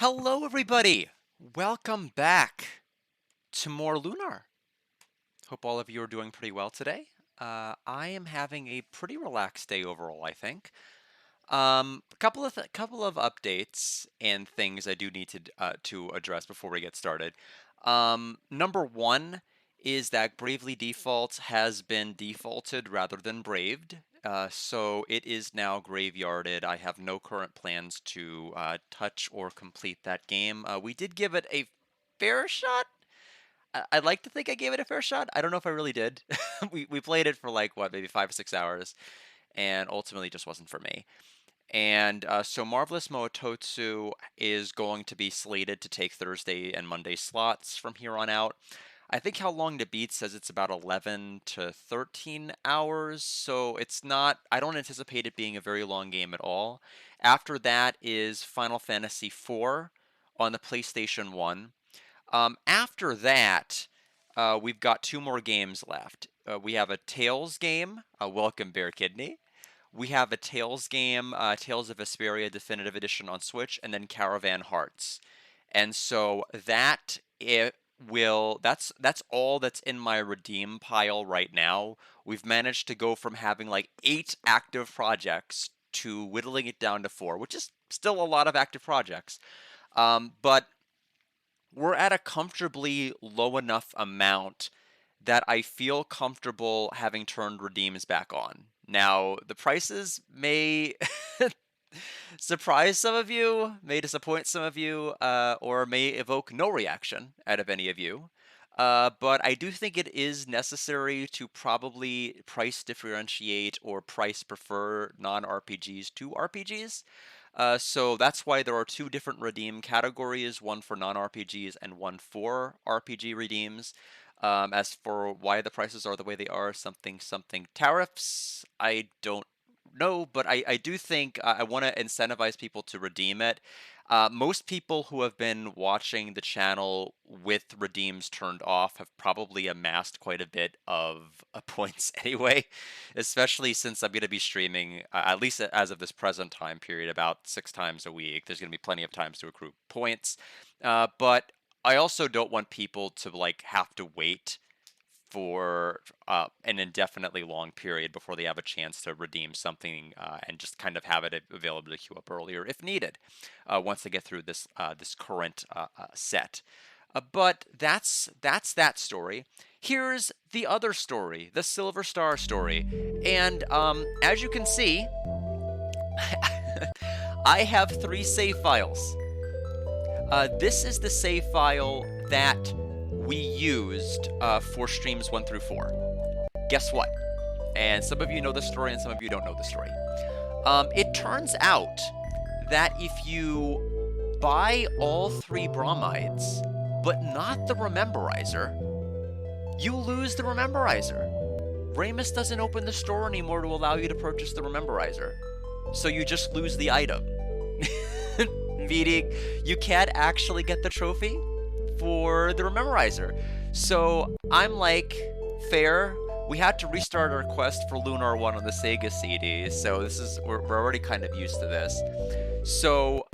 Hello, everybody! Welcome back to more Lunar. Hope all of you are doing pretty well today. I am having a pretty relaxed day overall, I think. A couple of updates and things I do need to address before we get started. Number one is that Bravely Default has been defaulted rather than braved. So it is now graveyarded. I have no current plans to touch or complete that game. We did give it a fair shot. I'd like to think I gave it a fair shot. I don't know if I really did. We played it for like what, maybe 5 or 6 hours, and ultimately just wasn't for me. And so Marvelous Moototsu is going to be slated to take Thursday and Monday slots from here on out. I think How Long to Beat says it's about 11 to 13 hours, so it's not, I don't anticipate it being a very long game at all. After that is Final Fantasy IV on the PlayStation 1. After that, we've got two more games left. We have a Tales game, Welcome Bear Kidney. We have a Tales game, Tales of Vesperia Definitive Edition on Switch, and then Caravan Hearts. And so that's all that's in my redeem pile right now. We've managed to go from having like 8 active projects to whittling it down to 4, which is still a lot of active projects. But we're at a comfortably low enough amount that I feel comfortable having turned redeems back on. Now, the prices may surprise some of you, may disappoint some of you, or may evoke no reaction out of any of you. But I do think it is necessary to probably price differentiate or price prefer non-RPGs to RPGs. So that's why there are 2 different redeem categories, one for non-RPGs and one for RPG redeems. As for why the prices are the way they are, something tariffs, I don't know, but I do think I want to incentivize people to redeem it. Most people who have been watching the channel with redeems turned off have probably amassed quite a bit of points anyway, especially since I'm going to be streaming, at least as of this present time period, about 6 times a week. There's going to be plenty of times to accrue points. But I also don't want people to like have to wait for an indefinitely long period before they have a chance to redeem something and just kind of have it available to queue up earlier if needed once they get through this current set. But that's that story. Here's the other story, the Silver Star story. And as you can see, I have 3 save files. This is the save file that we used for streams 1 through 4. Guess what? And some of you know the story and some of you don't know the story. It turns out that if you buy all 3 bromides, but not the rememberizer, you lose the rememberizer. Ramus doesn't open the store anymore to allow you to purchase the rememberizer. So you just lose the item. Meaning, you can't actually get the trophy for the rememberizer. So I'm like, fair. We had to restart our quest for Lunar 1 on the Sega CD, so we're already kind of used to this. So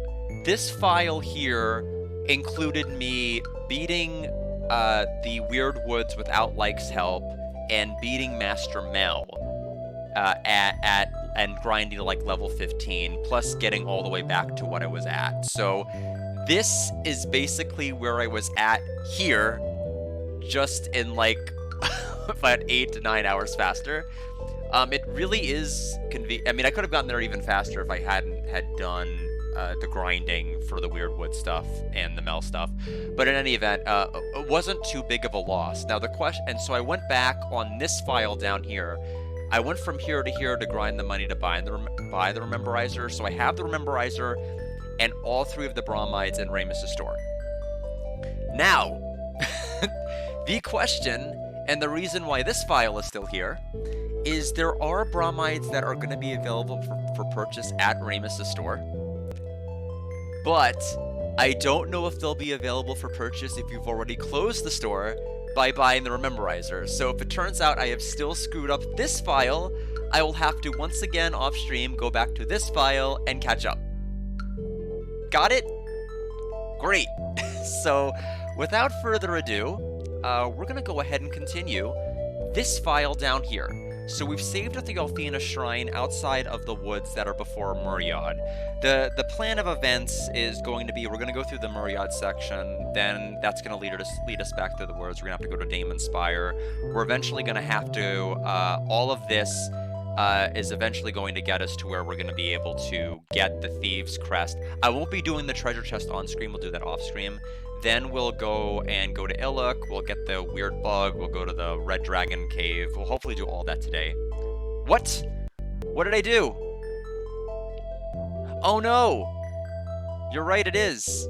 this file here included me beating the Weird Woods without Like's help and beating Master Mel and grinding to like level 15, plus getting all the way back to what I was at. So this is basically where I was at here, just in like about 8 to 9 hours faster. It really is convenient. I mean, I could have gotten there even faster if I hadn't had done the grinding for the Weird Wood stuff and the Mel stuff. But in any event, it wasn't too big of a loss. Now the question, and so I went back on this file down here. I went from here to grind the money to buy the rememberizer. So I have the rememberizer and all 3 of the bromides in Ramus' store. Now, the question, and the reason why this file is still here, is there are bromides that are going to be available for purchase at Ramus' store. But I don't know if they'll be available for purchase if you've already closed the store by buying the rememberizer. So if it turns out I have still screwed up this file, I will have to once again off stream go back to this file and catch up. Got it? Great! So, without further ado, we're gonna go ahead and continue this file down here. So we've saved at the Althena Shrine outside of the woods that are before Muriad. The plan of events is going to be, we're going to go through the Muriad section, then that's going to lead us back through the woods. We're going to have to go to Damon's Spire. We're eventually going to have to, all of this is eventually going to get us to where we're going to be able to get the Thieves' Crest. I won't be doing the treasure chest on screen, we'll do that off screen. Then we'll go to Illic, we'll get the weird bug, we'll go to the Red Dragon Cave. We'll hopefully do all that today. What? What did I do? Oh no! You're right, it is.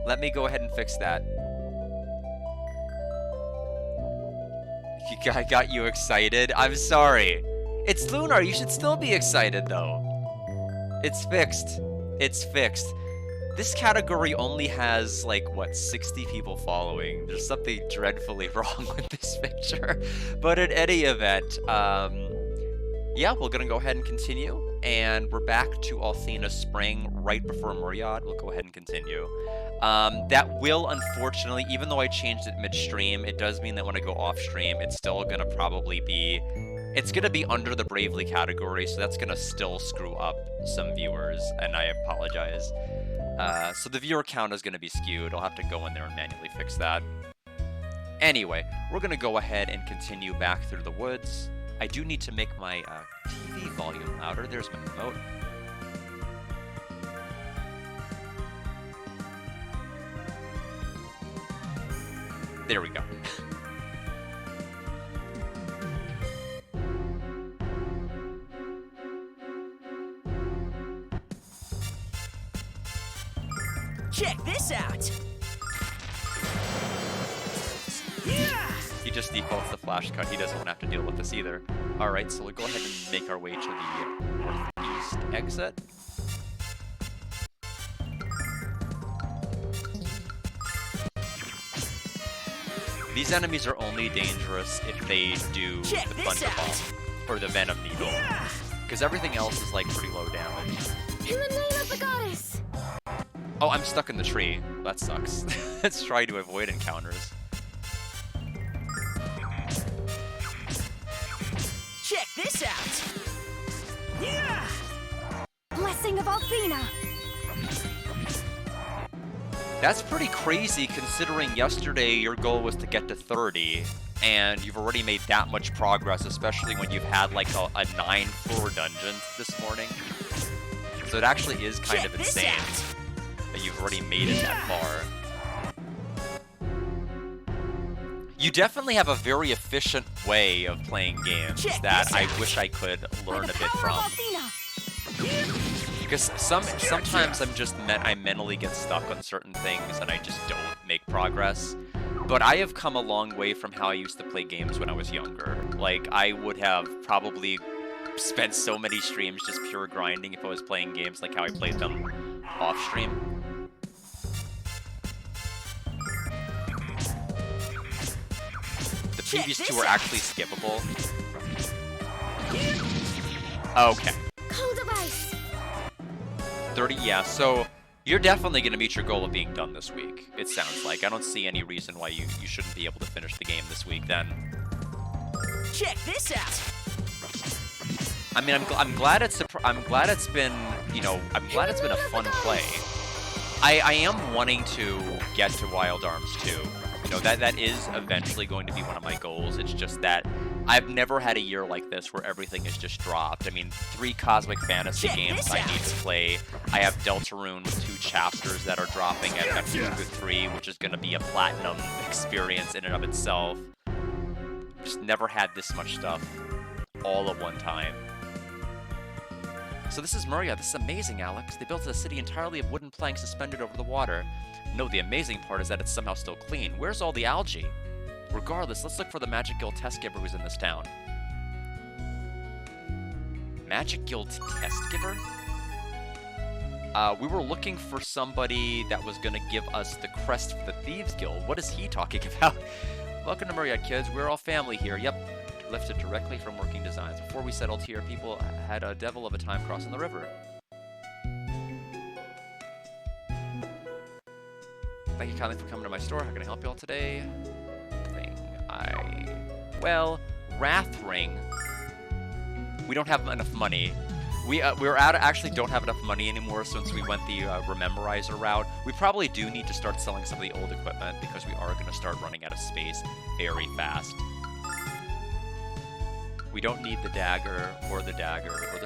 Let me go ahead and fix that. I got you excited? I'm sorry. It's Lunar, you should still be excited though. It's fixed. It's fixed. This category only has, like, what, 60 people following. There's something dreadfully wrong with this picture. But in any event, yeah, we're gonna go ahead and continue. And we're back to Althena Spring right before Muriad. We'll go ahead and continue. That will, unfortunately, even though I changed it midstream, it does mean that when I go off stream, it's still gonna probably be... It's going to be under the Bravely category, so that's going to still screw up some viewers, and I apologize. So the viewer count is going to be skewed. I'll have to go in there and manually fix that. Anyway, we're going to go ahead and continue back through the woods. I do need to make my TV volume louder. There's my remote. There we go. Check this out! Yeah! He just defaults the flash cut. He doesn't have to deal with this either. Alright, so we'll go ahead and make our way to the northeast exit. These enemies are only dangerous if they do the Thunder Bomb or the Venom Needle. Because everything else is like pretty low damage. In the name of the goddess! Oh, I'm stuck in the tree. That sucks. Let's try to avoid encounters. Check this out! Yeah! Blessing of Althena! That's pretty crazy considering yesterday your goal was to get to 30, and you've already made that much progress, especially when you've had like a 9-floor dungeon this morning. So it actually is kind of insane that you've already made it that far. You definitely have a very efficient way of playing games that I wish I could learn a bit from. Because sometimes I mentally get stuck on certain things and I just don't make progress. But I have come a long way from how I used to play games when I was younger. Like, I would have probably spent so many streams just pure grinding if I was playing games like how I played them off stream. The previous two were actually skippable. Okay. Cold device. 30, yeah, so you're definitely going to meet your goal of being done this week, it sounds like. I don't see any reason why you shouldn't be able to finish the game this week then. Check this out! I mean, I'm glad it's been, you know, I'm glad it's been a fun play. I am wanting to get to Wild Arms 2. You know, that is eventually going to be one of my goals. It's just that I've never had a year like this where everything is just dropped. I mean, 3 Cosmic Fantasy games I need to play. I have Deltarune with 2 chapters that are dropping at Cthulhu 3, which is going to be a platinum experience in and of itself. Just never had this much stuff all at one time. So this is Muriad. This is amazing, Alex. They built a city entirely of wooden planks suspended over the water. No, the amazing part is that it's somehow still clean. Where's all the algae? Regardless, let's look for the Magic Guild test giver who's in this town. Magic Guild test giver? We were looking for somebody that was going to give us the crest for the Thieves Guild. What is he talking about? Welcome to Muriad, kids. We're all family here. Yep. lifted directly from working designs. Before we settled here, people had a devil of a time crossing the river. Thank you kindly for coming to my store. How can I help you all today? Well, Wrath Ring. We don't have enough money. Actually don't have enough money anymore since we went the rememberizer route. We probably do need to start selling some of the old equipment because we are going to start running out of space very fast. We don't need the dagger, or the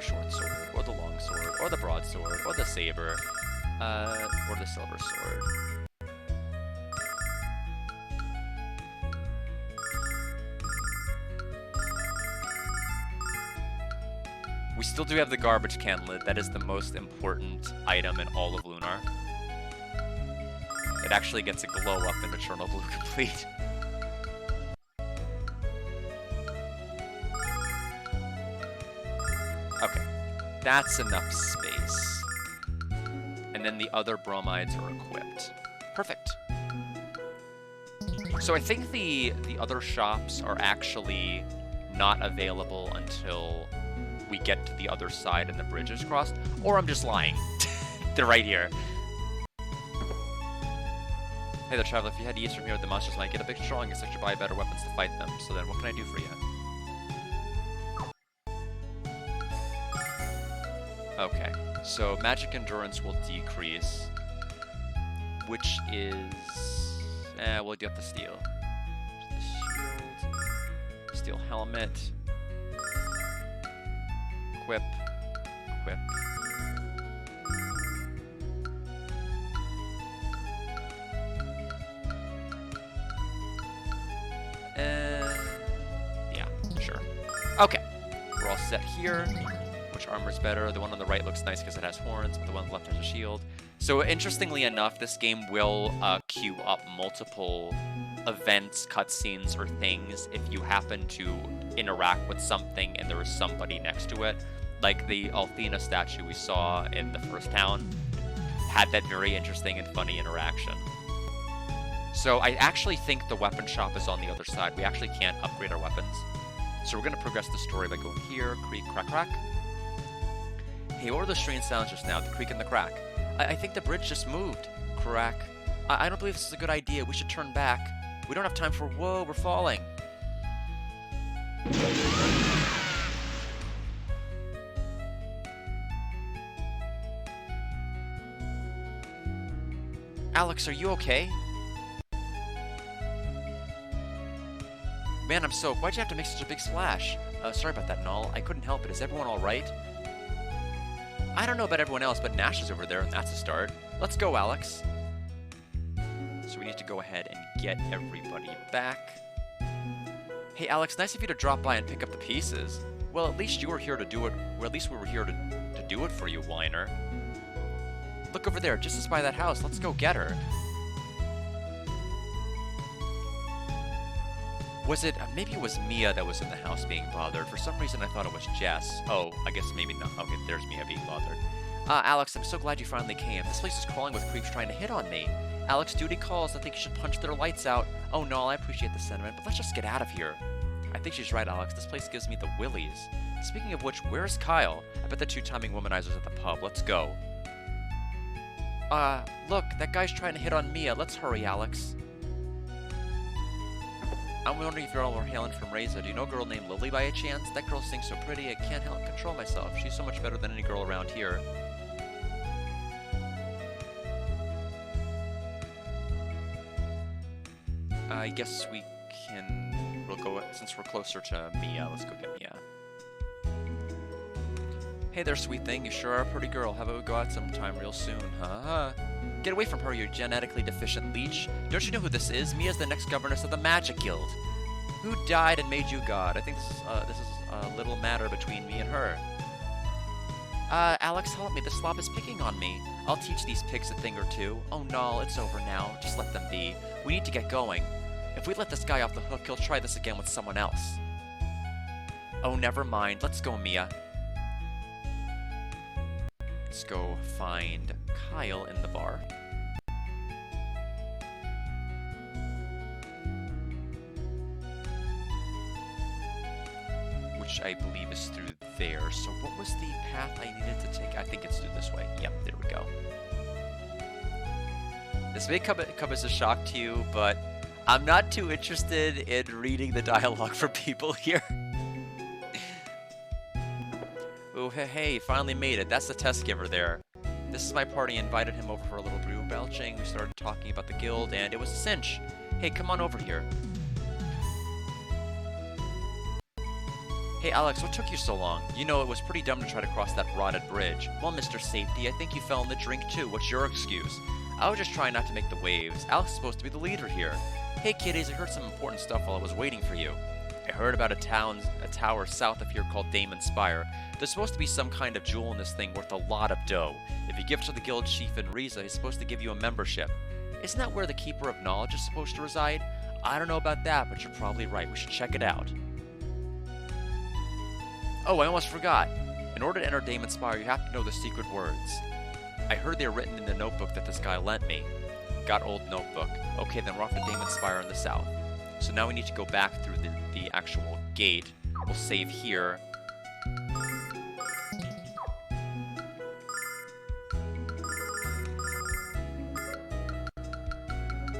short sword, or the long sword, or the broadsword, or the saber, or the silver sword. We still do have the garbage can lid. That is the most important item in all of Lunar. It actually gets a glow up in Eternal Blue Complete. Okay, that's enough space. And then the other bromides are equipped. Perfect. So I think the other shops are actually not available until we get to the other side and the bridge is crossed, or I'm just lying. They're right here. Hey there, traveler. If you head east from here, the monsters might get a bit strong, so you should buy better weapons to fight them. So then, what can I do for you? Okay, so magic endurance will decrease, which is... we'll get the steel. The shield, steel helmet, equip. Yeah, sure. Okay, we're all set here. Which armor's better? The one on the right looks nice because it has horns, but the one on the left has a shield. So interestingly enough, this game will queue up multiple events, cutscenes, or things if you happen to interact with something and there is somebody next to it. Like the Althena statue we saw in the first town had that very interesting and funny interaction. So I actually think the weapon shop is on the other side. We actually can't upgrade our weapons. So we're going to progress the story by going here, creak, crack, crack. Hey, what were those strange sounds just now? The creak and the crack. I think the bridge just moved. Crack. I don't believe this is a good idea. We should turn back. We don't have time for... Whoa, we're falling. Alex, are you okay? Man, I'm soaked. Why'd you have to make such a big splash? Sorry about that, Null. I couldn't help it. Is everyone alright? I don't know about everyone else, but Nash is over there, and that's a start. Let's go, Alex. So we need to go ahead and get everybody back. Hey, Alex, nice of you to drop by and pick up the pieces. Well, at least you were here to do it. Well, at least we were here to do it for you, whiner. Look over there, just as by that house. Let's go get her. Was it... maybe it was Mia that was in the house being bothered. For some reason, I thought it was Jess. Oh, I guess maybe not. Okay, there's Mia being bothered. Alex, I'm so glad you finally came. This place is crawling with creeps trying to hit on me. Alex, duty calls. I think you should punch their lights out. Oh, no, I appreciate the sentiment, but let's just get out of here. I think she's right, Alex. This place gives me the willies. Speaking of which, where's Kyle? I bet the two-timing womanizer's at the pub. Let's go. Look, that guy's trying to hit on Mia. Let's hurry, Alex. I'm wondering if you're all hailing from Reza. Do you know a girl named Lily by a chance? That girl sings so pretty, I can't help control myself. She's so much better than any girl around here. I guess we'll go, since we're closer to Mia, let's go get Mia. Hey there, sweet thing, you sure are a pretty girl. How about we go out sometime real soon, huh? Get away from her, you genetically deficient leech. Don't you know who this is? Mia's the next governess of the Magic Guild. Who died and made you god? I think this is a little matter between me and her. Alex, help me. The slob is picking on me. I'll teach these pigs a thing or two. Oh, no, it's over now. Just let them be. We need to get going. If we let this guy off the hook, he'll try this again with someone else. Oh, never mind. Let's go, Mia. Let's go find Kyle in the bar. which I believe is through there. So what was the path I needed to take? I think it's through this way. Yep, there we go. This may come as a shock to you, but I'm not too interested in reading the dialogue for people here. Oh, hey, finally made it. That's the test giver there. This is my party. I invited him over for a little brew belching. We started talking about the guild, and it was a cinch. Hey, come on over here. Hey, Alex, what took you so long? You know, it was pretty dumb to try to cross that rotted bridge. Well, Mr. Safety, I think you fell in the drink too. What's your excuse? I was just trying not to make the waves. Alex is supposed to be the leader here. Hey, kiddies, I heard some important stuff while I was waiting for you. I heard about a tower south of here called Damon Spire. There's supposed to be some kind of jewel in this thing worth a lot of dough. If you give it to the guild chief in Riza, he's supposed to give you a membership. Isn't that where the Keeper of Knowledge is supposed to reside? I don't know about that, but you're probably right. We should check it out. Oh, I almost forgot. In order to enter Damon Spire, you have to know the secret words. I heard they were written in the notebook that this guy lent me. Got old notebook. Okay, then we're off to Damon Spire in the south. So now we need to go back through the actual gate. We'll save here.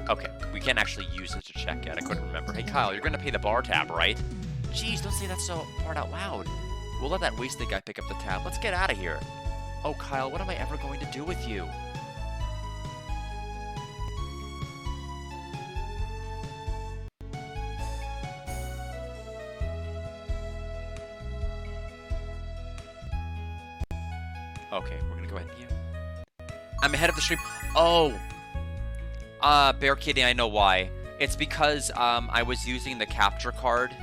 Okay, we can't actually use it to check yet. I couldn't remember. Hey, Kyle, you're gonna pay the bar tab, right? Jeez, don't say that so part out loud. We'll let that wasted guy pick up the tab. Let's get out of here. Oh, Kyle, what am I ever going to do with you? Okay, we're gonna go ahead and view. I'm ahead of the stream. Oh! Bear Kitty, I know why. It's because, I was using the capture card,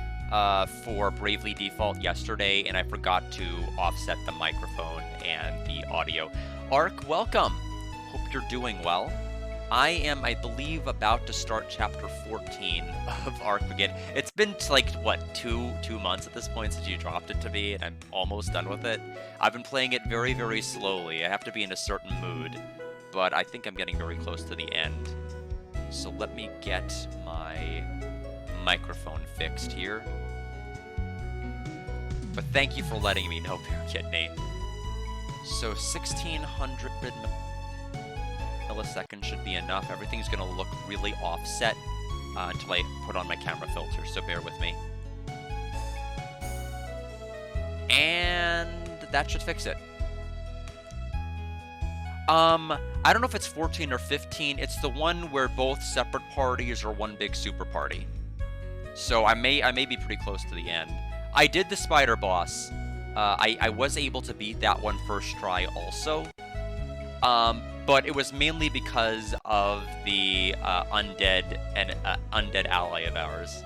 for Bravely Default yesterday, and I forgot to offset the microphone and the audio. Ark, welcome! Hope you're doing well. I am, I believe, about to start chapter 14 of Ark Begin. It's been, like, what, two months at this point since you dropped it to me, and I'm almost done with it. I've been playing it very, very slowly. I have to be in a certain mood, but I think I'm getting very close to the end. So let me get my microphone fixed here. But thank you for letting me know, Bear Kidney. So 1600 milliseconds should be enough. Everything's going to look really offset until I put on my camera filter, so bear with me. And that should fix it. I don't know if it's 14 or 15. It's the one where both separate parties are one big super party. So I may be pretty close to the end. I did the spider boss. I was able to beat that one first try also. But it was mainly because of the undead ally of ours.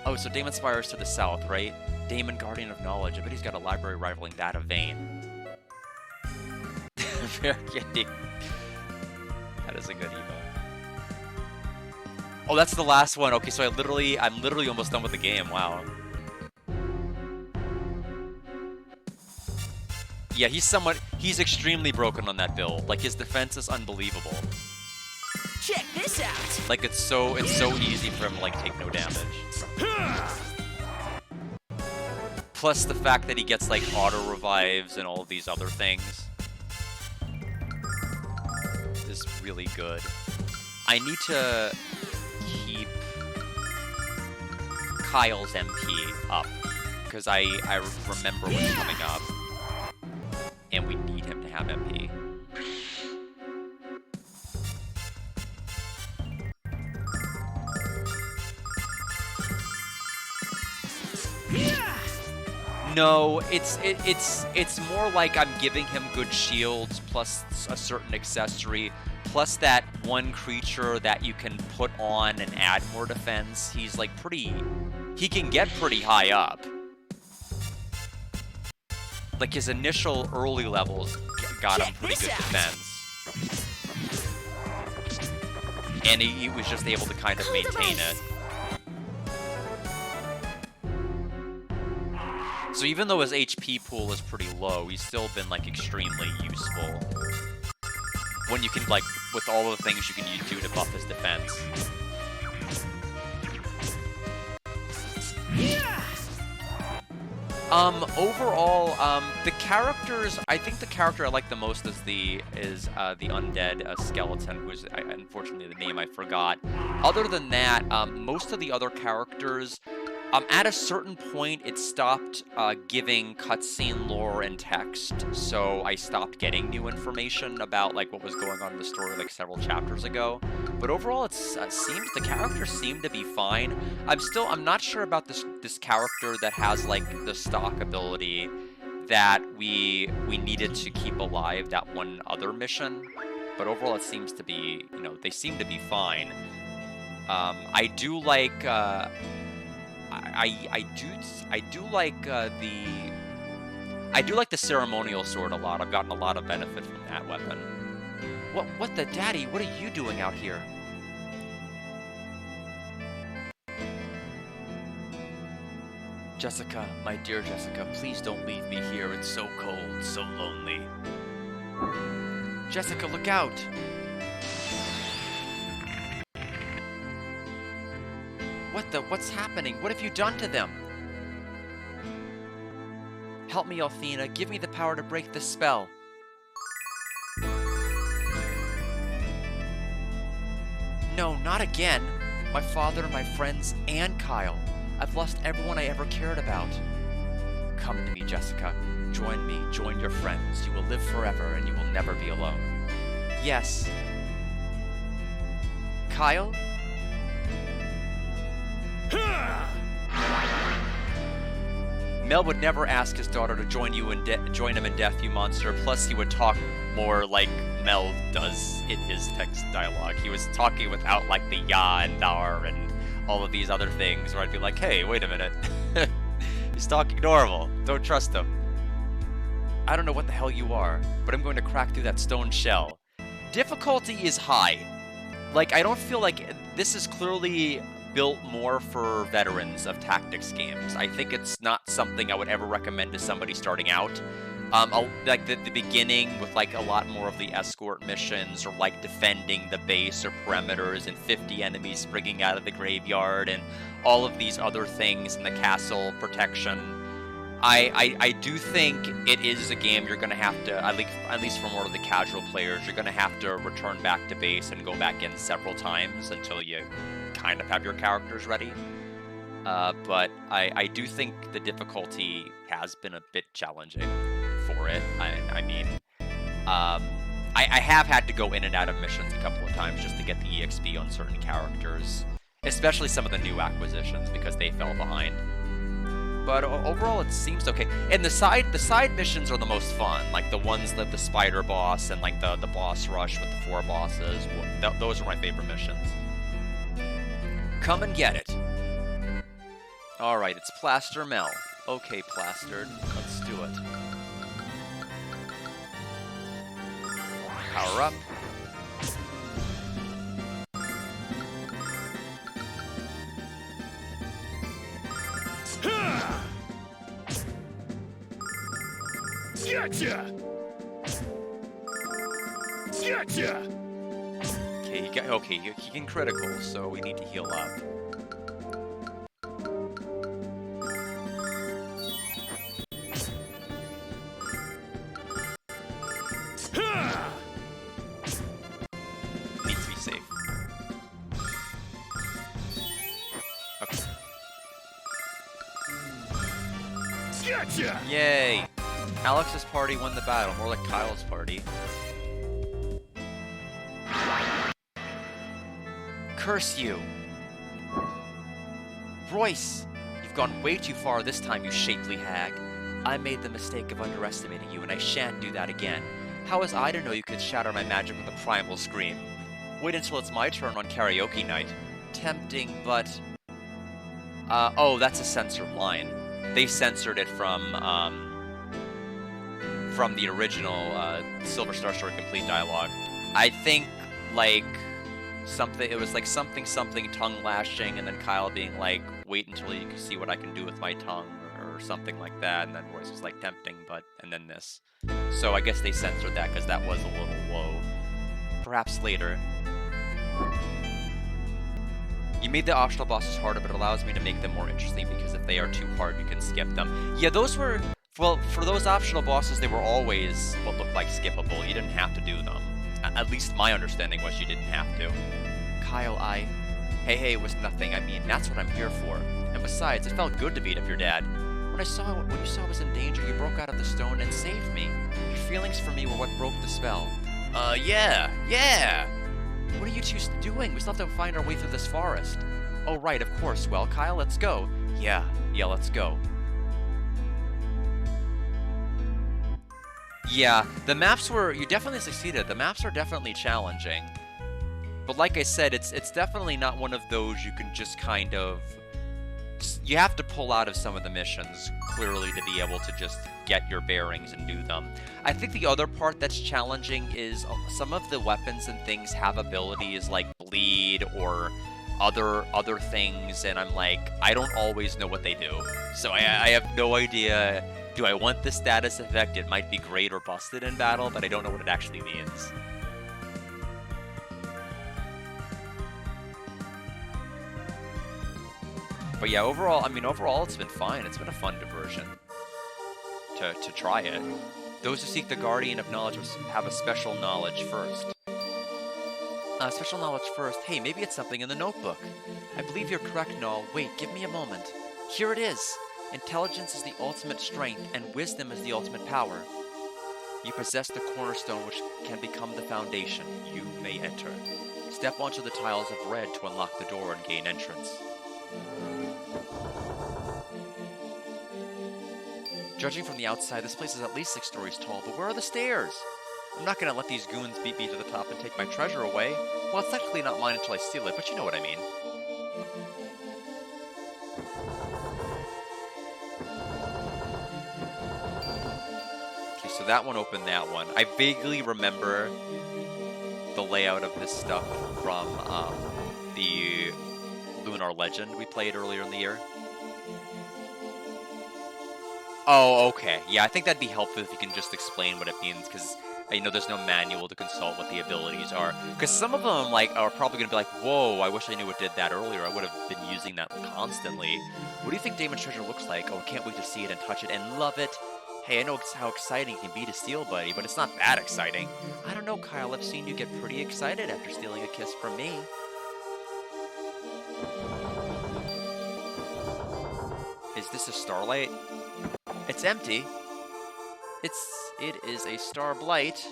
Oh, so Damon Spire is to the south, right? Damon, Guardian of Knowledge. I bet he's got a library rivaling that of Vane. Fair Kitty. That is a good email. Oh, that's the last one. Okay, so I'm literally almost done with the game. Wow. Yeah, he's extremely broken on that build. Like, his defense is unbelievable. Check this out. Like, it's so easy for him to, like, take no damage. Plus the fact that he gets, like, auto revives and all of these other things is really good. I need to keep Kyle's MP up, because I remember what's coming up, and we need him to have MP. No, it's more like I'm giving him good shields plus a certain accessory, plus that one creature that you can put on and add more defense. He's like he can get pretty high up. Like his initial early levels got him pretty good defense. And he was just able to kind of maintain it. So even though his HP pool is pretty low, he's still been, like, extremely useful. When you can, like, with all the things you can do to buff his defense. Overall, the characters, I think the character I like the most is the undead skeleton, who's unfortunately the name I forgot. Other than that, most of the other characters, at a certain point, it stopped giving cutscene lore and text, so I stopped getting new information about like what was going on in the story like several chapters ago. But overall, it seems the characters seem to be fine. I'm not sure about this character that has like the stock ability that we needed to keep alive, that one other mission. But overall, it seems to be, they seem to be fine. I do like. I do like the ceremonial sword a lot. I've gotten a lot of benefit from that weapon. What the daddy? What are you doing out here? Jessica, my dear Jessica, please don't leave me here. It's so cold, so lonely. Jessica, look out! What's happening? What have you done to them? Help me, Althena. Give me the power to break this spell. No, not again. My father, my friends, and Kyle. I've lost everyone I ever cared about. Come to me, Jessica. Join me, join your friends. You will live forever, and you will never be alone. Yes. Kyle? Mel would never ask his daughter to join him in death, you monster. Plus, he would talk more like Mel does in his text dialogue. He was talking without like the ya and dar and all of these other things, where I'd be like, hey, wait a minute. He's talking normal. Don't trust him. I don't know what the hell you are, but I'm going to crack through that stone shell. Difficulty is high. Like, I don't feel like this is clearly built more for veterans of tactics games. I think it's not something I would ever recommend to somebody starting out. Like the beginning with like a lot more of the escort missions, or like defending the base or perimeters and 50 enemies springing out of the graveyard and all of these other things in the castle protection. I do think it is a game you're going to have to, at least for more of the casual players, you're going to have to return back to base and go back in several times until you kind of have your characters ready. But I do think the difficulty has been a bit challenging for it. I have had to go in and out of missions a couple of times just to get the EXP on certain characters, especially some of the new acquisitions, because they fell behind. But overall, it seems okay. And the side missions are the most fun, like the ones that the spider boss and like the boss rush with the 4 bosses. Those are my favorite missions. Come and get it. All right, it's Plaster Mel. Okay, Plastered, let's do it. Power up. Gotcha! Gotcha! Okay, he can critical, so we need to heal up. Needs to be safe. Okay. Gotcha! Yay! Alex's party won the battle, more like Kyle's party. Curse you! Royce! You've gone way too far this time, you shapely hag. I made the mistake of underestimating you, and I shan't do that again. How was I to know you could shatter my magic with a primal scream? Wait until it's my turn on karaoke night. Tempting, but... oh, that's a censored line. They censored it from the original Silver Star Story Complete dialogue. I think, like, it was like something tongue lashing, and then Kyle being like, wait until you can see what I can do with my tongue, or something like that, and then Royce was like, tempting, but, and then this. So I guess they censored that because that was a little low. Perhaps later. You made the optional bosses harder, but it allows me to make them more interesting because if they are too hard, you can skip them. Yeah, those were... Well, for those optional bosses, they were always what looked like skippable. You didn't have to do them. At least my understanding was you didn't have to. Kyle, Hey, it was nothing. I mean, that's what I'm here for. And besides, it felt good to beat up your dad. When you saw I was in danger, you broke out of the stone and saved me. Your feelings for me were what broke the spell. Yeah. What are you two doing? We still have to find our way through this forest. Oh, right, of course. Well, Kyle, let's go. Yeah, let's go. Yeah, the maps you definitely succeeded. The maps are definitely challenging. But like I said, it's definitely not one of those you can just kind of... You have to pull out of some of the missions, clearly, to be able to just get your bearings and do them. I think the other part that's challenging is some of the weapons and things have abilities like bleed or other things, and I'm like, I don't always know what they do. So I have no idea. Do I want the status effect? It might be great or busted in battle, but I don't know what it actually means. But yeah, overall it's been fine. It's been a fun diversion to try it. Those who seek the Guardian of Knowledge must have a special knowledge first. Special knowledge first. Hey, maybe it's something in the notebook. I believe you're correct, Null. Wait, give me a moment. Here it is. Intelligence is the ultimate strength, and wisdom is the ultimate power. You possess the cornerstone which can become the foundation. You may enter. Step onto the tiles of red to unlock the door and gain entrance. Judging from the outside, this place is at least 6 stories tall, but where are the stairs? I'm not gonna let these goons beat me to the top and take my treasure away. Well, it's technically not mine until I steal it, but you know what I mean. Okay, so that one opened that one. I vaguely remember the layout of this stuff from the Lunar Legend we played earlier in the year. Oh, okay. Yeah, I think that'd be helpful if you can just explain what it means, because I know there's no manual to consult what the abilities are. Because some of them, like, are probably going to be like, whoa, I wish I knew it did that earlier. I would have been using that constantly. What do you think Damon's treasure looks like? Oh, can't wait to see it and touch it and love it. Hey, I know how exciting it can be to steal, buddy, but it's not that exciting. I don't know, Kyle. I've seen you get pretty excited after stealing a kiss from me. Is this a starlight? It's empty. It is a star blight.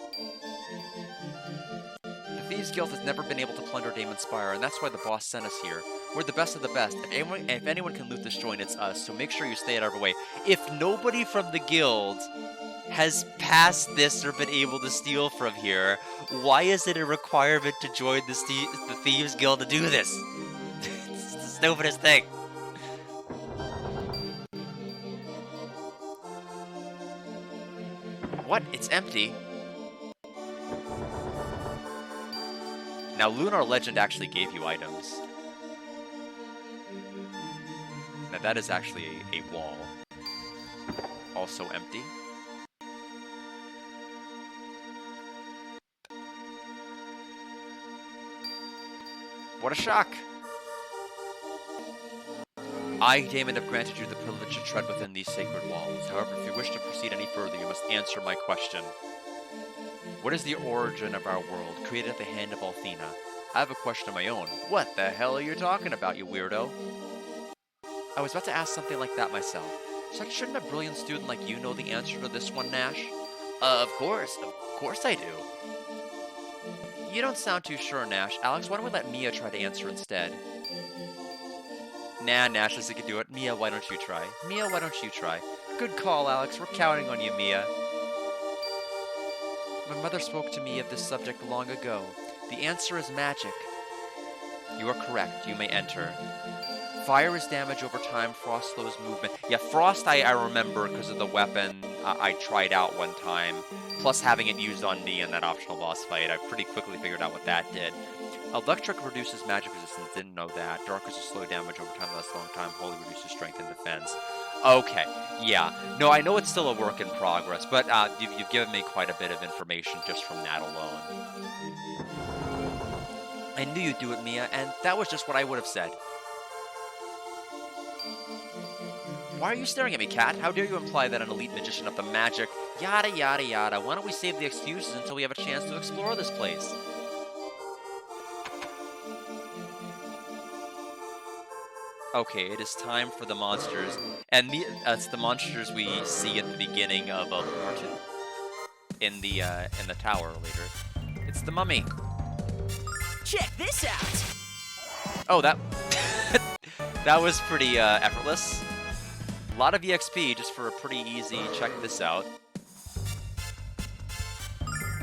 The Thieves Guild has never been able to plunder Damon's Spire, and that's why the boss sent us here. We're the best of the best. If anyone can loot this joint, it's us, so make sure you stay out of our way. If nobody from the guild has passed this or been able to steal from here, why is it a requirement to join the Thieves Guild to do this? It's the stupidest thing. What? It's empty? Now, Lunar Legend actually gave you items. Now, that is actually a wall. Also empty. What a shock! I, Damon, have granted you the privilege to tread within these sacred walls. However, if you wish to proceed any further, you must answer my question. What is the origin of our world, created at the hand of Althena? I have a question of my own. What the hell are you talking about, you weirdo? I was about to ask something like that myself. So shouldn't a brilliant student like you know the answer to this one, Nash? Of course I do. You don't sound too sure, Nash. Alex, why don't we let Mia try to answer instead? Nah, Nash says he can do it. Mia, why don't you try? Mia, why don't you try? Good call, Alex. We're counting on you, Mia. My mother spoke to me of this subject long ago. The answer is magic. You are correct. You may enter. Fire is damage over time. Frost slows movement. Yeah, Frost I remember because of the weapon I tried out one time. Plus having it used on me in that optional boss fight. I pretty quickly figured out what that did. Electric reduces magic resistance, didn't know that. Dark is a slow damage over time, lasts a long time. Holy reduces strength and defense. Okay, yeah. No, I know it's still a work in progress, but you've given me quite a bit of information just from that alone. I knew you'd do it, Mia, and that was just what I would have said. Why are you staring at me, Cat? How dare you imply that an elite magician of the magic, yada yada yada. Why don't we save the excuses until we have a chance to explore this place? Okay, it is time for the monsters, and it's the monsters we see at the beginning of Lunar 2 in the tower later. It's the mummy. Check this out! Oh, that that was pretty effortless. A lot of EXP just for a pretty easy check this out.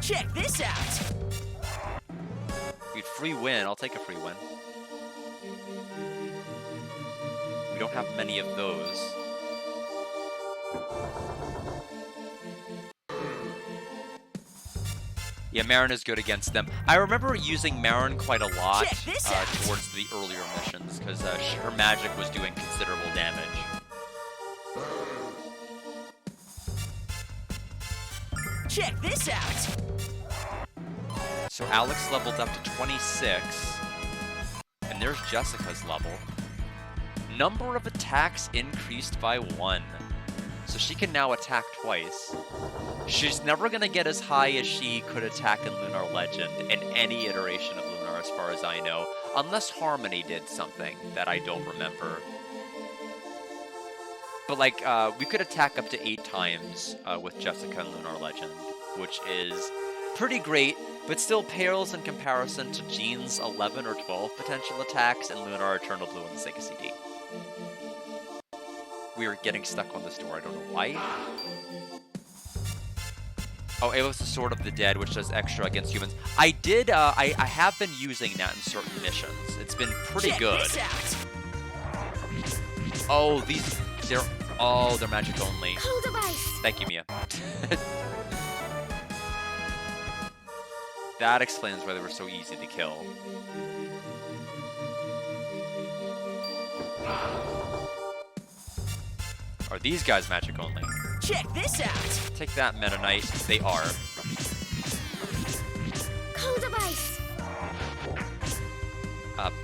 Check this out! We'd free win. I'll take a free win. We don't have many of those. Yeah, Marin is good against them. I remember using Marin quite a lot Check this out. towards the earlier missions because her magic was doing considerable damage. Check this out! So Alex leveled up to 26, and there's Jessica's level. Number of attacks increased by 1, so she can now attack twice. She's never going to get as high as she could attack in Lunar Legend in any iteration of Lunar as far as I know, unless Harmony did something that I don't remember. But like, we could attack up to 8 times with Jessica in Lunar Legend, which is pretty great, but still pales in comparison to Jean's 11 or 12 potential attacks in Lunar Eternal Blue and the Sega CD. We are getting stuck on this door, I don't know why. Oh, it was the Sword of the Dead, which does extra against humans. I have been using that in certain missions. It's been pretty Check good. this out! Oh, they're magic only. Cool device. Thank you, Mia. That explains why they were so easy to kill. Are these guys magic only? Check this out! Take that, Meta Knight. They are. Cool device.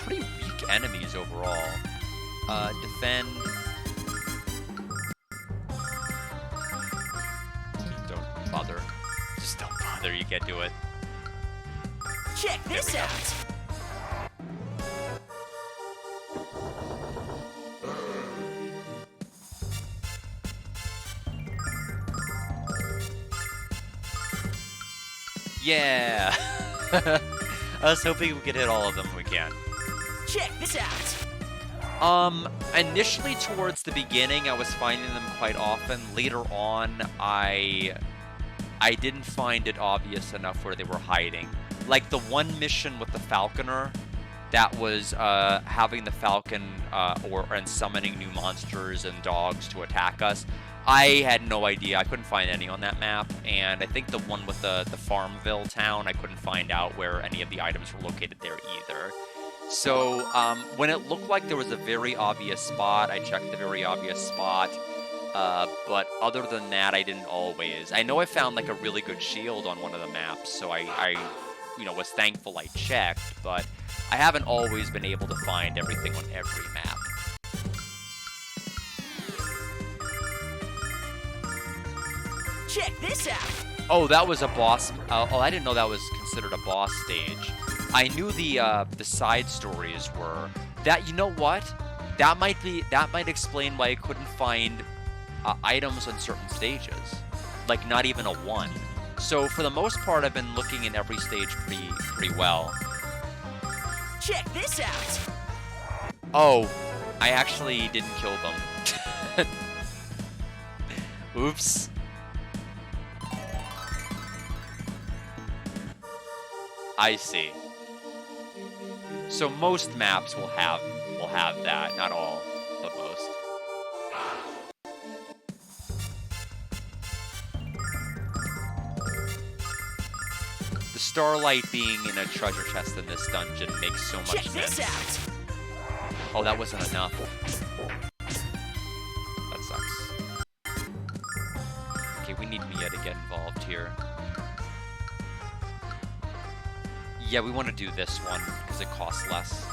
Pretty weak enemies overall. Defend. Don't bother. Just don't bother, you can't do it. Check this we go. out! Yeah! I was hoping we could hit all of them when we can. Check this out! Initially towards the beginning, I was finding them quite often. Later on, I didn't find it obvious enough where they were hiding. Like the one mission with the Falconer, that was having the Falcon and summoning new monsters and dogs to attack us. I had no idea. I couldn't find any on that map, and I think the one with the Farmville town, I couldn't find out where any of the items were located there either. So when it looked like there was a very obvious spot, I checked the very obvious spot. But other than that, I didn't always. I know I found like a really good shield on one of the maps, so I was thankful I checked, but I haven't always been able to find everything on every map. Check this out! Oh, that was a boss. Oh, I didn't know that was considered a boss stage. I knew the side stories were. That, you know what? That might explain why I couldn't find items on certain stages. Like not even a 1. So for the most part, I've been looking in every stage pretty well. Check this out! Oh, I actually didn't kill them. Oops. I see. So most maps will have that, not all, but most. The Starlight being in a treasure chest in this dungeon makes so much Check sense. this out! Oh, that wasn't enough. That sucks. Okay, we need Mia to get involved here. Yeah, we want to do this one because it costs less.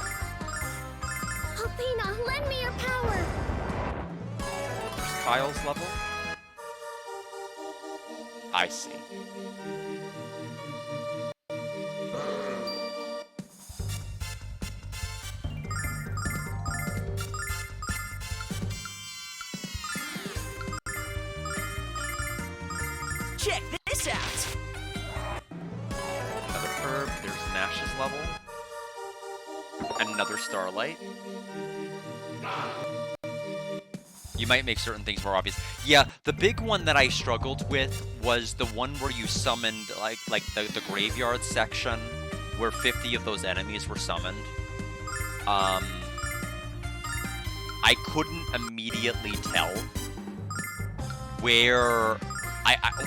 Athena, lend me your power. Where's Kyle's level? I see. Check this out. Another herb. There's Nash's level. And another Starlight. You might make certain things more obvious. Yeah, the big one that I struggled with was the one where you summoned, like the graveyard section, where 50 of those enemies were summoned. I couldn't immediately tell where...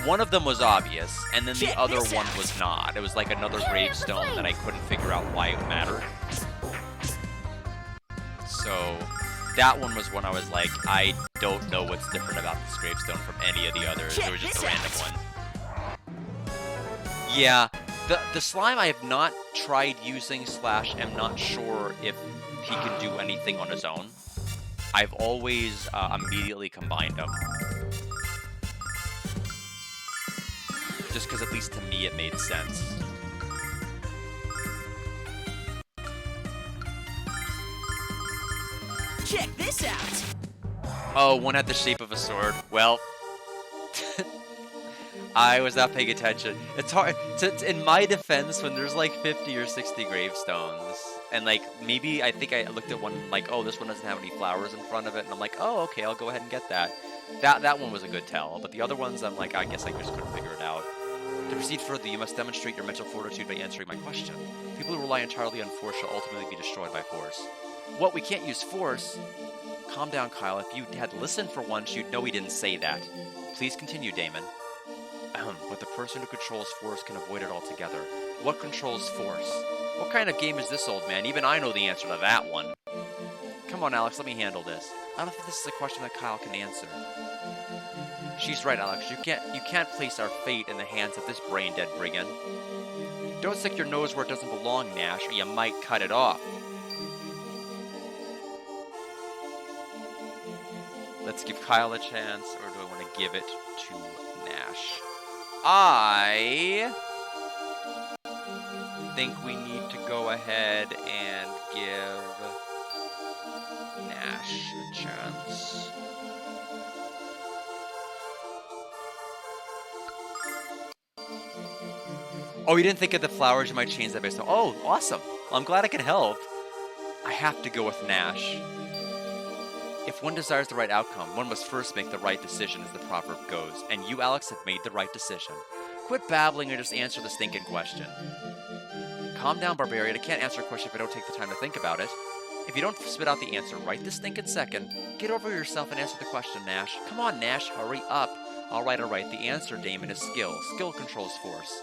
one of them was obvious, and then the Check other this one out. was not. It was like another Carry out the gravestone that I flame. couldn't figure out why it mattered. So that one was when I was like, I don't know what's different about this gravestone from any of the others. Check It was just this a random out. one. Yeah, the slime I have not tried using / am not sure if he can do anything on his own. I've always immediately combined them. Just because at least to me it made sense. Check this out. Oh, one had the shape of a sword. Well, I was not paying attention. It's hard. In my defense, when there's like 50 or 60 gravestones, and like maybe I think I looked at one like, oh, this one doesn't have any flowers in front of it, and I'm like, oh, okay, I'll go ahead and get that. That one was a good tell, but the other ones, I'm like, I guess I just couldn't figure it out. To proceed further, you must demonstrate your mental fortitude by answering my question. People who rely entirely on force shall ultimately be destroyed by force. What? We can't use force? Calm down, Kyle. If you had listened for once, you'd know he didn't say that. Please continue, Damon. But the person who controls force can avoid it altogether. What controls force? What kind of game is this, old man? Even I know the answer to that one. Come on, Alex, let me handle this. I don't think this is a question that Kyle can answer. She's right, Alex. You can't place our fate in the hands of this brain-dead brigand. Don't stick your nose where it doesn't belong, Nash, or you might cut it off. Let's give Kyle a chance, or do I want to give it to Nash? I think we need to go ahead and give Nash a chance. Oh, you didn't think of the flowers you might change that based on... Oh, awesome. Well, I'm glad I can help. I have to go with Nash. If one desires the right outcome, one must first make the right decision, as the proverb goes. And you, Alex, have made the right decision. Quit babbling and just answer the stinking question. Calm down, Barbarian. I can't answer a question if I don't take the time to think about it. If you don't spit out the answer right this stinking second, get over yourself and answer the question, Nash. Come on, Nash, hurry up. All right. The answer, Damon, is skill. Skill controls force.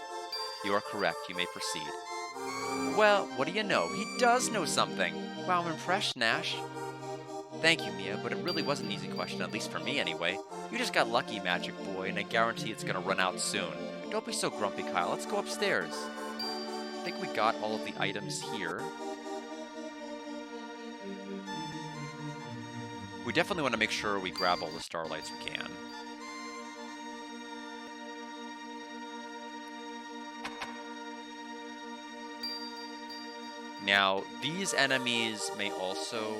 You are correct. You may proceed. Well, what do you know? He does know something. Wow, I'm impressed, Nash. Thank you, Mia, but it really was an easy question, at least for me anyway. You just got lucky, Magic Boy, and I guarantee it's gonna run out soon. Don't be so grumpy, Kyle. Let's go upstairs. I think we got all of the items here. We definitely want to make sure we grab all the starlights we can. Now, these enemies may also...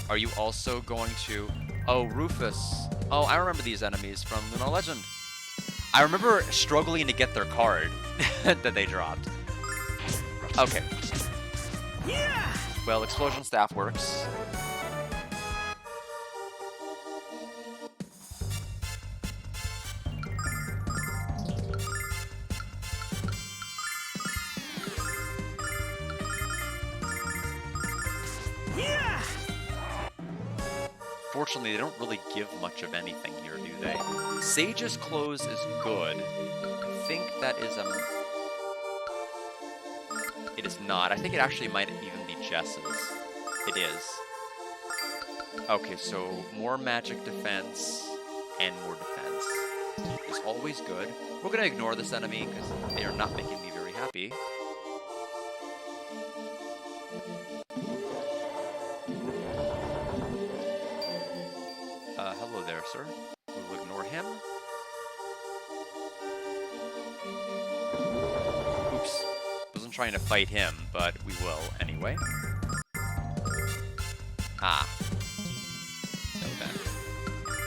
Are you also going to... Oh, Rufus. Oh, I remember these enemies from Lunar Legend. I remember struggling to get their card that they dropped. Okay. Yeah. Well, Explosion Staff works. Yeah. Fortunately, they don't really give much of anything here, do they? Sage's Clothes is good. I think that is It is not. I think it actually might even be Jess's. It is. Okay, so more magic defense and more defense. is always good. We're gonna ignore this enemy because they are not making me very happy. Hello there, sir. We will ignore him. Oops. Wasn't trying to fight him, but we will anyway. Ah. Okay.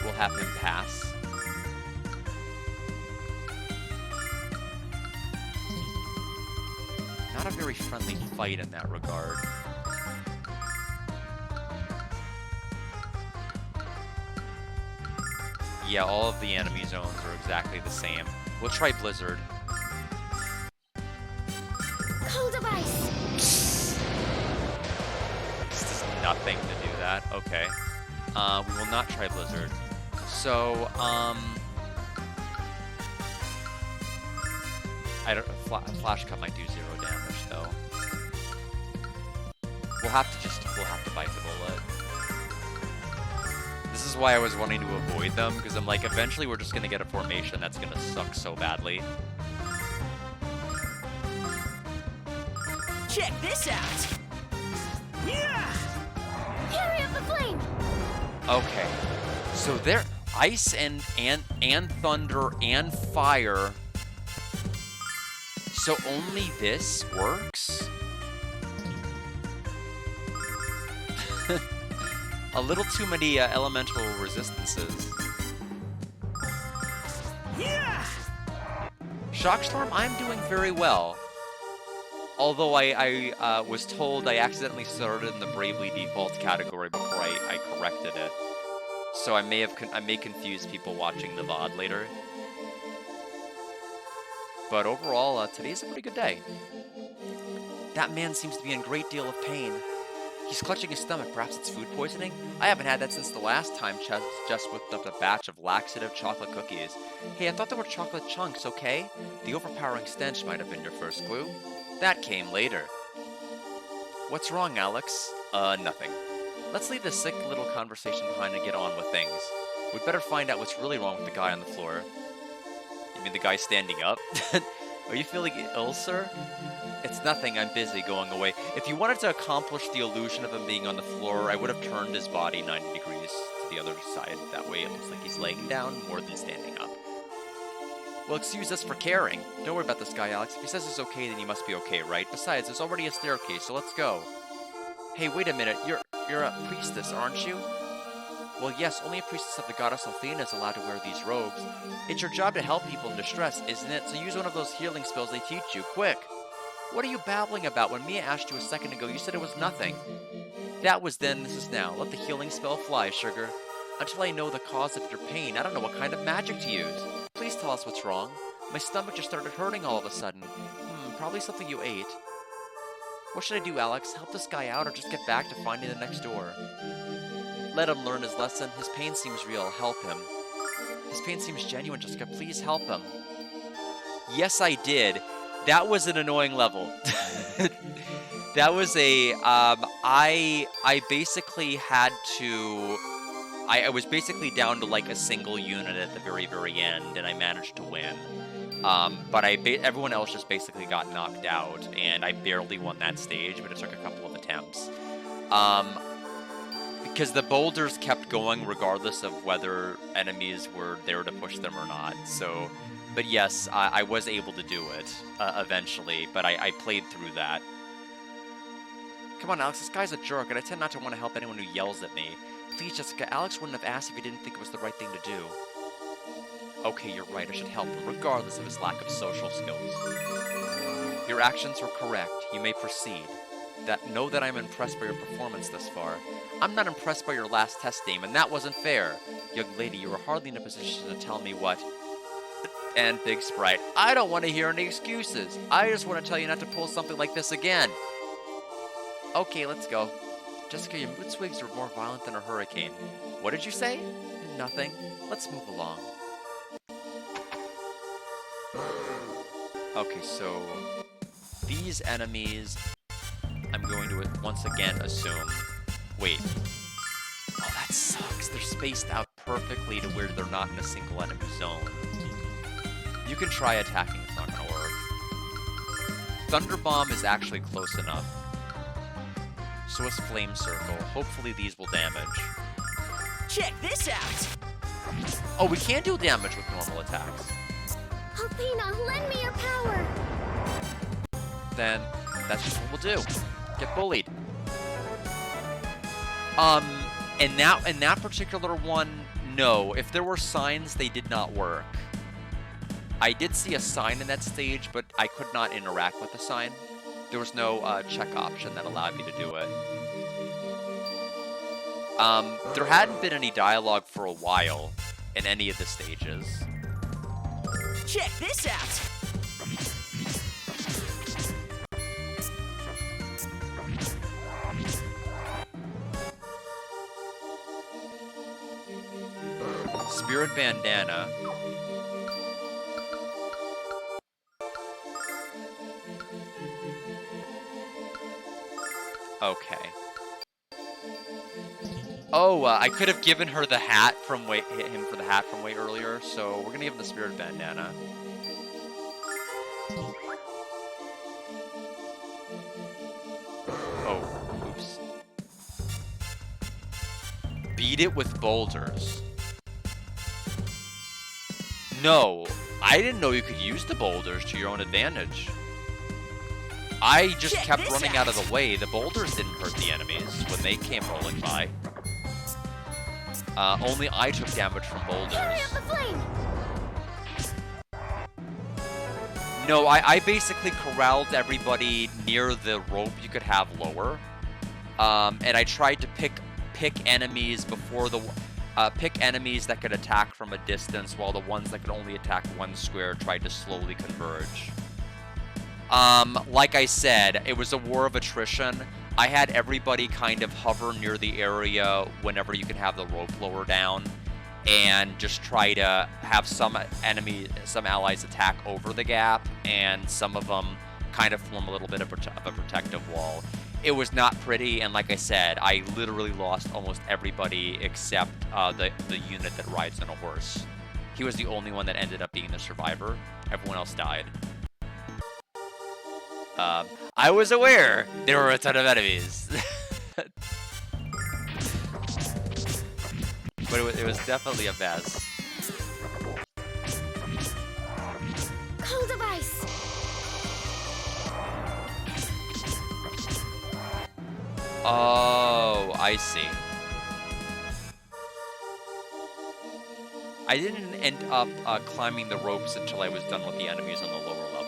We'll have him pass. Not a very friendly fight in that regard. Yeah, all of the enemy zones are exactly the same. We'll try Blizzard. Cold of ice. This does nothing to do that. Okay. We will not try Blizzard. So, I don't. Flash Cut might do 0 damage though. We'll have to bite the bullet. This is why I was wanting to avoid them, because I'm like, eventually we're just gonna get a formation that's gonna suck so badly. Check this out! Yeah! Fury of the flame. Okay, so there, ice and thunder and fire. So only this works? A little too many elemental resistances. Yeah! Shockstorm, I'm doing very well. Although I was told I accidentally started in the Bravely Default category before I corrected it. So I may confuse people watching the VOD later. But overall, today's a pretty good day. That man seems to be in a great deal of pain. He's clutching his stomach. Perhaps it's food poisoning? I haven't had that since the last time Jess whipped up a batch of laxative chocolate cookies. Hey, I thought there were chocolate chunks, okay? The overpowering stench might have been your first clue. That came later. What's wrong, Alex? Nothing. Let's leave this sick little conversation behind and get on with things. We'd better find out what's really wrong with the guy on the floor. You mean the guy standing up? Are you feeling ill, sir? It's nothing, I'm busy going away. If you wanted to accomplish the illusion of him being on the floor, I would have turned his body 90 degrees to the other side. That way it looks like he's laying down more than standing up. Well, excuse us for caring. Don't worry about this guy, Alex. If he says it's okay, then he must be okay, right? Besides, there's already a staircase, so let's go. Hey, wait a minute. You're a priestess, aren't you? Well, yes, only a priestess of the goddess Athena is allowed to wear these robes. It's your job to help people in distress, isn't it? So use one of those healing spells they teach you, quick! What are you babbling about? When Mia asked you a second ago, you said it was nothing. That was then, this is now. Let the healing spell fly, sugar. Until I know the cause of your pain, I don't know what kind of magic to use. Please tell us what's wrong. My stomach just started hurting all of a sudden. Probably something you ate. What should I do, Alex? Help this guy out or just get back to finding the next door? Let him learn his lesson. His pain seems real. Help him. His pain seems genuine, Jessica. Please help him. Yes, I did. That was an annoying level. That was a, I basically had to, I was basically down to like a single unit at the very, very end, and I managed to win. But everyone else just basically got knocked out, and I barely won that stage, but it took a couple of attempts. Because the boulders kept going regardless of whether enemies were there to push them or not, so... But yes, I was able to do it, eventually, but I played through that. Come on, Alex, this guy's a jerk, and I tend not to want to help anyone who yells at me. Please, Jessica, Alex wouldn't have asked if he didn't think it was the right thing to do. Okay, you're right, I should help him, regardless of his lack of social skills. Your actions were correct. You may proceed. Know that I'm impressed by your performance thus far. I'm not impressed by your last test game, and that wasn't fair. Young lady, you are hardly in a position to tell me what... And Big Sprite, I don't want to hear any excuses. I just want to tell you not to pull something like this again. Okay, let's go. Jessica, your mood swings are more violent than a hurricane. What did you say? Nothing. Let's move along. Okay, so these enemies, I'm going to once again assume. Wait. Oh, that sucks. They're spaced out perfectly to where they're not in a single enemy zone. You can try attacking, it's not gonna work. Thunder Bomb is actually close enough. So is Flame Circle. Hopefully these will damage. Check this out! Oh, we can do damage with normal attacks. Alpina, lend me your power. Then that's just what we'll do. Get bullied. In that particular one, no. If there were signs, they did not work. I did see a sign in that stage, but I could not interact with the sign. There was no check option that allowed me to do it. There hadn't been any dialogue for a while in any of the stages. Check this out! Spirit Bandana. Okay. Oh, I could have given her the hat from hit him for the hat from way earlier, so we're gonna give him the Spirit Bandana. Oh, oops. Beat it with boulders. No, I didn't know you could use the boulders to your own advantage. I just Check kept this running out of out. the way. The boulders didn't hurt the enemies when they came rolling by. Only I took damage from boulders. Carry up the flame. No, I basically corralled everybody near the rope you could have lower. And I tried to pick enemies before the... pick enemies that could attack from a distance, while the ones that could only attack one square tried to slowly converge. Like I said, it was a war of attrition. I had everybody kind of hover near the area whenever you can have the rope lower down, and just try to have some allies attack over the gap, and some of them kind of form a little bit of a protective wall. It was not pretty, and like I said, I literally lost almost everybody except the unit that rides on a horse. He was the only one that ended up being the survivor. Everyone else died. I was aware there were a ton of enemies. But it was definitely a mess. Cold of ice. Oh, I see. I didn't end up climbing the ropes until I was done with the enemies on the lower level.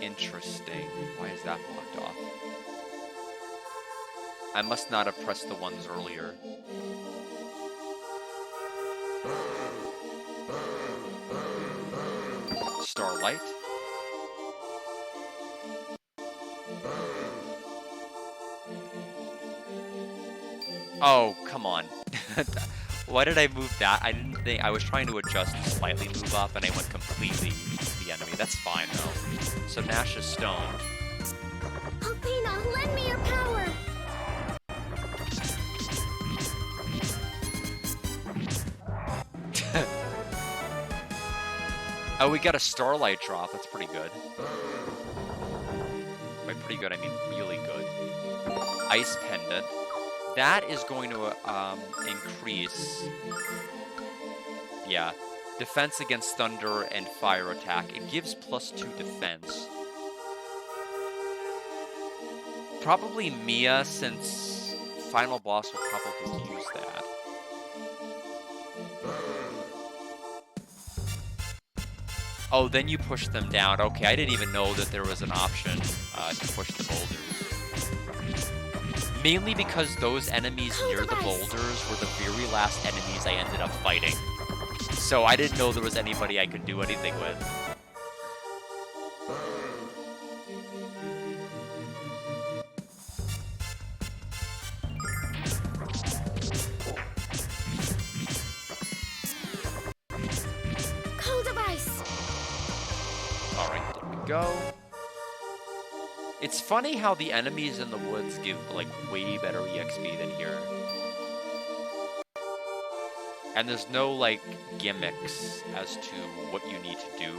Interesting. Why is that blocked off? I must not have pressed the ones earlier. Starlight. Oh, come on. Why did I move that? I didn't think... I was trying to adjust to slightly move up, and I went completely to the enemy. That's fine, though. So Nash is stoned. Alpina, lend me your power. Oh, we got a Starlight drop. That's pretty good. By pretty good, I mean really good. Ice Pendant. That is going to increase... Yeah. Defense against thunder and fire attack. It gives +2 defense. Probably Mia, since final boss will probably use that. Oh, then you push them down. Okay, I didn't even know that there was an option to push the boulders. Mainly because those enemies near the boulders were the very last enemies I ended up fighting. So I didn't know there was anybody I could do anything with. Cold of ice. Alright, there we go. It's funny how the enemies in the woods give, like, way better EXP than here. And there's no, like, gimmicks as to what you need to do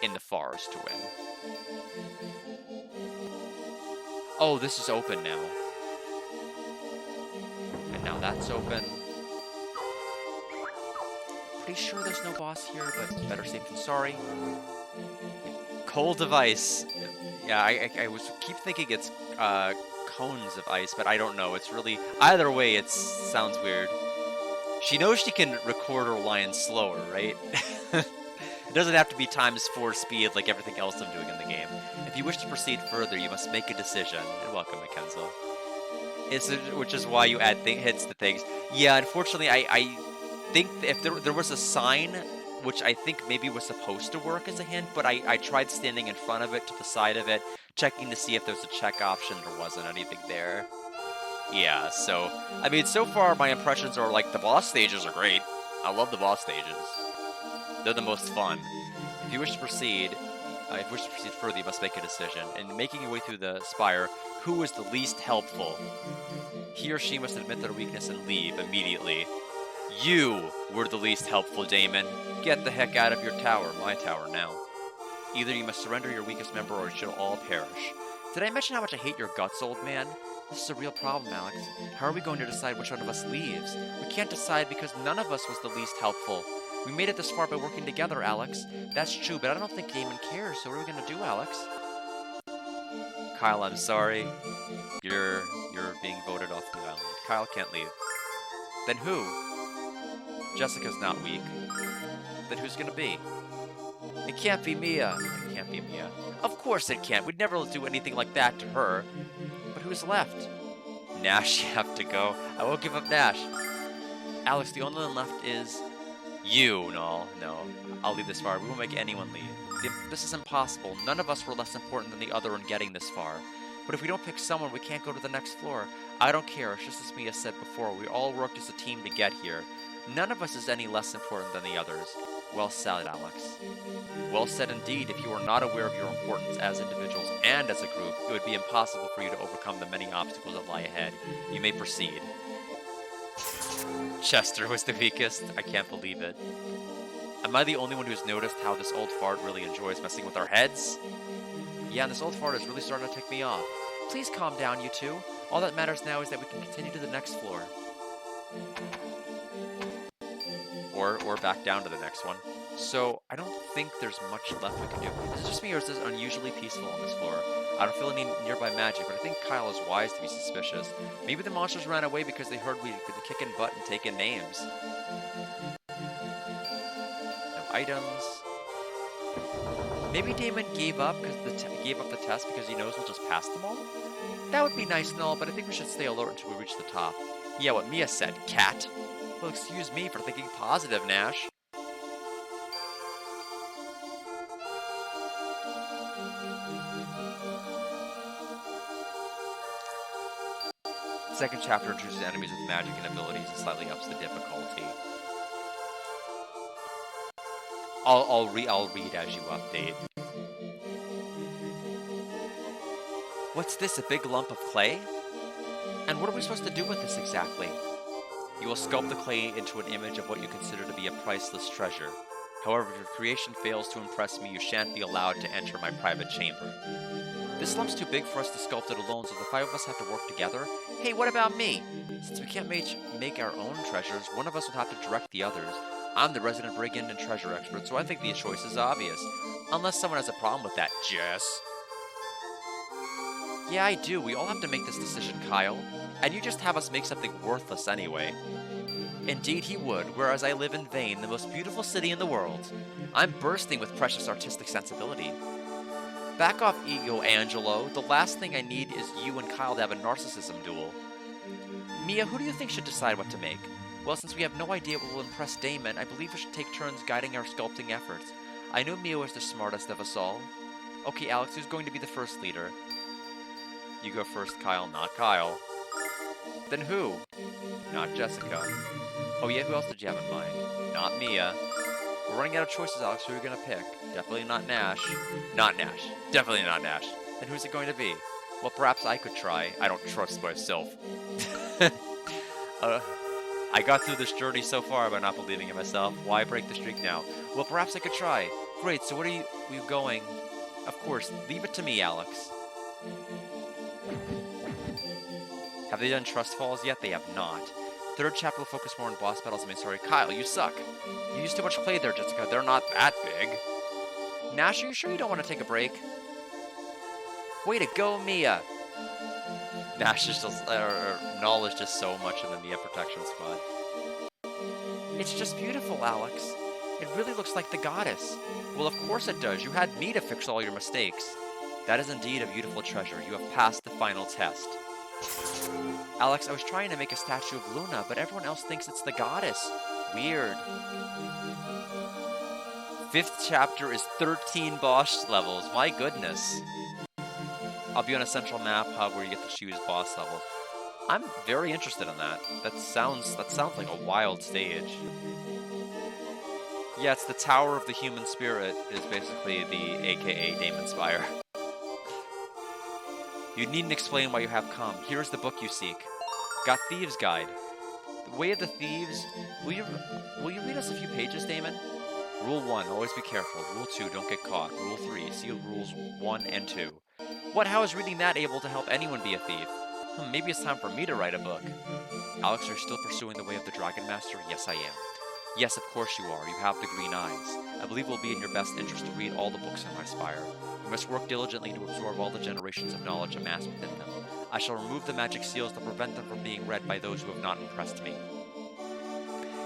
in the forest to win. Oh, this is open now. And now that's open. Pretty sure there's no boss here, but better safe than sorry. Cold of ice. Yeah, I was keep thinking it's cones of ice, but I don't know. It's really either way. It sounds weird. She knows she can record her lines slower, right? It doesn't have to be ×4 speed like everything else I'm doing in the game. If you wish to proceed further, you must make a decision. And welcome, Mackenzie. Which is why you add hits to things. Yeah, unfortunately, I think if there was a sign, which I think maybe was supposed to work as a hint, but I tried standing in front of it, to the side of it, checking to see if there's a check option. There wasn't anything there. Yeah, so, I mean, so far my impressions are like, the boss stages are great. I love the boss stages. They're the most fun. If you wish to proceed, further, you must make a decision. In making your way through the spire, who is the least helpful? He or she must admit their weakness and leave immediately. You were the least helpful, Damon. Get the heck out of your tower, my tower now. Either you must surrender your weakest member or you shall all perish. Did I mention how much I hate your guts, old man? This is a real problem, Alex. How are we going to decide which one of us leaves? We can't decide because none of us was the least helpful. We made it this far by working together, Alex. That's true, but I don't think Damon cares, so what are we going to do, Alex? Kyle, I'm sorry. You're being voted off the island. Kyle can't leave. Then who? Jessica's not weak. Then who's gonna be? It can't be Mia. It can't be Mia. Of course it can't. We'd never do anything like that to her. But who's left? Nash, you have to go. I won't give up Nash. Alex, the only one left is you. No. I'll leave this far. We won't make anyone leave. This is impossible. None of us were less important than the other in getting this far. But if we don't pick someone, we can't go to the next floor. I don't care. It's just as Mia said before. We all worked as a team to get here. None of us is any less important than the others. Well said, Alex. Well said indeed. If you are not aware of your importance as individuals and as a group, it would be impossible for you to overcome the many obstacles that lie ahead. You may proceed. Chester was the weakest. I can't believe it. Am I the only one who's noticed how this old fart really enjoys messing with our heads? Yeah, and this old fart is really starting to tick me off. Please calm down, you two. All that matters now is that we can continue to the next floor. Or back down to the next one. So, I don't think there's much left we can do. Is it just me, or is this unusually peaceful on this floor? I don't feel any nearby magic, but I think Kyle is wise to be suspicious. Maybe the monsters ran away because they heard we could kick in butt and take in names. No items. Maybe Damon gave up the test because he knows we'll just pass them all? That would be nice and all, but I think we should stay alert until we reach the top. Yeah, what Mia said, cat. Well, excuse me for thinking positive, Nash. Second chapter introduces enemies with magic and abilities and slightly ups the difficulty. I'll read as you update. What's this, a big lump of clay? And what are we supposed to do with this exactly? You will sculpt the clay into an image of what you consider to be a priceless treasure. However, if your creation fails to impress me, you shan't be allowed to enter my private chamber. This lump's too big for us to sculpt it alone, so the 5 of us have to work together. Hey, what about me? Since we can't make our own treasures, one of us will have to direct the others. I'm the resident brigand and treasure expert, so I think the choice is obvious. Unless someone has a problem with that, Jess. Yeah, I do. We all have to make this decision, Kyle. And you just have us make something worthless anyway. Indeed he would, whereas I live in Vane, the most beautiful city in the world. I'm bursting with precious artistic sensibility. Back off, ego Angelo. The last thing I need is you and Kyle to have a narcissism duel. Mia, who do you think should decide what to make? Well, since we have no idea what will impress Damon, I believe we should take turns guiding our sculpting efforts. I know Mia was the smartest of us all. Okay, Alex, who's going to be the first leader? You go first, Kyle, not Kyle. Then who? Not Jessica. Oh yeah, who else did you have in mind? Not Mia. We're running out of choices, Alex. Who are you gonna pick? Definitely not Nash. Not Nash. Definitely not Nash. Then who's it going to be? Well, perhaps I could try. I don't trust myself. I got through this journey so far by not believing in myself. Why break the streak now? Well, perhaps I could try. Great, so where are you going? Of course, leave it to me, Alex. Have they done Trust Falls yet? They have not. Third chapter will focus more on boss battles. I mean, sorry, Kyle, you suck. You used too much clay there, Jessica. They're not that big. Nash, are you sure you don't want to take a break? Way to go, Mia. Nash is just, Null is just so much in the Mia Protection Squad. It's just beautiful, Alex. It really looks like the goddess. Well, of course it does. You had me to fix all your mistakes. That is indeed a beautiful treasure. You have passed the final test. Alex, I was trying to make a statue of Luna, but everyone else thinks it's the goddess. Weird. 5th chapter is 13 boss levels. My goodness. I'll be on a central map hub where you get to choose boss levels. I'm very interested in that. That sounds like a wild stage. Yeah, it's the Tower of the Human Spirit is basically the AKA Demon Spire. You needn't explain why you have come. Here is the book you seek. Got Thieves' Guide. The Way of the Thieves. Will you read us a few pages, Damon? Rule 1, always be careful. Rule 2, don't get caught. Rule 3, see rules 1 and 2. What, how is reading that able to help anyone be a thief? Maybe it's time for me to write a book. Alex, are you still pursuing the way of the Dragon Master? Yes, I am. Yes, of course you are. You have the green eyes. I believe it will be in your best interest to read all the books in my spire. You must work diligently to absorb all the generations of knowledge amassed within them. I shall remove the magic seals to prevent them from being read by those who have not impressed me.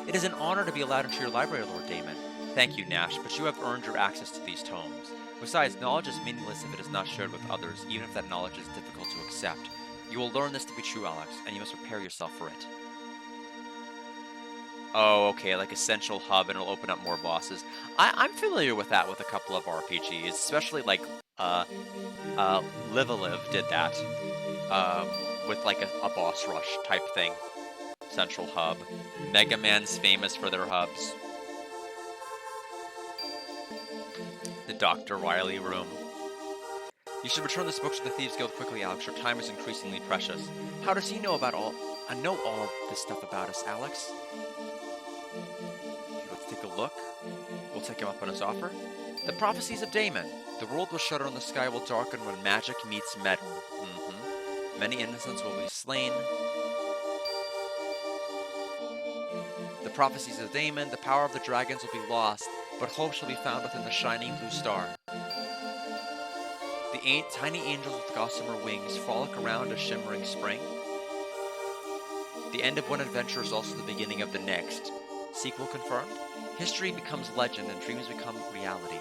It is an honor to be allowed into your library, Lord Damon. Thank you, Nash, but you have earned your access to these tomes. Besides, knowledge is meaningless if it is not shared with others, even if that knowledge is difficult to accept. You will learn this to be true, Alex, and you must prepare yourself for it. Oh, okay, like a central hub, and it'll open up more bosses. I'm familiar with that with a couple of RPGs, especially like, Live a Live did that, with like a boss rush type thing. Central hub. Mega Man's famous for their hubs. The Dr. Wily room. You should return this book to the Thieves Guild quickly, Alex. Your time is increasingly precious. How does he know about all this stuff about us, Alex? Let's take a look. We'll take him up on his offer. The prophecies of Damon. The world will shudder and the sky will darken when magic meets metal. Many innocents will be slain. The prophecies of Damon. The power of the dragons will be lost, but hope shall be found within the shining blue star. The tiny angels with gossamer wings frolic around a shimmering spring. The end of one adventure is also the beginning of the next. Sequel confirmed? History becomes legend and dreams become reality.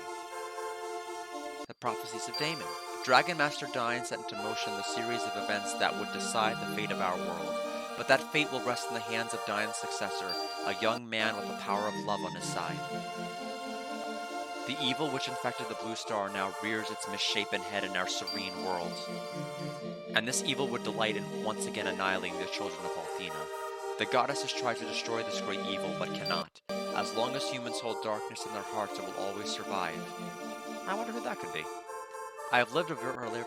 The prophecies of Damon. Dragon Master Dine set into motion the series of events that would decide the fate of our world. But that fate will rest in the hands of Dine's successor, a young man with the power of love on his side. The evil which infected the Blue Star now rears its misshapen head in our serene world. And this evil would delight in once again annihilating the children of Althena. The goddess has tried to destroy this great evil, but cannot. As long as humans hold darkness in their hearts, it will always survive. I wonder who that could be. I have lived a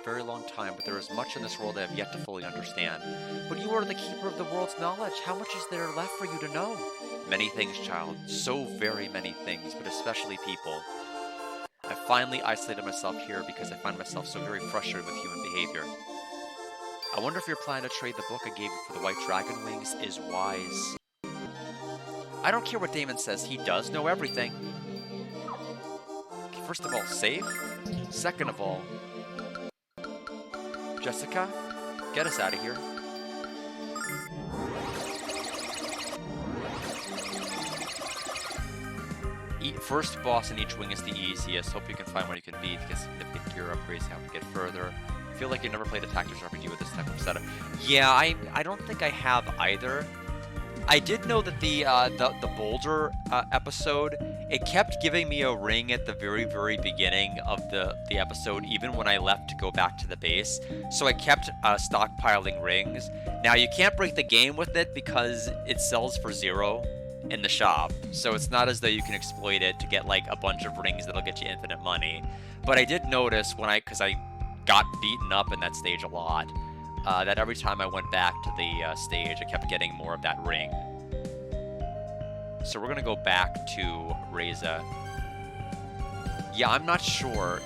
very long time, but there is much in this world I have yet to fully understand. But you are the keeper of the world's knowledge. How much is there left for you to know? Many things, child. So very many things, but especially people. I finally isolated myself here because I find myself so very frustrated with human behavior. I wonder if your plan to trade the book I gave you for the White Dragon Wings is wise. I don't care what Damon says, he does know everything. Okay, first of all, save. Second of all, Jessica, get us out of here. First boss in each wing is the easiest. Hope you can find one you can beat, get significant gear upgrades, how to get further. I feel like you never played a tactics RPG with this type of setup. Yeah, I don't think I have either. I did know that the Boulder episode, it kept giving me a ring at the very beginning of the episode, even when I left to go back to the base. So I kept stockpiling rings. Now you can't break the game with it because it sells for 0 in the shop. So it's not as though you can exploit it to get like a bunch of rings that'll get you infinite money. But I did notice because I got beaten up in that stage a lot, that every time I went back to the stage, I kept getting more of that ring. So we're gonna go back to Reza. Yeah, I'm not sure.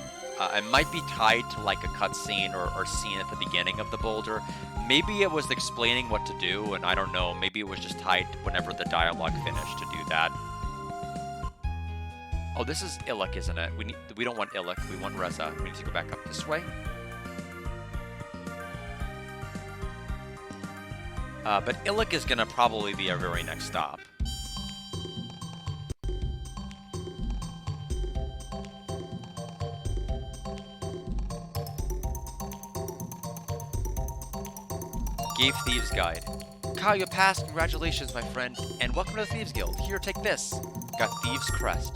It might be tied to like a cutscene or scene at the beginning of the boulder. Maybe it was explaining what to do, and I don't know. Maybe it was just tied whenever the dialogue finished to do that. Oh, this is Illic, isn't it? We don't want Illic. We want Reza. We need to go back up this way. But Illic is gonna probably be our very next stop. Gave Thieves Guide. Kyle, you passed. Congratulations, my friend. And welcome to the Thieves Guild. Here, take this. Got Thieves' Crest.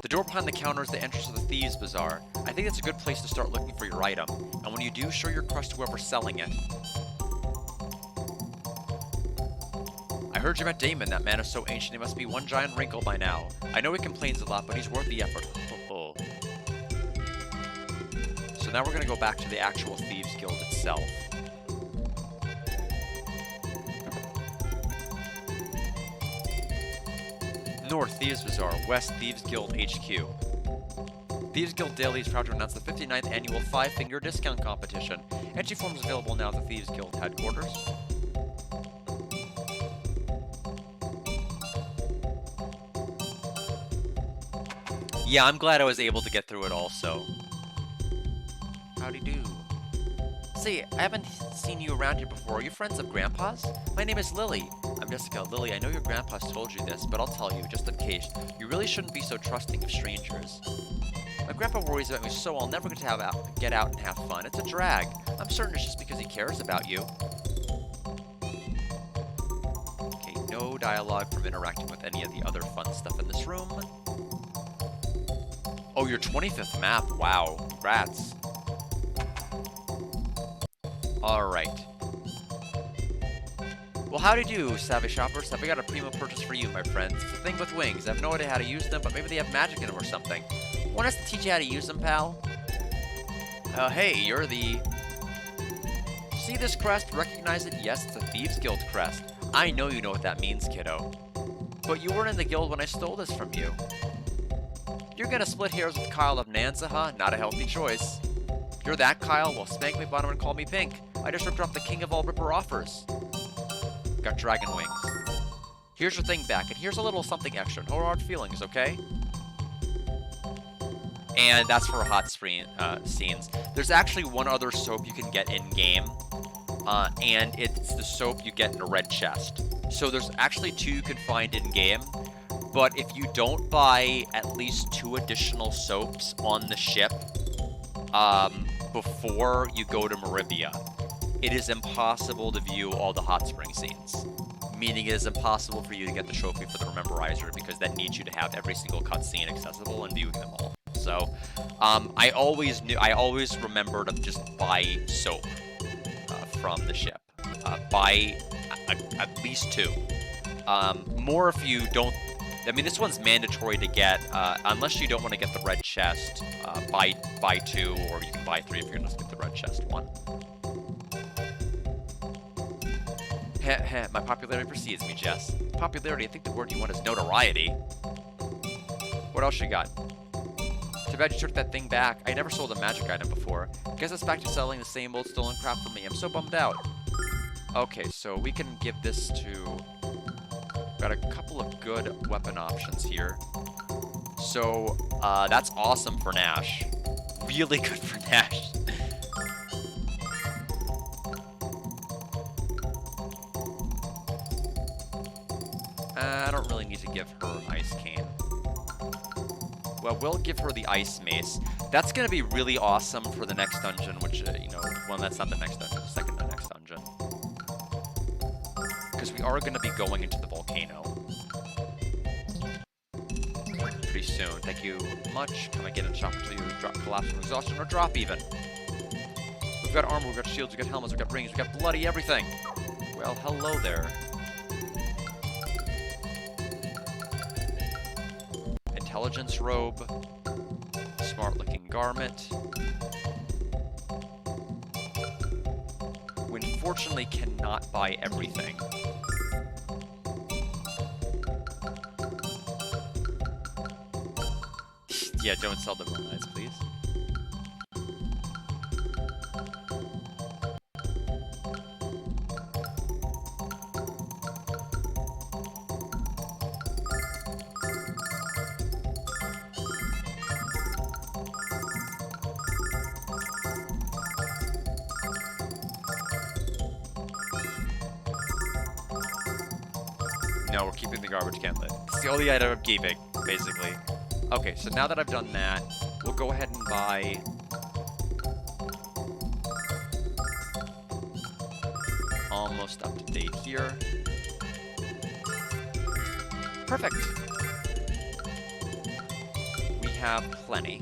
The door behind the counter is the entrance to the Thieves' Bazaar. I think it's a good place to start looking for your item. And when you do, show your crest to whoever's selling it. I heard you met Damon. That man is so ancient he must be one giant wrinkle by now. I know he complains a lot, but he's worth the effort. So now we're going to go back to the actual Thieves Guild itself. North Thieves Bazaar, West Thieves Guild HQ. Thieves Guild Daily is proud to announce the 59th annual 5-finger discount competition. Entry forms available now at the Thieves Guild headquarters. Yeah, I'm glad I was able to get through it also. Howdy do. Say, I haven't seen you around here before. Are you friends of Grandpa's? My name is Lily. I'm Jessica. Lily, I know your grandpa's told you this, but I'll tell you, just in case. You really shouldn't be so trusting of strangers. My grandpa worries about me so I'll never get out and have fun. It's a drag. I'm certain it's just because he cares about you. Okay, no dialogue from interacting with any of the other fun stuff in this room. Oh, your 25th map. Wow. Congrats. Alright. Well, howdy do, savvy shoppers. Have I got a primo purchase for you, my friends? It's a thing with wings. I have no idea how to use them, but maybe they have magic in them or something. Want us to teach you how to use them, pal? Hey, you're the... See this crest? Recognize it? Yes, it's a Thieves Guild crest. I know you know what that means, kiddo. But you weren't in the guild when I stole this from you. You're gonna split hairs with Kyle of Nanza, huh? Not a healthy choice. You're that Kyle? Well, spank me bottom and call me Pink. I just ripped off the king of all ripper offers. Got dragon wings. Here's your thing back, and here's a little something extra. No hard feelings, okay? And that's for hot screen scenes. There's actually one other soap you can get in-game, and it's the soap you get in a red chest. So there's actually 2 you can find in-game, but if you don't buy at least 2 additional soaps on the ship, before you go to Maribia, it is impossible to view all the hot spring scenes. Meaning it is impossible for you to get the trophy for the rememberizer because that needs you to have every single cutscene accessible and viewing them all. So, I always remember to just buy soap from the ship. Buy at least 2. More if you don't. I mean, this one's mandatory to get, unless you don't want to get the red chest, buy 2, or you can buy 3 if you're going to skip the red chest one. Heh heh, my popularity precedes me, Jess. Popularity, I think the word you want is notoriety. What else you got? Too bad you took that thing back. I never sold a magic item before. Guess it's back to selling the same old stolen crap for me. I'm so bummed out. Okay, so we can give this to... Got a couple of good weapon options here. So, that's awesome for Nash. Really good for Nash. I don't really need to give her Ice Cane. Well, we'll give her the Ice Mace. That's going to be really awesome for the next dungeon, which, well, that's not the next dungeon, the second to next dungeon. Because we are going to be going into the volcano pretty soon. Thank you much. Come and get in the shop until you drop, collapse from exhaustion, or drop even. We've got armor, we've got shields, we've got helmets, we've got rings, we've got bloody everything. Well, hello there. Intelligence robe, smart looking garment. When unfortunately cannot buy everything. Yeah, don't sell the mermaids, please. No, we're keeping the garbage can lid. It's the only item I'm keeping, basically. Okay, so now that I've done that, we'll go ahead and buy... almost up to date here. Perfect! We have plenty.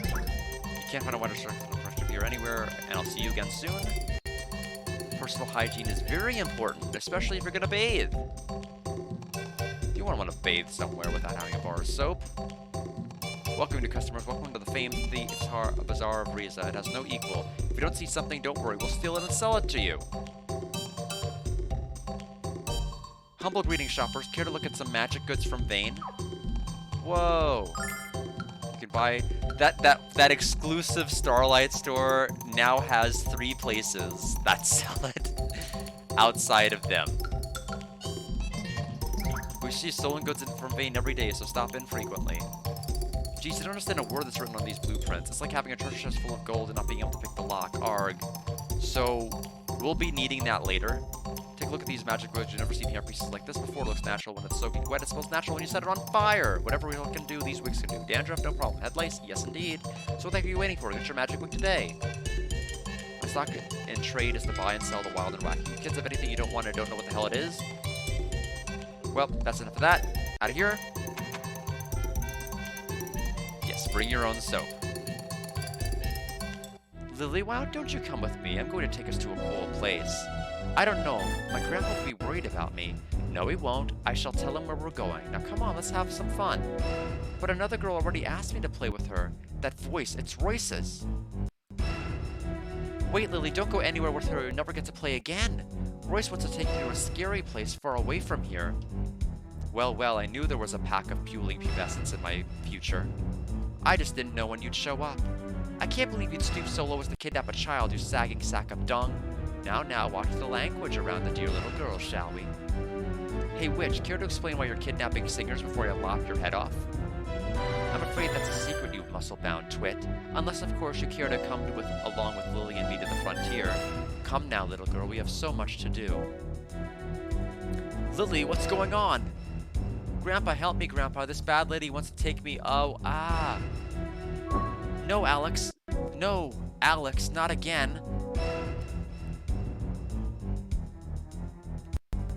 You can't find a water source or fresh beer anywhere, and I'll see you again soon. Personal hygiene is very important, especially if you're gonna bathe. You won't want to bathe somewhere without having a bar of soap. Welcome to customers. Welcome to the famed Bazaar of Riza. It has no equal. If you don't see something, don't worry. We'll steal it and sell it to you. Humble greetings, shoppers. Care to look at some magic goods from Vane? Whoa. You can buy... That exclusive Starlight store now has 3 places that sell it outside of them. We see stolen goods in from Vane every day, so stop in frequently. Geez, I don't understand a word that's written on these blueprints. It's like having a treasure chest full of gold and not being able to pick the lock. Arg. So, we'll be needing that later. Take a look at these magic goods. You've never seen hair pieces like this before. It looks natural when it's soaking wet. It smells natural when you set it on fire. Whatever we can do, these wigs can do. Dandruff, no problem. Head lice? Yes, indeed. So what are you waiting for? Get your magic wig today. My stock in trade is to buy and sell the wild and wacky. You kids have anything you don't want and don't know what the hell it is? Well, that's enough of that. Out of here. Yes, bring your own soap. Lily, why don't you come with me? I'm going to take us to a cool place. I don't know. My grandpa will be worried about me. No, he won't. I shall tell him where we're going. Now come on, let's have some fun. But another girl already asked me to play with her. That voice, it's Royce's. Wait, Lily, don't go anywhere with her. You'll never get to play again. Royce wants to take you to a scary place far away from here. Well, well, I knew there was a pack of puling pubescents in my future. I just didn't know when you'd show up. I can't believe you'd stoop so low as to kidnap a child, you sagging sack of dung. Now, watch the language around the dear little girl, shall we? Hey, witch, care to explain why you're kidnapping singers before I lop your head off? I'm afraid that's a secret, you muscle-bound twit. Unless, of course, you care to come along with Lily and me to the frontier. Come now, little girl, we have so much to do. Lily, what's going on? Grandpa, help me, Grandpa. This bad lady wants to take me. Oh, ah. No, Alex. No, Alex, not again.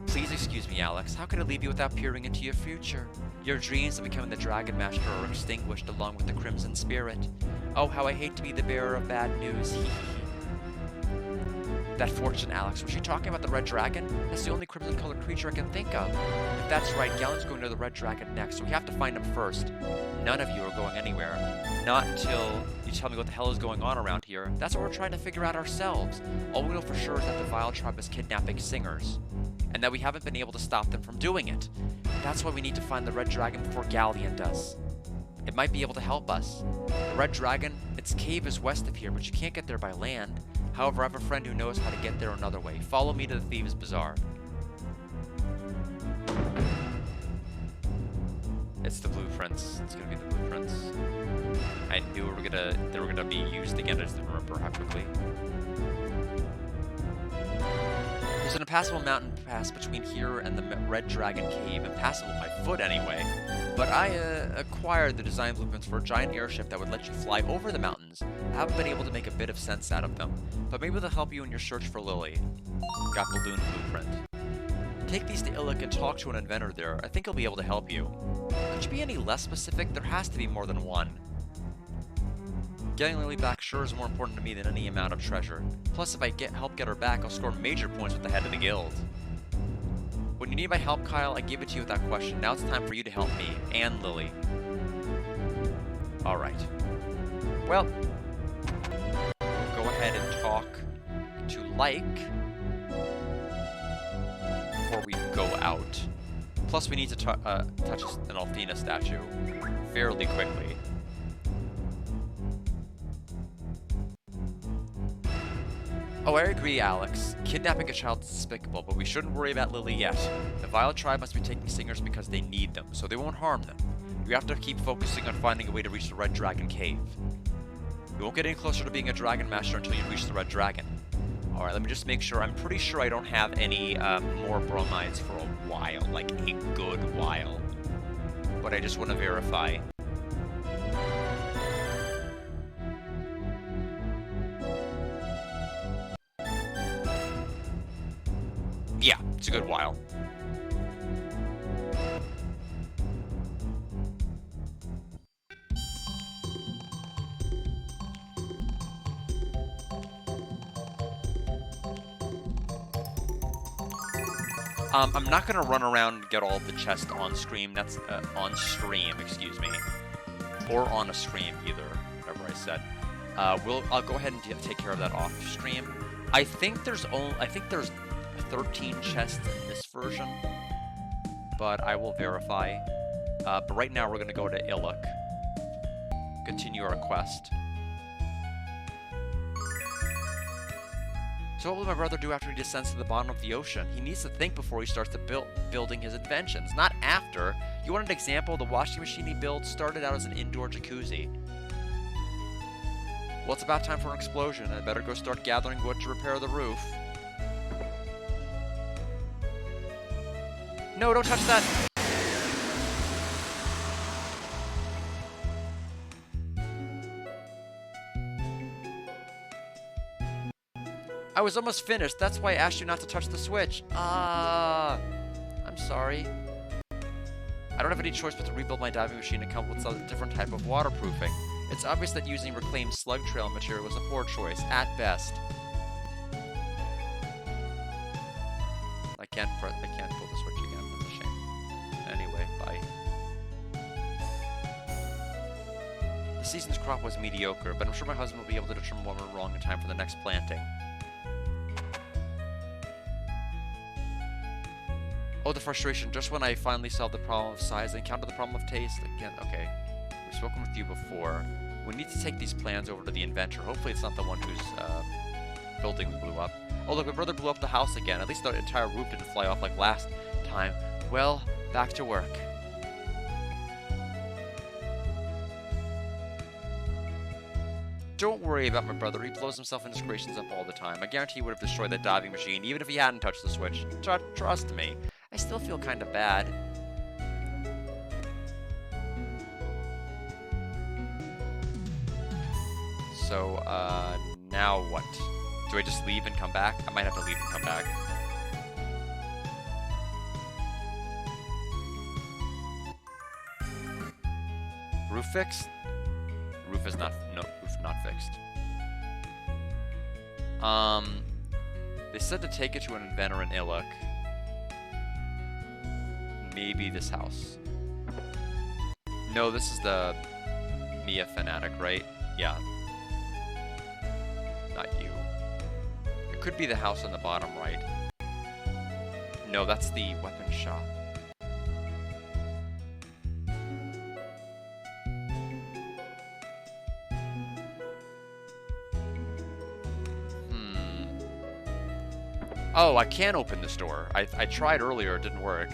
Please excuse me, Alex. How could I leave you without peering into your future? Your dreams of becoming the Dragon Master are extinguished along with the Crimson Spirit. Oh, how I hate to be the bearer of bad news. That fortune, Alex. Was she talking about the Red Dragon? That's the only crimson-colored creature I can think of. If that's right, Gallon's going to the Red Dragon next, so we have to find him first. None of you are going anywhere. Not until you tell me what the hell is going on around here. That's what we're trying to figure out ourselves. All we know for sure is that the Vile Tribe is kidnapping singers, and that we haven't been able to stop them from doing it. That's why we need to find the Red Dragon before Galleon does. It might be able to help us. The Red Dragon, its cave is west of here, but you can't get there by land. However, I have a friend who knows how to get there another way. Follow me to the Thieves' Bazaar. It's the blueprints. It's gonna be the blueprints. I knew they were gonna be used again. I just didn't remember how quickly. There's an impassable mountain pass between here and the Red Dragon Cave. Impassable by foot, anyway. But I acquired the design blueprints for a giant airship that would let you fly over the mountains. I haven't been able to make a bit of sense out of them, but maybe they'll help you in your search for Lily. Got the Lunar blueprint. Take these to Illic and talk to an inventor there. I think he'll be able to help you. Could you be any less specific? There has to be more than one. Getting Lily back sure is more important to me than any amount of treasure. Plus, if I help get her back, I'll score major points with the head of the guild. When you need my help, Kyle, I give it to you without question. Now it's time for you to help me, and Lily. Alright. Well, we'll go ahead and talk to Like. Plus, we need to touch an Althena statue fairly quickly. Oh, I agree, Alex. Kidnapping a child is despicable, but we shouldn't worry about Lily yet. The Violet tribe must be taking singers because they need them, so they won't harm them. We have to keep focusing on finding a way to reach the Red Dragon Cave. You won't get any closer to being a Dragon Master until you reach the Red Dragon. Alright, let me just make sure. I'm pretty sure I don't have any more bromides for a while, like a good while. But I just want to verify. Yeah, it's a good while. I'm not gonna run around and get all the chests on stream. That's on stream, excuse me, or on a stream either. Whatever I said. I'll go ahead and take care of that off stream. I think there's 13 chests in this version, but I will verify. But right now we're gonna go to Illic, continue our quest. So what will my brother do after he descends to the bottom of the ocean? He needs to think before he starts to building his inventions, not after. You want an example? The washing machine he built started out as an indoor jacuzzi. Well, it's about time for an explosion. I better go start gathering wood to repair the roof. No, don't touch that! I was almost finished. That's why I asked you not to touch the switch. I'm sorry. I don't have any choice but to rebuild my diving machine and come up with a different type of waterproofing. It's obvious that using reclaimed slug trail material was a poor choice, at best. I can't pull the switch again. That's a shame. Anyway, bye. The season's crop was mediocre, but I'm sure my husband will be able to determine what went wrong in time for the next planting. Oh, the frustration. Just when I finally solved the problem of size, I encountered the problem of taste. Again, okay. We've spoken with you before. We need to take these plans over to the inventor. Hopefully it's not the one whose building blew up. Oh, look, my brother blew up the house again. At least the entire roof didn't fly off like last time. Well, back to work. Don't worry about my brother. He blows himself into creations up all the time. I guarantee he would have destroyed that diving machine, even if he hadn't touched the switch. Trust me. I still feel kind of bad. So, now what? Do I just leave and come back? I might have to leave and come back. Roof fixed? Roof is not, no, roof not fixed. They said to take it to an inventor in Illic. Maybe this house. No, this is the Mia fanatic, right? Yeah. Not you. It could be the house on the bottom right. No, that's the weapon shop. Oh, I can open this door. I tried earlier, it didn't work.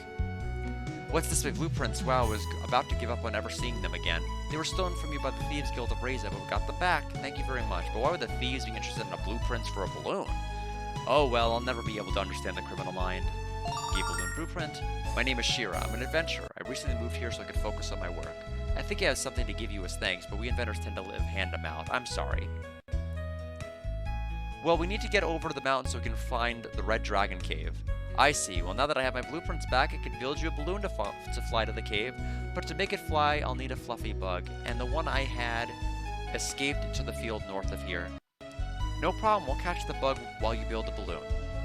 What's this big blueprints? Wow, I was about to give up on ever seeing them again. They were stolen from you by the Thieves Guild of Reza, but we got them back. Thank you very much. But why would the thieves be interested in a blueprints for a balloon? Oh well, I'll never be able to understand the criminal mind. Gay balloon blueprint. My name is Shira. I'm an adventurer. I recently moved here so I could focus on my work. I think I have something to give you as thanks, but we inventors tend to live hand to mouth. I'm sorry. Well, we need to get over to the mountain so we can find the Red Dragon Cave. I see. Well, now that I have my blueprints back, I can build you a balloon to fly to the cave. But to make it fly, I'll need a fluffy bug. And the one I had escaped into the field north of here. No problem. We'll catch the bug while you build the balloon.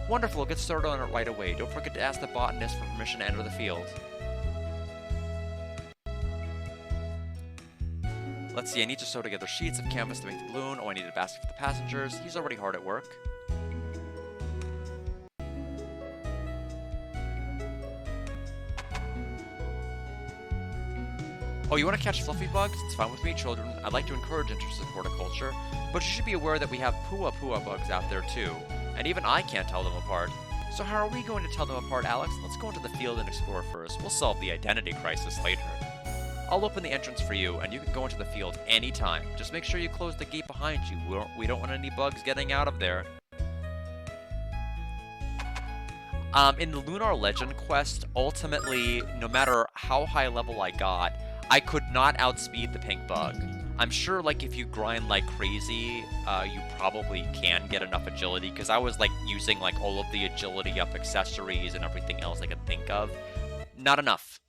Wonderful. We'll get started on it right away. Don't forget to ask the botanist for permission to enter the field. Let's see. I need to sew together sheets of canvas to make the balloon. Oh, I need a basket for the passengers. He's already hard at work. Oh, you want to catch fluffy bugs? It's fine with me, children. I'd like to encourage interest in horticulture, but you should be aware that we have pua bugs out there too, and even I can't tell them apart. So how are we going to tell them apart, Alex? Let's go into the field and explore first. We'll solve the identity crisis later. I'll open the entrance for you, and you can go into the field anytime. Just make sure you close the gate behind you. We don't want any bugs getting out of there. In the Lunar Legend quest, ultimately, no matter how high level I got, I could not outspeed the pink bug. I'm sure, like, if you grind like crazy, you probably can get enough agility, because I was, like, using, like, all of the agility up accessories and everything else I could think of. Not enough.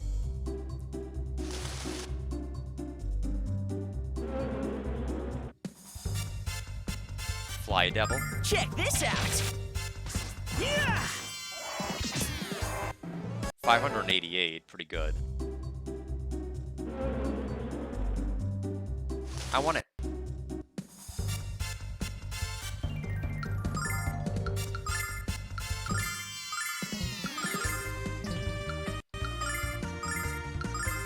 Fly Devil. Check this out! Yeah! 588, pretty good. I want it.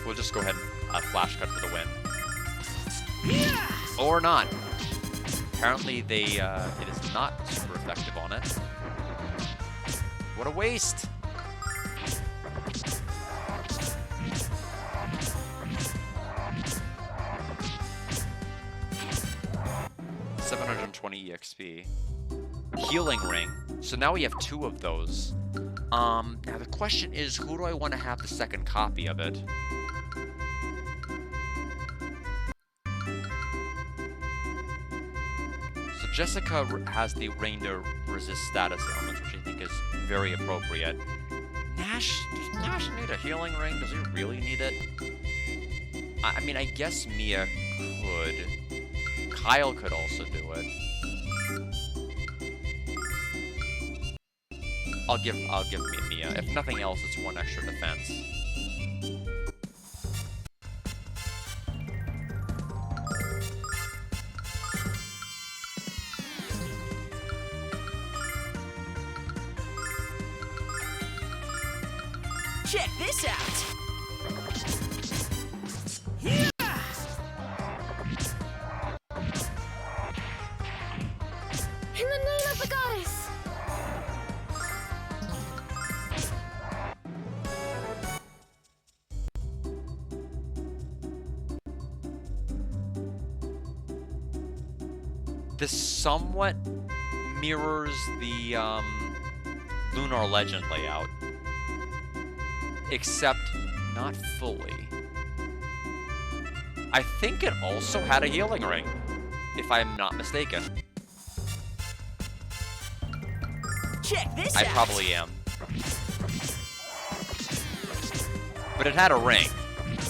We'll just go ahead and flash cut for the win. Yeah! Or not. Apparently it is not super effective on it. What a waste! EXP. Healing ring. So now we have 2 of those. Now the question is, who do I want to have the second copy of it? So Jessica has the reindeer resist status ailments, which I think is very appropriate. Nash, does Nash need a healing ring? Does he really need it? I mean, I guess Mia could. Kyle could also do it. I'll give Mia. If nothing else, it's 1 extra defense. Check this out! In the name of the goddess! This somewhat mirrors the Lunar Legend layout, except not fully. I think it also had a healing ring, if I'm not mistaken. Check this I out! probably am. But it had a ring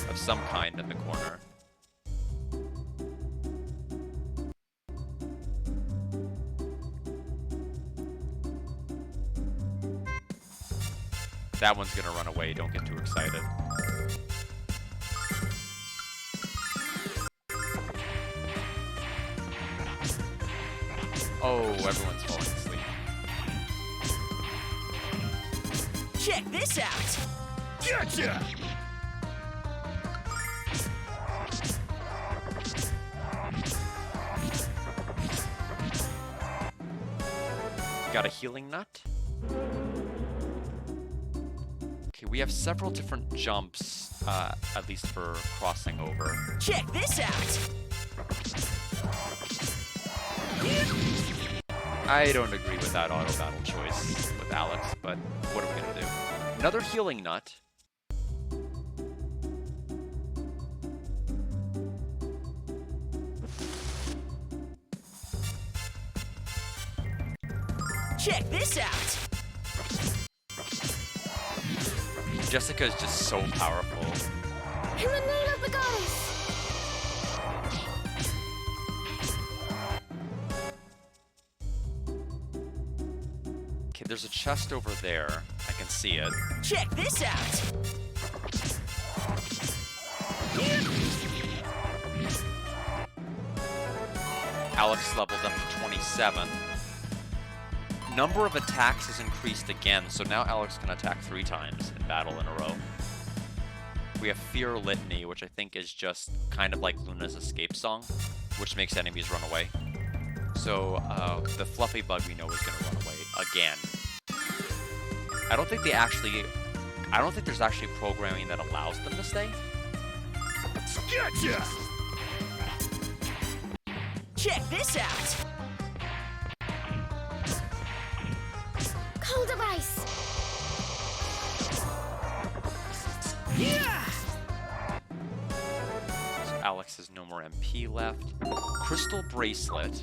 of some kind in the corner. That one's gonna run away, don't get too excited. Oh, everyone's falling asleep. Check this out! Gotcha! Got a healing nut? Okay, we have several different jumps, at least for crossing over. Check this out! I don't agree with that auto battle choice with Alex, but what are we gonna do? Another healing nut. Check this out! Jessica is just so powerful. In the name of the goddess! Okay, there's a chest over there. I can see it. Check this out! Alex leveled up to 27. Number of attacks has increased again, so now Alex can attack 3 times in battle in a row. We have Fear Litany, which I think is just kind of like Luna's escape song, which makes enemies run away. So the fluffy bug we know is going to run away again. I don't think there's actually programming that allows them to stay. Gotcha! Check this out. Cold of ice. Yeah! So Alex has no more MP left. Crystal Bracelet.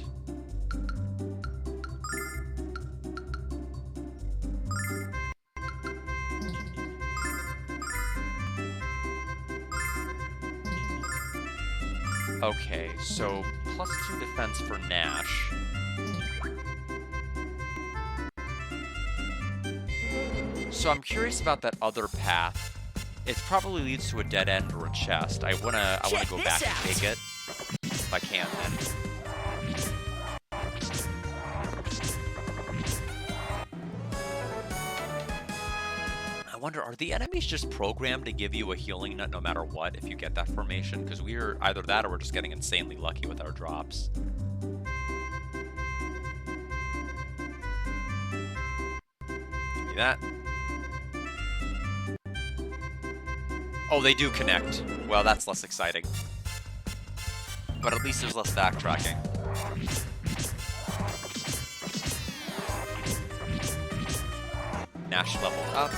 Okay, so +2 defense for Nash. So I'm curious about that other path. It probably leads to a dead end or a chest. I wanna go back and take it if I can. Then. I wonder, are the enemies just programmed to give you a healing nut no matter what if you get that formation? Because we're either that or we're just getting insanely lucky with our drops. Give me that. Oh, they do connect. Well, that's less exciting. But at least there's less backtracking. Nash leveled up.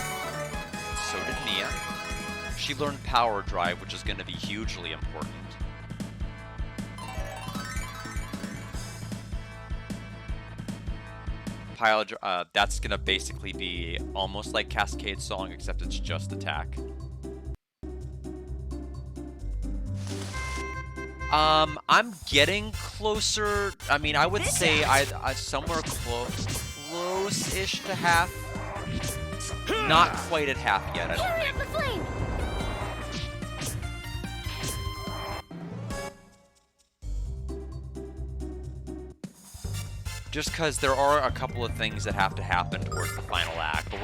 So did Mia. She learned Power Drive, which is going to be hugely important. That's going to basically be almost like Cascade Song, except it's just attack. I'm getting closer. I mean, I would say I somewhere close-ish to half. Not quite at half yet, I don't Carry think. up the flame. Just because there are a couple of things that have to happen towards the final act, but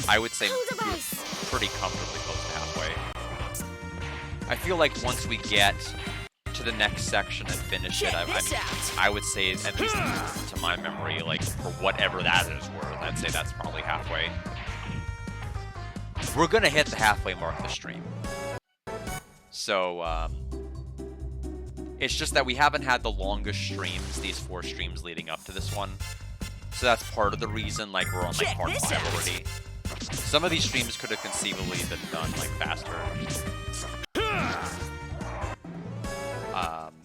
I would say Cold of we're ice. pretty comfortably close to halfway. I feel like once we get to the next section and finish it, I would say, at least to my memory, like, for whatever that is worth, I'd say that's probably halfway. We're gonna hit the halfway mark of the stream. So, it's just that we haven't had the longest streams, these 4 streams leading up to this one. So that's part of the reason, like, we're on, like, part 5 already. Some of these streams could have conceivably been done, like, faster.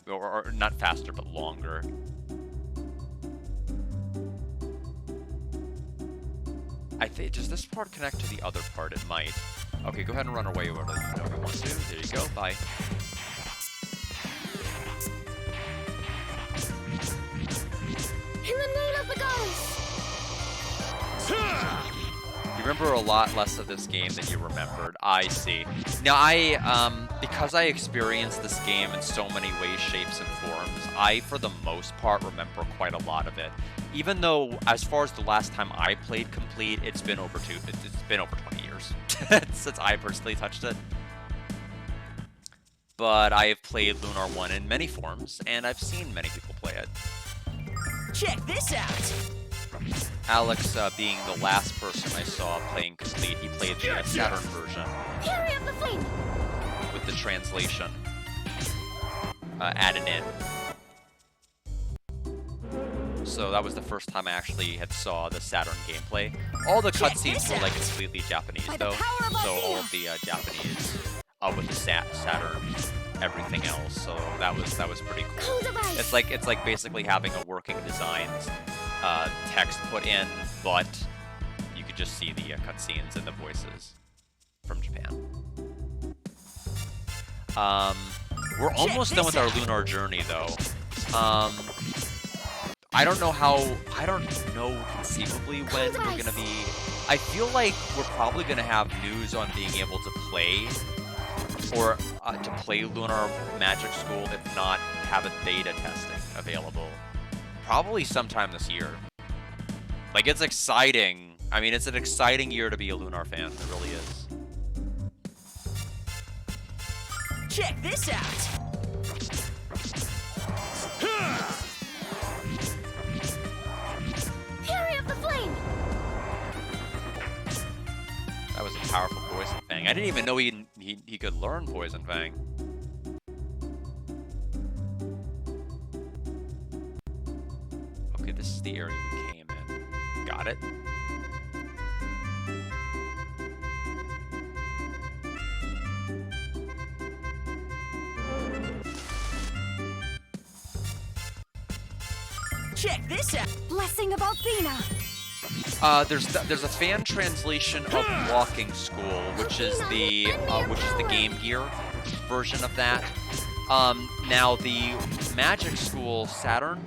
Or not faster, but longer. I think, does this part connect to the other part? It might. Okay, go ahead and run away wherever you want to. There you go, bye. In the name of the goddess. You remember a lot less of this game than you remembered. I see. Now, because I experienced this game in so many ways, shapes, and forms, I, for the most part, remember quite a lot of it. Even though, as far as the last time I played Complete, it's been over 20 years since I personally touched it. But I have played Lunar 1 in many forms, and I've seen many people play it. Check this out. Alex, being the last person I saw playing Complete, he played the Saturn version Carry up the flame. with the translation added in. So that was the first time I actually had saw the Saturn gameplay. All the cutscenes were like completely Japanese though, so all of the Japanese with the Saturn, everything else. So that was pretty cool. Cold of ice. It's like basically having a working design text put in, but you could just see the cutscenes and the voices from Japan. We're almost done with our Lunar journey though. I don't know conceivably when we're gonna be. I feel like we're probably gonna have news on being able to play, or to play Lunar Magic School, if not have a beta testing available. Probably sometime this year. Like, it's exciting. I mean, it's an exciting year to be a Lunar fan. It really is. Check this out. Fury of the flame. That was a powerful Poison Fang. I didn't even know he could learn Poison Fang. Okay, this is the area we came in. Got it. Check this out. Blessing of Althena. There's a fan translation of Walking School, which is the Game Gear version of that. Now the Magic School Saturn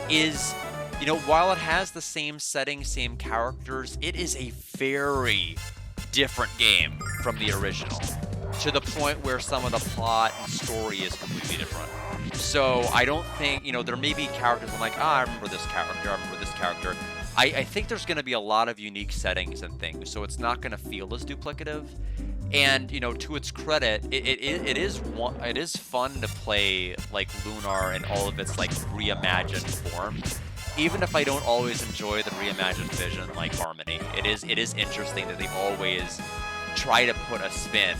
is, you know, while it has the same setting, same characters, it is a very different game from the original, to the point where some of the plot and story is completely different. So I don't think, you know, there may be characters I'm like, I remember this character, I remember this character. I think there's going to be a lot of unique settings and things, so it's not going to feel as duplicative. And, you know, to its credit, it is fun to play like Lunar in all of its like reimagined form. Even if I don't always enjoy the reimagined vision like Harmony, it is interesting that they always try to put a spin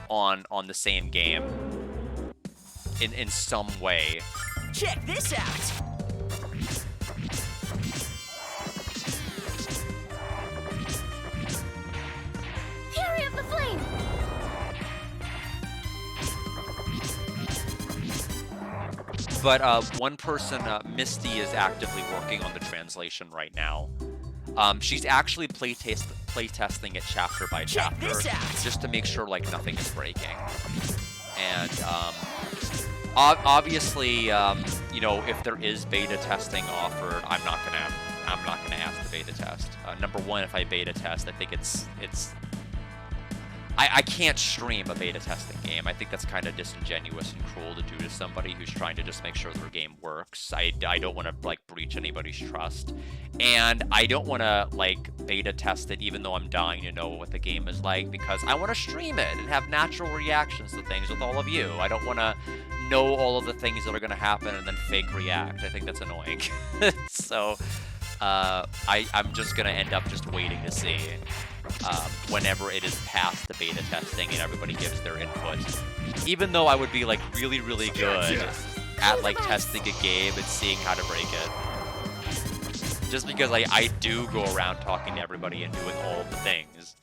on the same game in some way. Check this out. Fury of the flame. But one person, Misty, is actively working on the translation right now. She's actually playtesting it chapter by chapter, just to make sure like nothing is breaking. And obviously, you know, if there is beta testing offered, I'm not gonna ask the beta test. Number one, if I beta test, I think I can't stream a beta testing game. I think that's kind of disingenuous and cruel to do to somebody who's trying to just make sure their game works. I don't want to like breach anybody's trust, and I don't want to like beta test it even though I'm dying to know what the game is like, because I want to stream it and have natural reactions to things with all of you. I don't want to know all of the things that are going to happen and then fake react. I think that's annoying. So I'm just going to end up just waiting to see whenever it is past the beta testing and everybody gives their input. Even though I would be like really, really good at like testing a game and seeing how to break it. Just because I do go around talking to everybody and doing all the things.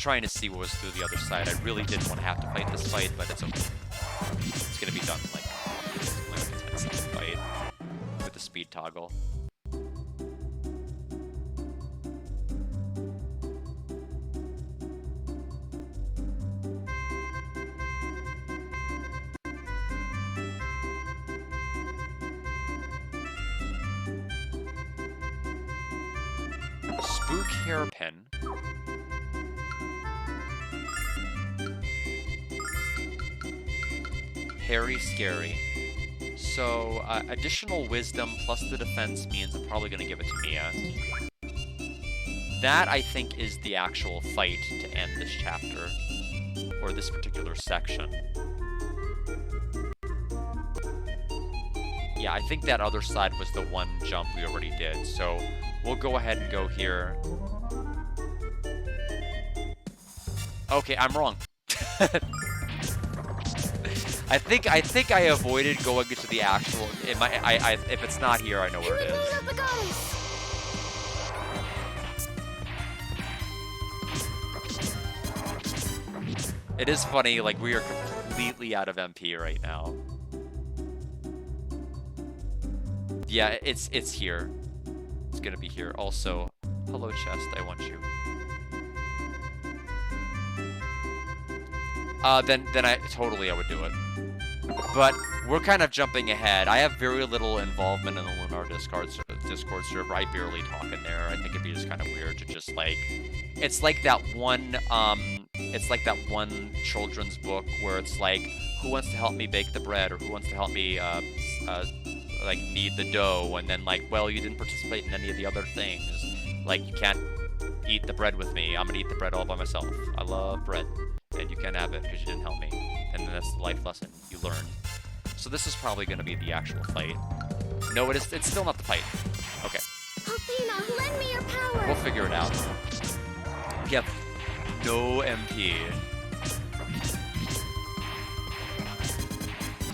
Trying to see what was through the other side. I really didn't want to have to fight this fight, but it's okay. It's gonna be done in like a 10-second fight with the speed toggle. Spook hairpin. Very scary. So, additional wisdom plus the defense means I'm probably going to give it to Mia. That, I think, is the actual fight to end this chapter, or this particular section. Yeah, I think that other side was the one jump we already did, so we'll go ahead and go here. Okay, I'm wrong. I think I avoided going into the actual. If it's not here, I know where it is. It is funny, like we are completely out of MP right now. Yeah, it's here. It's gonna be here. Also, hello chest, I want you. Then I would do it. But we're kind of jumping ahead. I have very little involvement in the Lunar Discord server. I barely talk in there. I think it'd be just kind of weird to just like, it's like that one children's book where it's like, who wants to help me bake the bread, or who wants to help me like knead the dough, and then like, well, you didn't participate in any of the other things. Like, you can't eat the bread with me. I'm gonna eat the bread all by myself. I love bread, and you can't have it because you didn't help me. And then that's the life lesson you learned. So this is probably gonna be the actual fight. No, it is. It's still not the fight. Okay. Athena, lend me your power. We'll figure it out. We have no MP.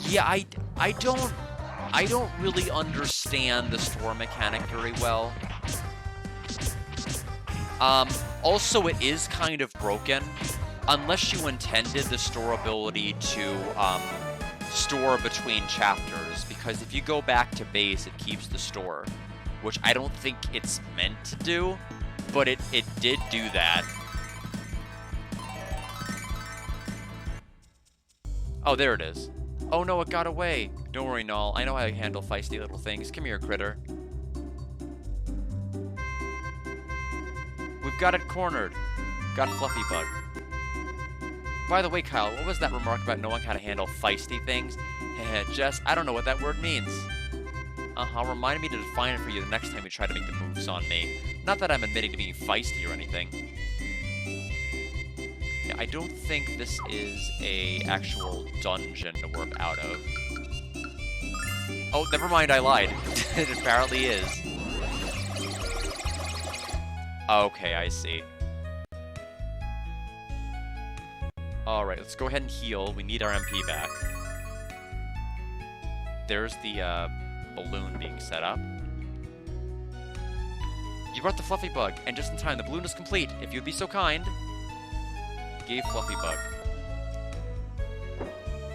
Yeah, I don't really understand the store mechanic very well. Also, it is kind of broken, unless you intended the store ability to store between chapters, because if you go back to base, it keeps the store, which I don't think it's meant to do, but it did do that. Oh, there it is. Oh no, it got away. Don't worry, Null. I know how to handle feisty little things. Come here, critter. We've got it cornered. Got Fluffy Bug. By the way, Kyle, what was that remark about knowing how to handle feisty things? Jess, I don't know what that word means. Remind me to define it for you the next time you try to make the moves on me. Not that I'm admitting to being feisty or anything. Yeah, I don't think this is a actual dungeon to work out of. Oh, never mind, I lied. It apparently is. Okay, I see. Alright, let's go ahead and heal. We need our MP back. There's the balloon being set up. You brought the Fluffy Bug, and just in time, the balloon is complete. If you'd be so kind. Gave Fluffy Bug.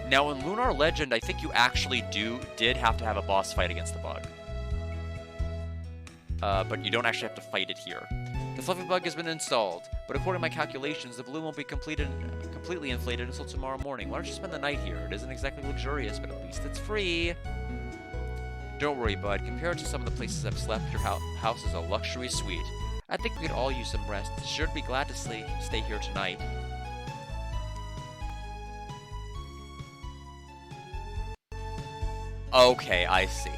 Now, in Lunar Legend, I think you actually did have to have a boss fight against the bug. But you don't actually have to fight it here. The Fluffy Bug has been installed, but according to my calculations, the balloon won't be completely inflated until tomorrow morning. Why don't you spend the night here? It isn't exactly luxurious, but at least it's free. Don't worry, bud. Compared to some of the places I've slept, your house is a luxury suite. I think we could all use some rest. Sure to be glad to stay here tonight. Okay, I see.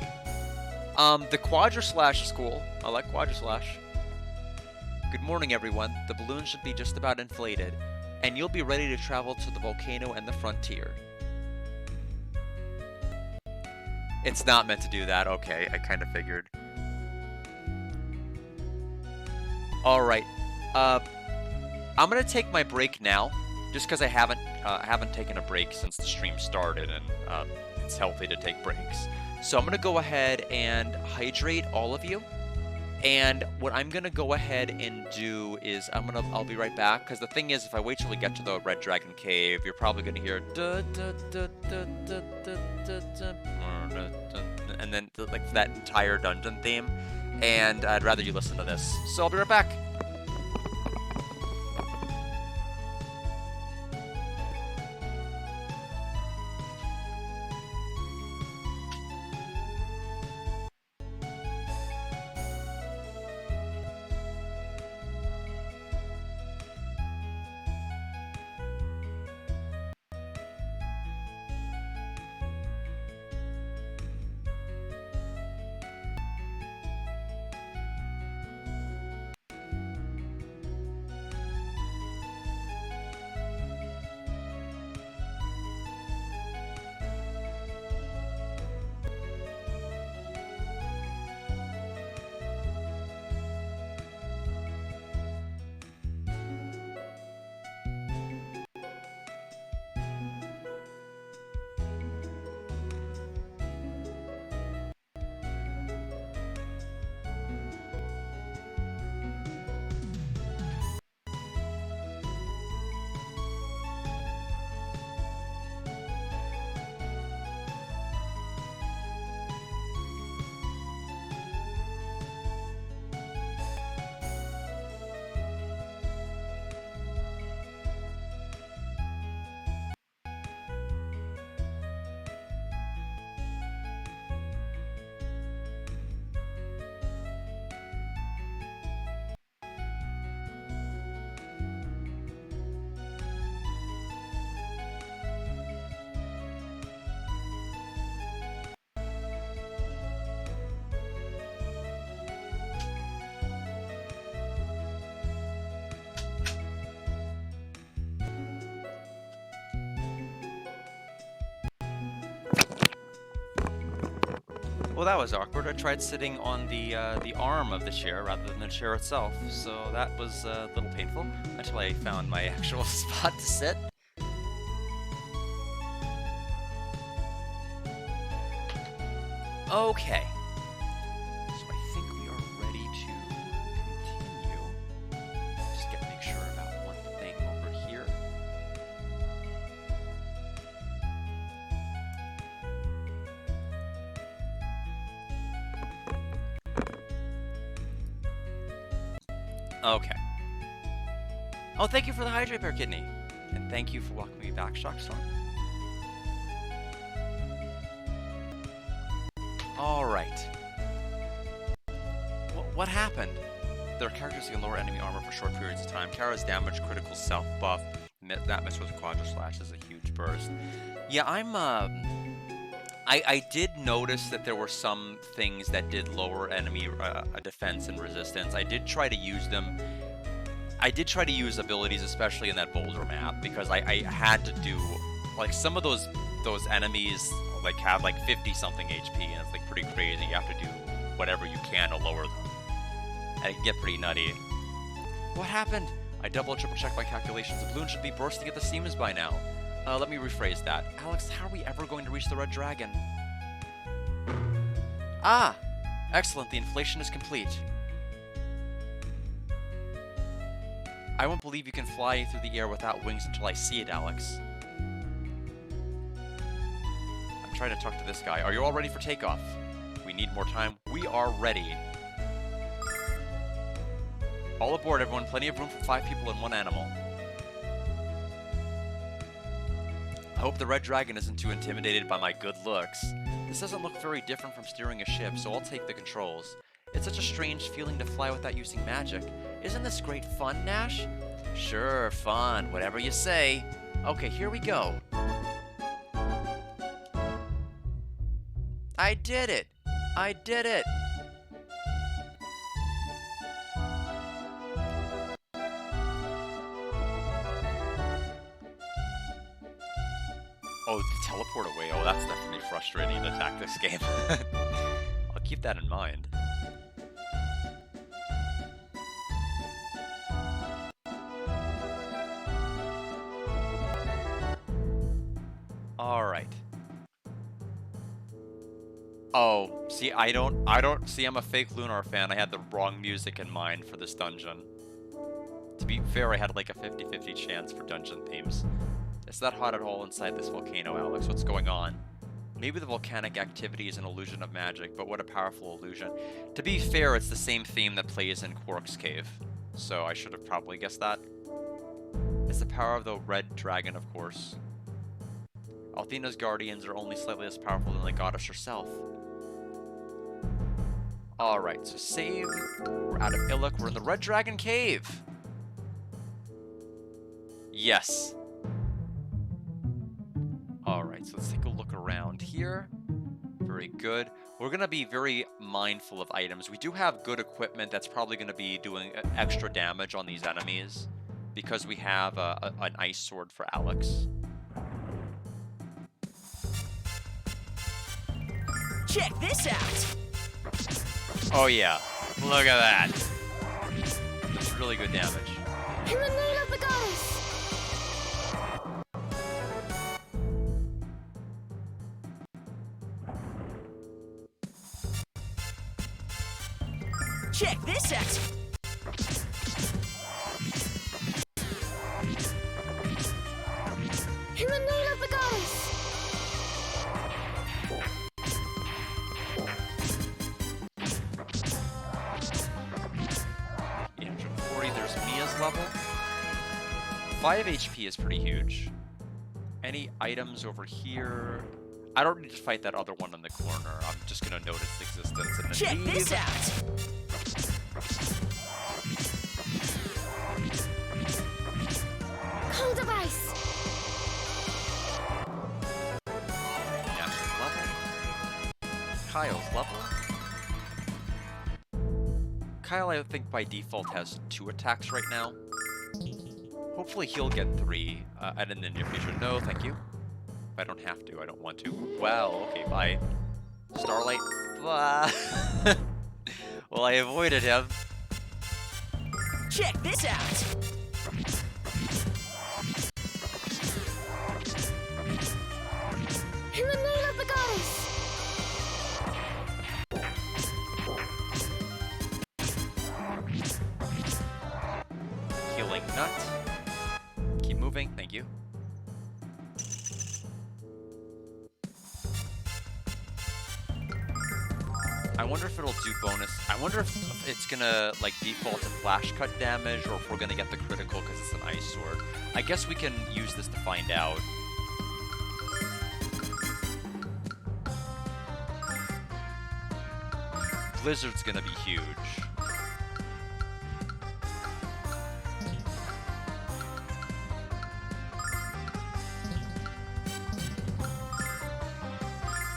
The Quadra Slash is cool. I like Quadra Slash. Good morning, everyone. The balloon should be just about inflated, and you'll be ready to travel to the volcano and the frontier. It's not meant to do that. Okay, I kind of figured. Alright. I'm gonna take my break now, just because I haven't taken a break since the stream started, and it's healthy to take breaks. So I'm gonna go ahead and hydrate all of you. And what I'm gonna go ahead and do is I'll be right back, because the thing is, if I wait till we get to the Red Dragon Cave, you're probably gonna hear and then like that entire dungeon theme, and I'd rather you listen to this. So I'll be right back. Well, that was awkward. I tried sitting on the arm of the chair rather than the chair itself, so that was a little painful until I found my actual spot to sit. Okay. So I think we are ready to continue. Just get make sure about one thing over here. Okay. Oh, thank you for the Hydrate Bear Kidney. And thank you for welcoming me back, Shockstorm. Alright. What happened? There are characters who can lower enemy armor for short periods of time. Kara's damage, critical self buff. That miss with Quadra Slash is a huge burst. Yeah, I did notice that there were some things that did lower enemy defense and resistance. I did try to use them. I did try to use abilities, especially in that boulder map, because I had to do, like, some of those enemies like have like 50 something HP, and it's like pretty crazy. You have to do whatever you can to lower them, and it can get pretty nutty. What happened? I double and triple checked my calculations. The balloon should be bursting at the seams by now. Let me rephrase that. Alex, how are we ever going to reach the Red Dragon? Ah! Excellent, the inflation is complete. I won't believe you can fly through the air without wings until I see it, Alex. I'm trying to talk to this guy. Are you all ready for takeoff? We need more time. We are ready. All aboard, everyone. Plenty of room for 5 people and 1 animal. I hope the Red Dragon isn't too intimidated by my good looks. This doesn't look very different from steering a ship, so I'll take the controls. It's such a strange feeling to fly without using magic. Isn't this great fun, Nash? Sure, fun. Whatever you say. Okay, here we go. I did it! I did it! Oh, the teleport away. Oh, that's definitely frustrating to attack this game. I'll keep that in mind. Alright. Oh, see, I don't see, I'm a fake Lunar fan. I had the wrong music in mind for this dungeon. To be fair, I had like a 50-50 chance for dungeon themes. It's not hot at all inside this volcano, Alex. What's going on? Maybe the volcanic activity is an illusion of magic, but what a powerful illusion. To be fair, it's the same theme that plays in Quark's Cave, so I should have probably guessed that. It's the power of the Red Dragon, of course. Althena's guardians are only slightly less powerful than the goddess herself. Alright, so save. We're out of Illic. We're in the Red Dragon Cave. Yes. Alright, so let's take a look around here. Very good. We're going to be very mindful of items. We do have good equipment that's probably going to be doing extra damage on these enemies, because we have an ice sword for Alex. Check this out! Oh yeah, look at that. That's really good damage. In the name of the goddess! Check this out! In the name of the goddess! 840, there's Mia's level. 5 HP is pretty huge. Any items over here? I don't need to fight that other one in the corner. I'm just gonna notice existence and then Check leave. this out! Cold of ice! Nash's level. Kyle's level. Kyle, I think by default has 2 attacks right now. Hopefully he'll get 3 and in the near future. No, thank you. I don't have to. I don't want to. Well, okay, bye. Starlight. Well, I avoided him. Check this out. In the name of the goddess! Healing nut. Keep moving, thank you. I wonder if it'll do bonus. I wonder if it's gonna like default to flash cut damage, or if we're gonna get the critical because it's an ice sword. I guess we can use this to find out. Blizzard's gonna be huge.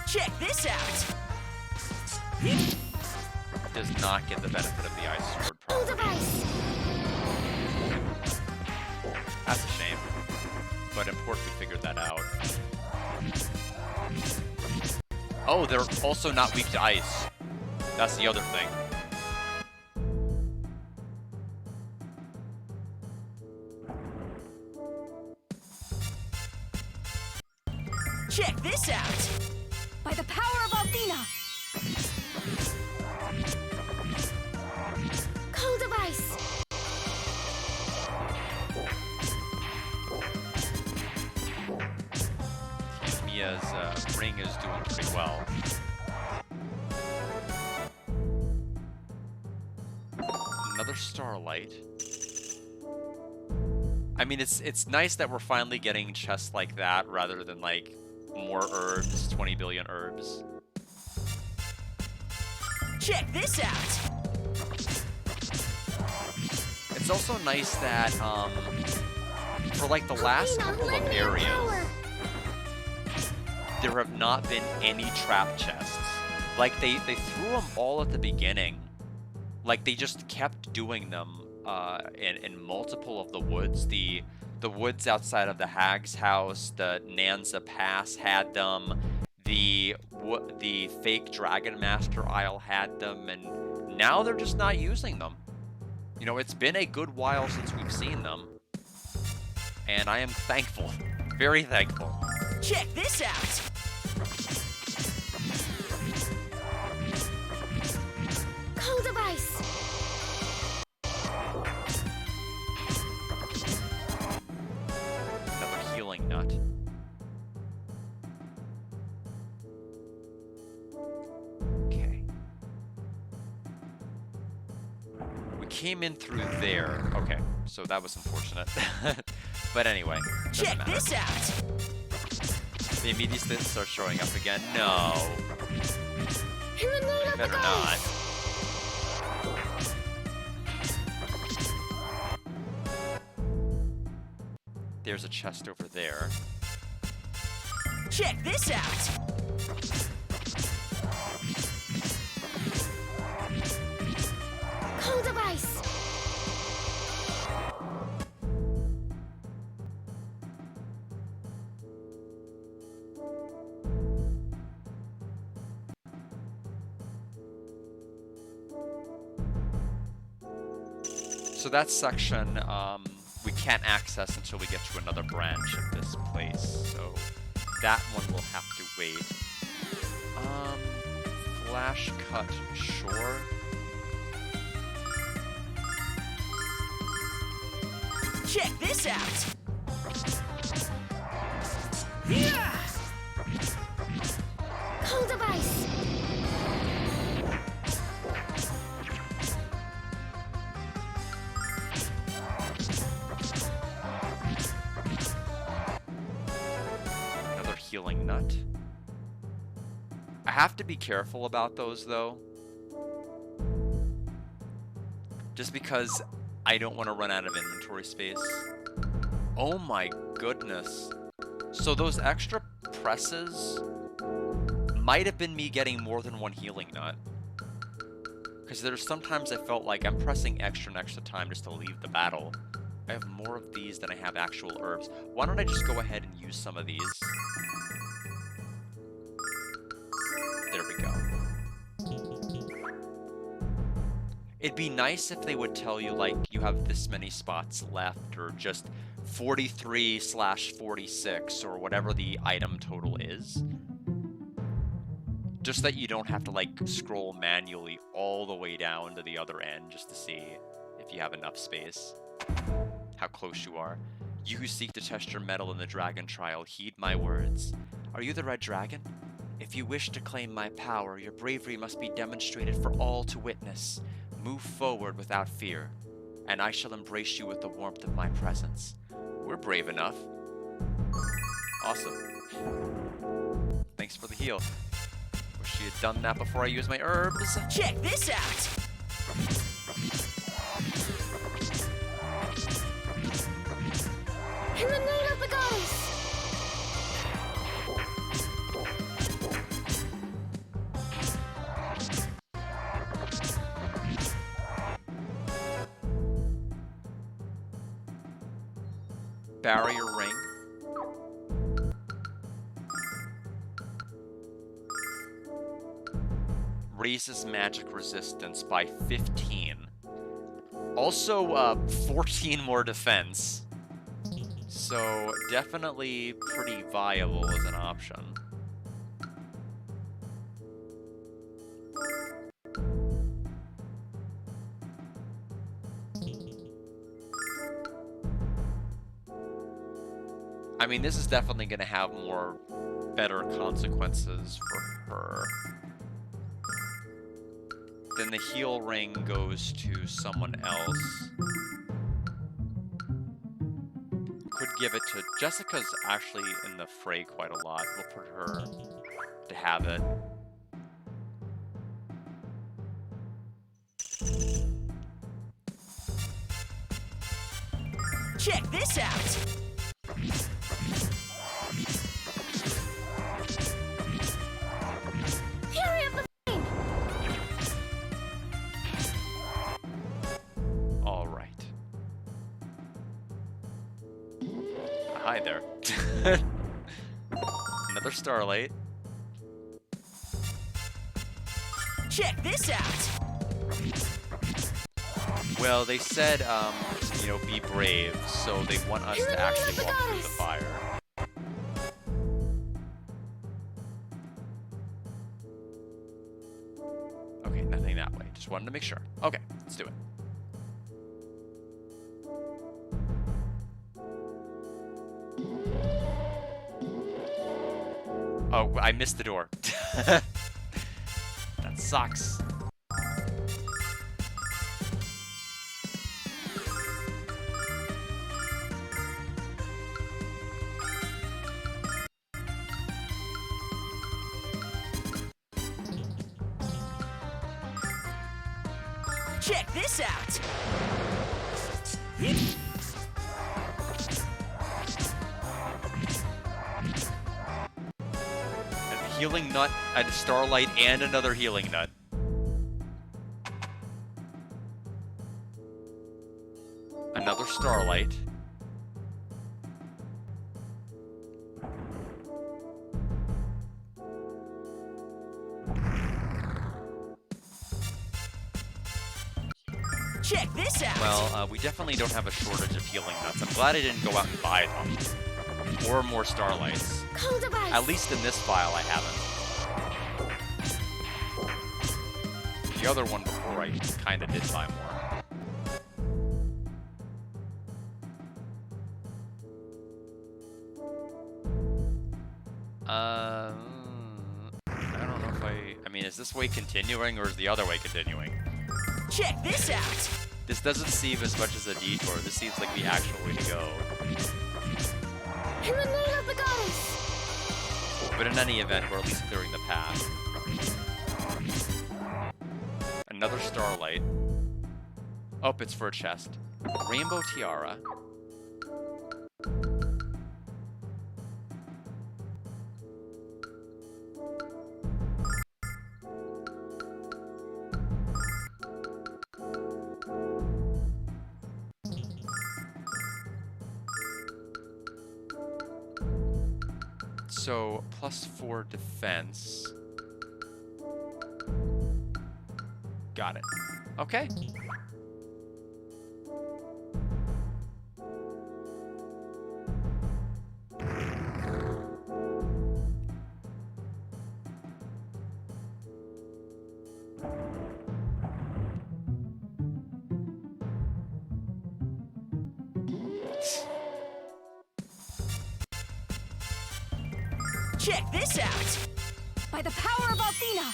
Check this out. Does not get the benefit of the ice sword, Hold probably. device! That's a shame. But important we figured that out. Oh, they're also not weak to ice. That's the other thing. Check this out. By the power of Althena! Cold device! Mia's ring is doing pretty well. Another starlight. I mean, it's nice that we're finally getting chests like that rather than like more herbs, 20 billion herbs. Check this out. It's also nice that for like the last Althena, couple of lend me your areas, power. there have not been any trap chests. Like they threw them all at the beginning. Like they just kept doing them in multiple of the woods. The woods outside of the Hag's house, the Nanza Pass had them. The fake Dragon Master Isle had them, and now they're just not using them. You know, it's been a good while since we've seen them, and I am thankful, very thankful. Check this out. Cold device! Another healing nut. Okay. We came in through there. Okay, so that was unfortunate. But anyway, doesn't Check matter. this out. They immediately start showing up again. No, In the name of the better not. goddess! There's a chest over there. Check this out. Cold device! So that section we can't access until we get to another branch of this place. So that one will have to wait. Flash cut, sure. Check this out. Yeah! Cold device! Another healing nut. I have to be careful about those though. Just because I don't want to run out of inventory space. Oh my goodness. So those extra presses might have been me getting more than one healing nut. Because there's sometimes I felt like I'm pressing extra and extra time just to leave the battle. I have more of these than I have actual herbs. Why don't I just go ahead and use some of these? There we go. It'd be nice if they would tell you, like, you have this many spots left, or just 43/46, or whatever the item total is. Just that you don't have to, like, scroll manually all the way down to the other end just to see if you have enough space. How close you are. You who seek to test your mettle in the dragon trial, heed my words. Are you the red dragon? If you wish to claim my power, your bravery must be demonstrated for all to witness. Move forward without fear, and I shall embrace you with the warmth of my presence. We're brave enough. Awesome. Thanks for the heal. Wish she had done that before I used my herbs. Check this out! In the name of the goddess! Barrier ring. Raises magic resistance by 15. Also, 14 more defense. So, definitely pretty viable as an option. I mean, this is definitely going to have more better consequences for her. Then the heal ring goes to someone else. Could give it to... Jessica's actually in the fray quite a lot. We'll put her to have it. Check this out! Fury of the flame! Alright. Hi there. Another starlight. Check this out! Well, they said, you know, be brave, so they want us to actually walk through the fire. Okay, nothing that way. Just wanted to make sure. Okay, let's do it. Oh, I missed the door. That sucks. Check this out! A healing nut, a starlight, and another healing nut. Another starlight. Check this out! Well, we definitely don't have a shortage of healing nuts. I'm glad I didn't go out and buy them. Or more starlights. Cold device! At least in this file, I haven't. The other one before, I kind of did buy more. I don't know if I mean, is this way continuing, or is the other way continuing? Check this out! This doesn't seem as much as a detour. This seems like the actual way to go. In the name of the goddess! But in any event, we're at least clearing the path. Another starlight. Oh, it's for a chest. Rainbow tiara. So, +4 defense. Got it. Okay. Check this out. By the power of Athena!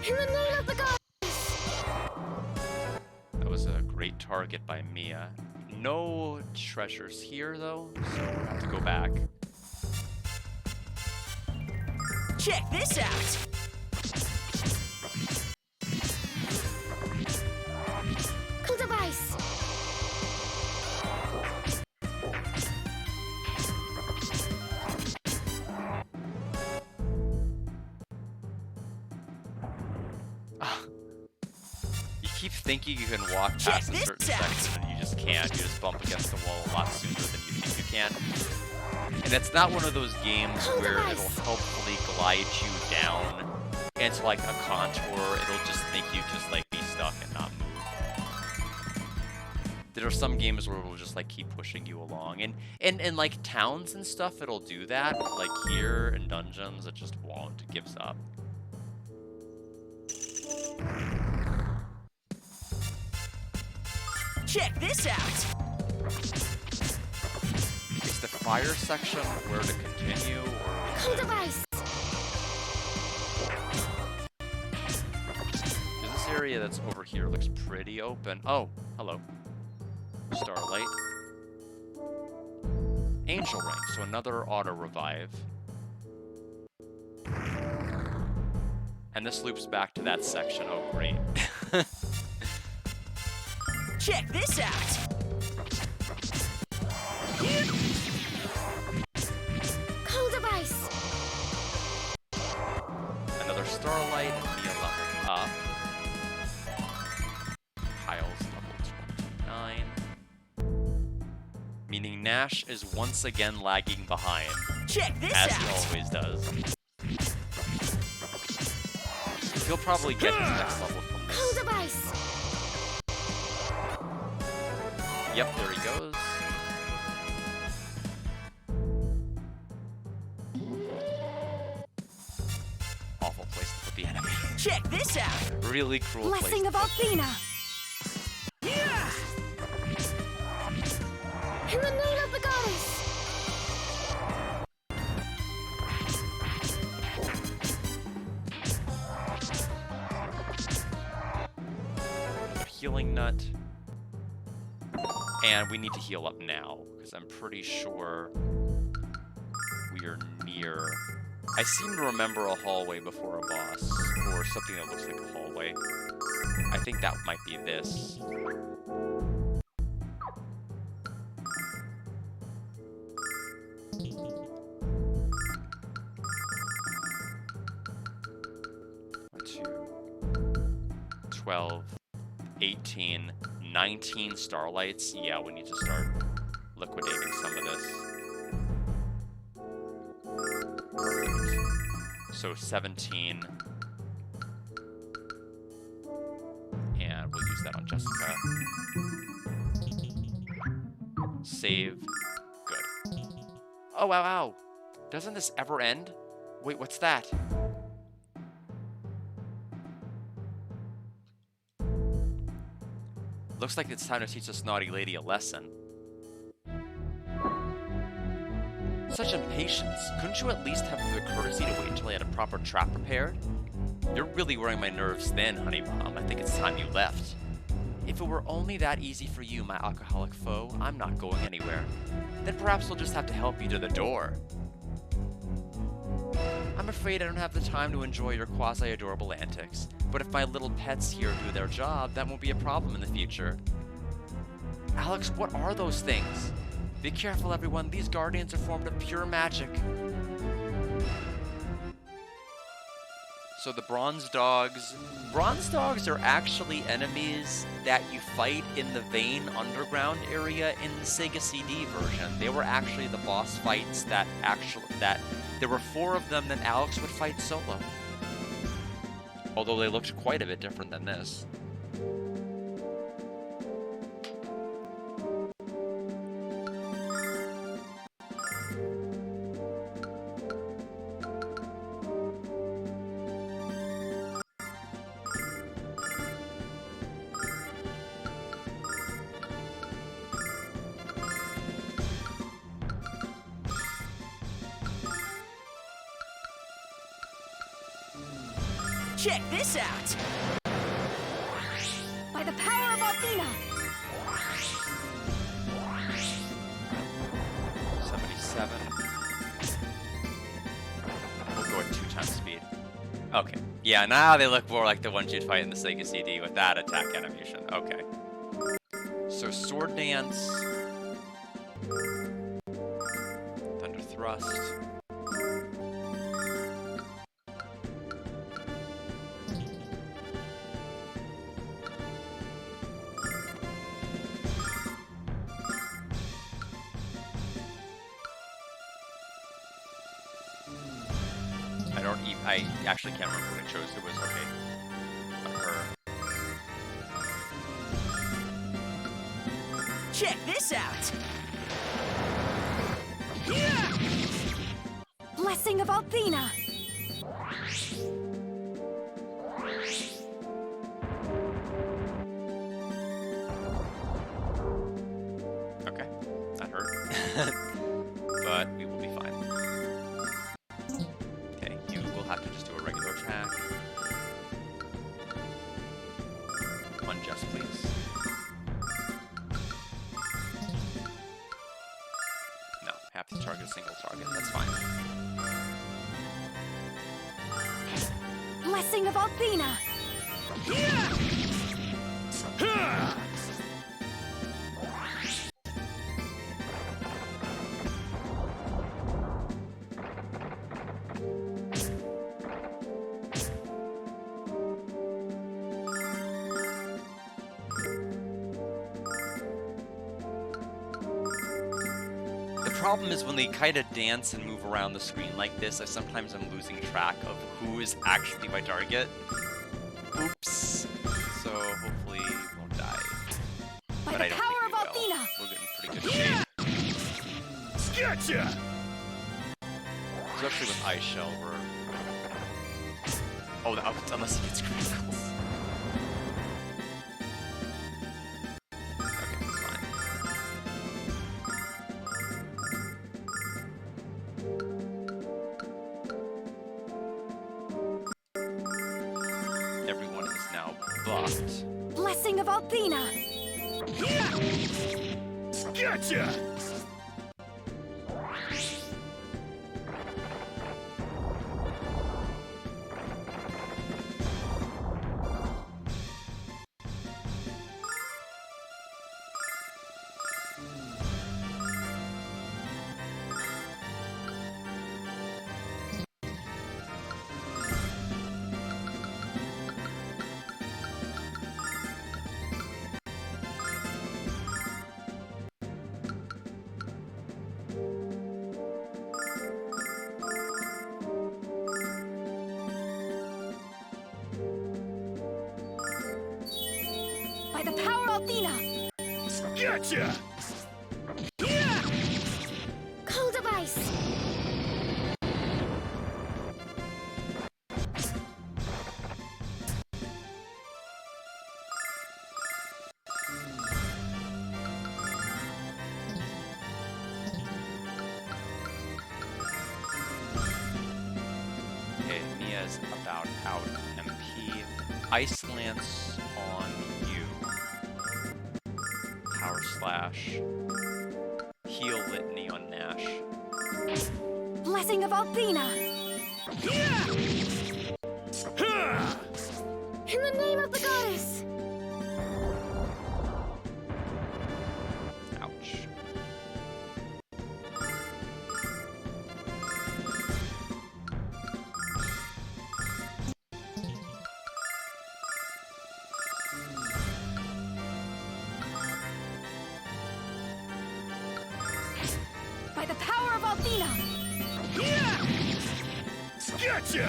In the name of the gods! That was a great target by Mia. No treasures here, though, so we'll have to go back. Check this out. Cool device! You keep thinking you can walk Check past a this certain out. section, and you just can't. You just bump against the wall a lot sooner than you think you can. And it's not one of those games where it'll helpfully glide you down into like a contour. It'll just make you just like be stuck and not move. There are some games where it'll just like keep pushing you along, and like towns and stuff, it'll do that. But, like here in dungeons, it just won't. It gives up. Check this out. Is the fire section where to continue, or is Cool it... device! This area that's over here looks pretty open. Oh, hello. Starlight. Angel Ring, so another auto revive. And this loops back to that section. Oh, great. Check this out. Cool device! Another Starlight, and Mia level up. Kyle's level 29. Meaning Nash is once again lagging behind, Check this as out. he always does. He'll probably get his next level from Cool this. device! Yep, there he goes. Awful place to put the enemy. Check this out. Really cruel place. Blessing of Athena! Yeah. In the name of the goddess! Healing nut. And we need to heal up now, because I'm pretty sure we are near... I seem to remember a hallway before a boss, or something that looks like a hallway. I think that might be this. One, 2, 12, 18, 19 starlights. Yeah, we need to start liquidating some of this. So 17. And we'll use that on Jessica. Save. Good. Oh, wow, wow. Doesn't this ever end? Wait, what's that? Looks like it's time to teach this naughty lady a lesson. Such impatience. Couldn't you at least have the courtesy to wait until I had a proper trap prepared? You're really wearing my nerves thin, honey bomb. I think it's time you left. If it were only that easy for you, my alcoholic foe, I'm not going anywhere. Then perhaps we'll just have to help you to the door. I'm afraid I don't have the time to enjoy your quasi-adorable antics, but if my little pets here do their job, that won't be a problem in the future. Alex, what are those things? Be careful, everyone. These guardians are formed of pure magic. So the bronze dogs are actually enemies that you fight in the Vein Underground area in the Sega CD version. They were actually the boss fights that there were 4 of them that Alex would fight solo. Although they looked quite a bit different than this. Check this out. By the power of Athena! 77. We'll go at 2 times speed. Okay. Yeah, now they look more like the ones you'd fight in the Sega CD with that attack animation. Okay. So Sword Dance. Thunder Thrust. I actually can't remember what I chose. It was okay. Her. Check this out. Blessing of Athena! Okay, that hurt. But we will be fine. Okay, you will have to just do a regular attack. Unjust, please. No, have to target a single target. That's fine. Blessing of Athena! The problem is when they kind of dance and move around the screen like this, sometimes I'm losing track of who is actually my target. Oops. So hopefully we won't die. By But the I don't power think we of will. Athena! We're getting pretty good shape. Gotcha! Especially with Ice Shell, we're... Oh, unless he gets criticals. Okay, that's fine. Everyone is now buffed. Blessing of Athena! Gotcha! By the power of Athena! Gotcha! Cold of ice! Okay, Mia's about out MP. Ice Lance on you. Power Slash. Heal Litany on Nash. Blessing of Athena! In the name of the goddess! Ouch. By the power of Athena! Gotcha!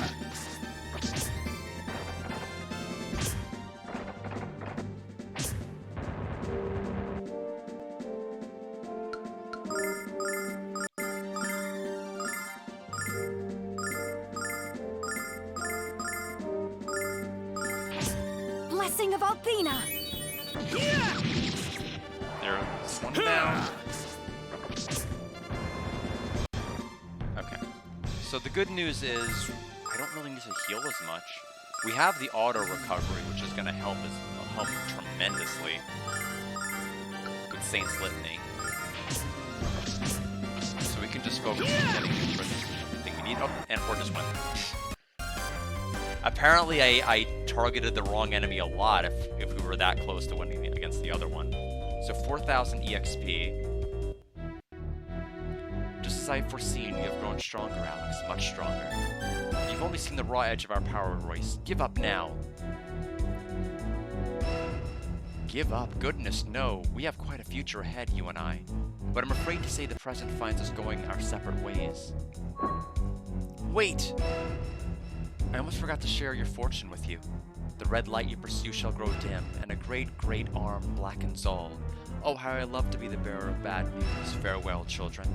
blessing of Althena. There's one down. Okay. So the good news is I don't really need to heal as much. We have the auto recovery, which is going to help tremendously with Saint's Litany. So we can just focus on getting the thing we need. Oh, and Ford just went. Apparently I targeted the wrong enemy a lot if we were that close to winning against the other one. So 4,000 EXP. Just as I foreseen, you have grown stronger, Alex, much stronger. You've only seen the raw edge of our power, Royce. Give up now. Give up? Goodness, no. We have quite a future ahead, you and I. But I'm afraid to say the present finds us going our separate ways. Wait! I almost forgot to share your fortune with you. The red light you pursue shall grow dim, and a great, great arm blackens all. Oh, how I love to be the bearer of bad news. Farewell, children.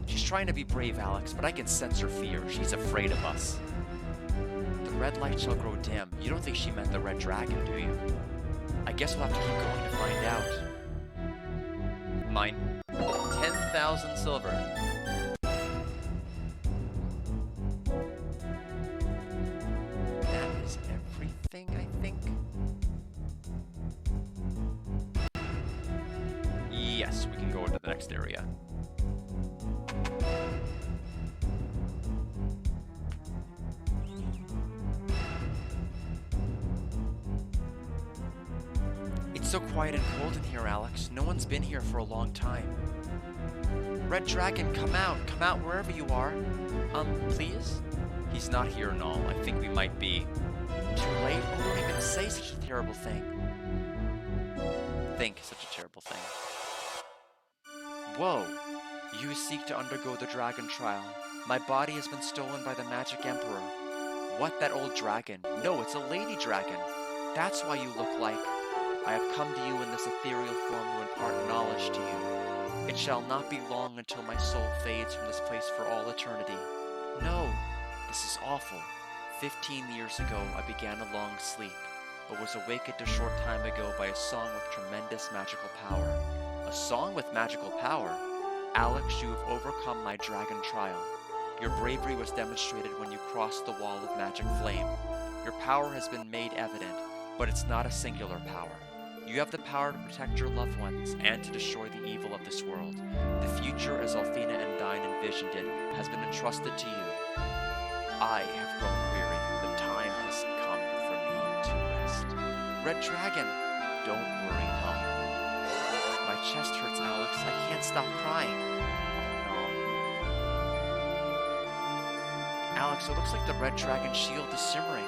She's trying to be brave, Alex, but I can sense her fear. She's afraid of us. The red light shall grow dim. You don't think she meant the red dragon, do you? I guess we'll have to keep going to find out. Mine. 10,000 silver. Everything, I think. Yes, we can go into the next area. It's so quiet and cold in here, Alex. No one's been here for a long time. Red Dragon, come out. Come out wherever you are. Please? He's not here and all. I think we might be too late. Oh, don't even say such a terrible thing. Think such a terrible thing. Whoa! You seek to undergo the dragon trial. My body has been stolen by the magic emperor. What, that old dragon? No, it's a lady dragon. That's why you look like. I have come to you in this ethereal form to impart knowledge to you. It shall not be long until my soul fades from this place for all eternity. No, this is awful. 15 years ago, I began a long sleep, but was awakened a short time ago by a song with tremendous magical power. A song with magical power? Alex, you have overcome my dragon trial. Your bravery was demonstrated when you crossed the wall of magic flame. Your power has been made evident, but it's not a singular power. You have the power to protect your loved ones and to destroy the evil of this world. The future, as Althena and Dine envisioned it, has been entrusted to you. I have grown weary. The time has come for me to rest. Red Dragon, don't worry, no. My chest hurts, Alex. I can't stop crying. No. Alex, it looks like the Red Dragon shield is simmering.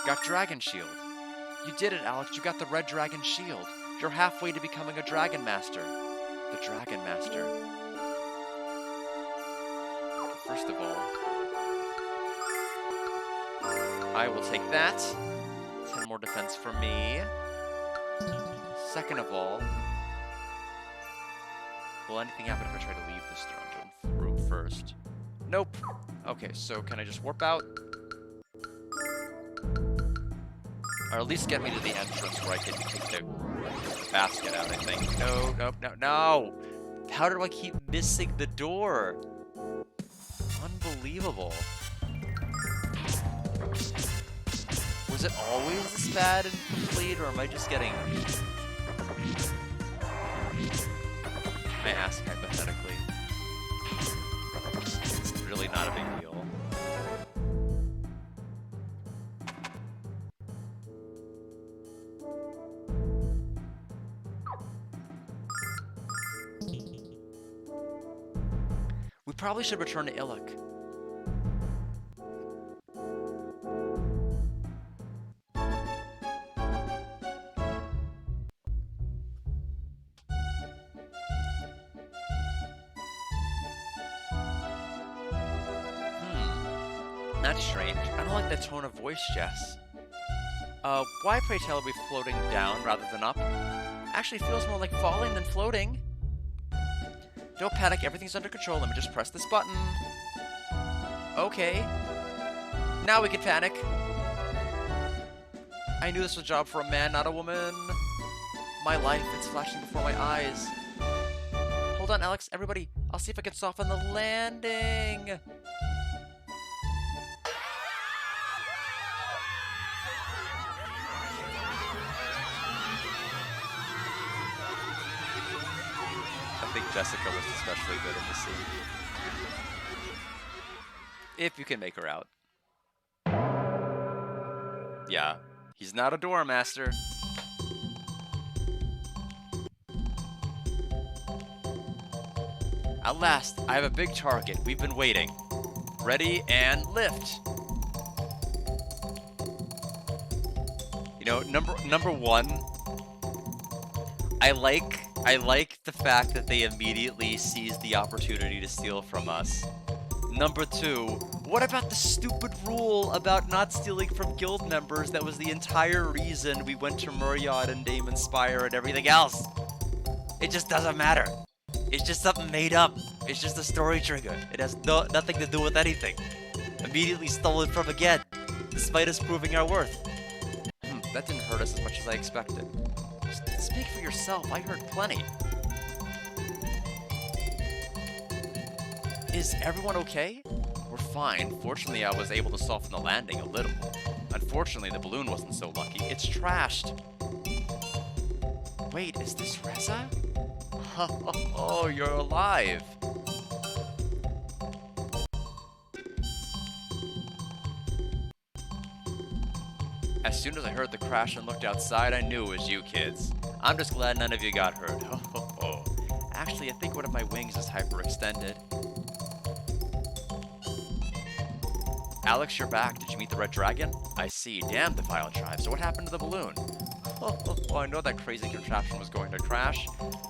Got Dragon Shield. You did it, Alex. You got the Red Dragon Shield. You're halfway to becoming a Dragon Master. The Dragon Master. First of all, I will take that. 10 more defense for me. Second of all, will anything happen if I try to leave this room first? Nope. Okay, so can I just warp out? Or at least get me to the entrance where I can take the basket out, I think. No, nope, no, no! How do I keep missing the door? Unbelievable. Was it always this bad and complete, or am I just getting... I ask hypothetically. It's really not a big deal. We probably should return to Illic. That's strange. I don't like that tone of voice, Jess. Why, pray tell, are we floating down rather than up? Actually feels more like falling than floating. Don't panic, everything's under control. Let me just press this button. Okay. Now we can panic. I knew this was a job for a man, not a woman. My life, it's flashing before my eyes. Hold on, Alex. Everybody, I'll see if I can soften the landing. I think Jessica was especially good in the scene. If you can make her out. Yeah, he's not a door master. At last, I have a big target. We've been waiting. Ready and lift. You know, number one, I like the fact that they immediately seized the opportunity to steal from us. Number two, what about the stupid rule about not stealing from guild members that was the entire reason we went to Muriad and Damon Spire and everything else? It just doesn't matter. It's just something made up. It's just a story trigger. It has nothing to do with anything. Immediately stolen from again, despite us proving our worth. That didn't hurt us as much as I expected. Speak for yourself, I heard plenty. Is everyone okay? We're fine. Fortunately, I was able to soften the landing a little. Unfortunately, the balloon wasn't so lucky. It's trashed. Wait, is this Reza? Oh, you're alive. As soon as I heard the crash and looked outside, I knew it was you kids. I'm just glad none of you got hurt. Actually, I think one of my wings is hyperextended. Alex, you're back. Did you meet the Red Dragon? I see. Damn the Vile Tribe. So what happened to the balloon? I know that crazy contraption was going to crash.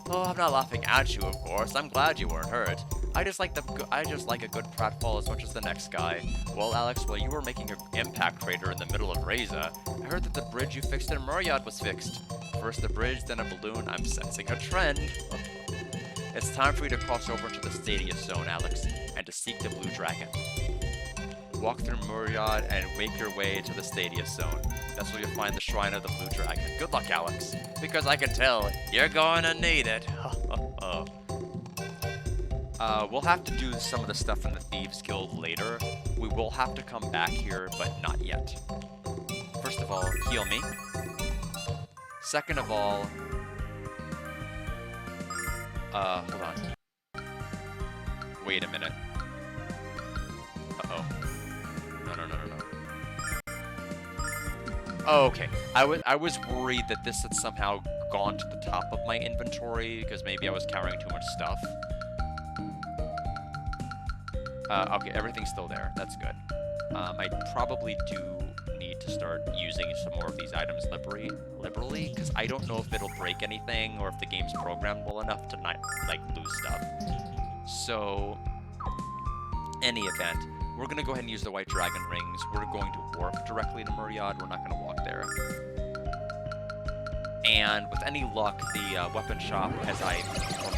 Oh, I'm not laughing at you, of course. I'm glad you weren't hurt. I just like a good pratfall as much as the next guy. Well, Alex, while you were making an impact crater in the middle of Reza, I heard that the bridge you fixed in Muriad was fixed. First the bridge, then a balloon. I'm sensing a trend. It's time for you to cross over to the Stadia Zone, Alex, and to seek the Blue Dragon. Walk through Muriad and make your way to the Stadia Zone. That's where you'll find the Shrine of the Blue Dragon. Good luck, Alex, because I can tell you're going to need it. We'll have to do some of the stuff in the Thieves Guild later. We will have to come back here, but not yet. First of all, heal me. Second of all, hold on. Wait a minute. Uh-oh. No. Oh, okay. I was worried that this had somehow gone to the top of my inventory, because maybe I was carrying too much stuff. Okay, everything's still there. That's good. I probably do need to start using some more of these items liberally, because I don't know if it'll break anything, or if the game's programmed well enough to not, like, lose stuff. So, any event, we're going to go ahead and use the White Dragon Rings. We're going to warp directly to Muriad. We're not going to walk there. And with any luck, the weapon shop, as I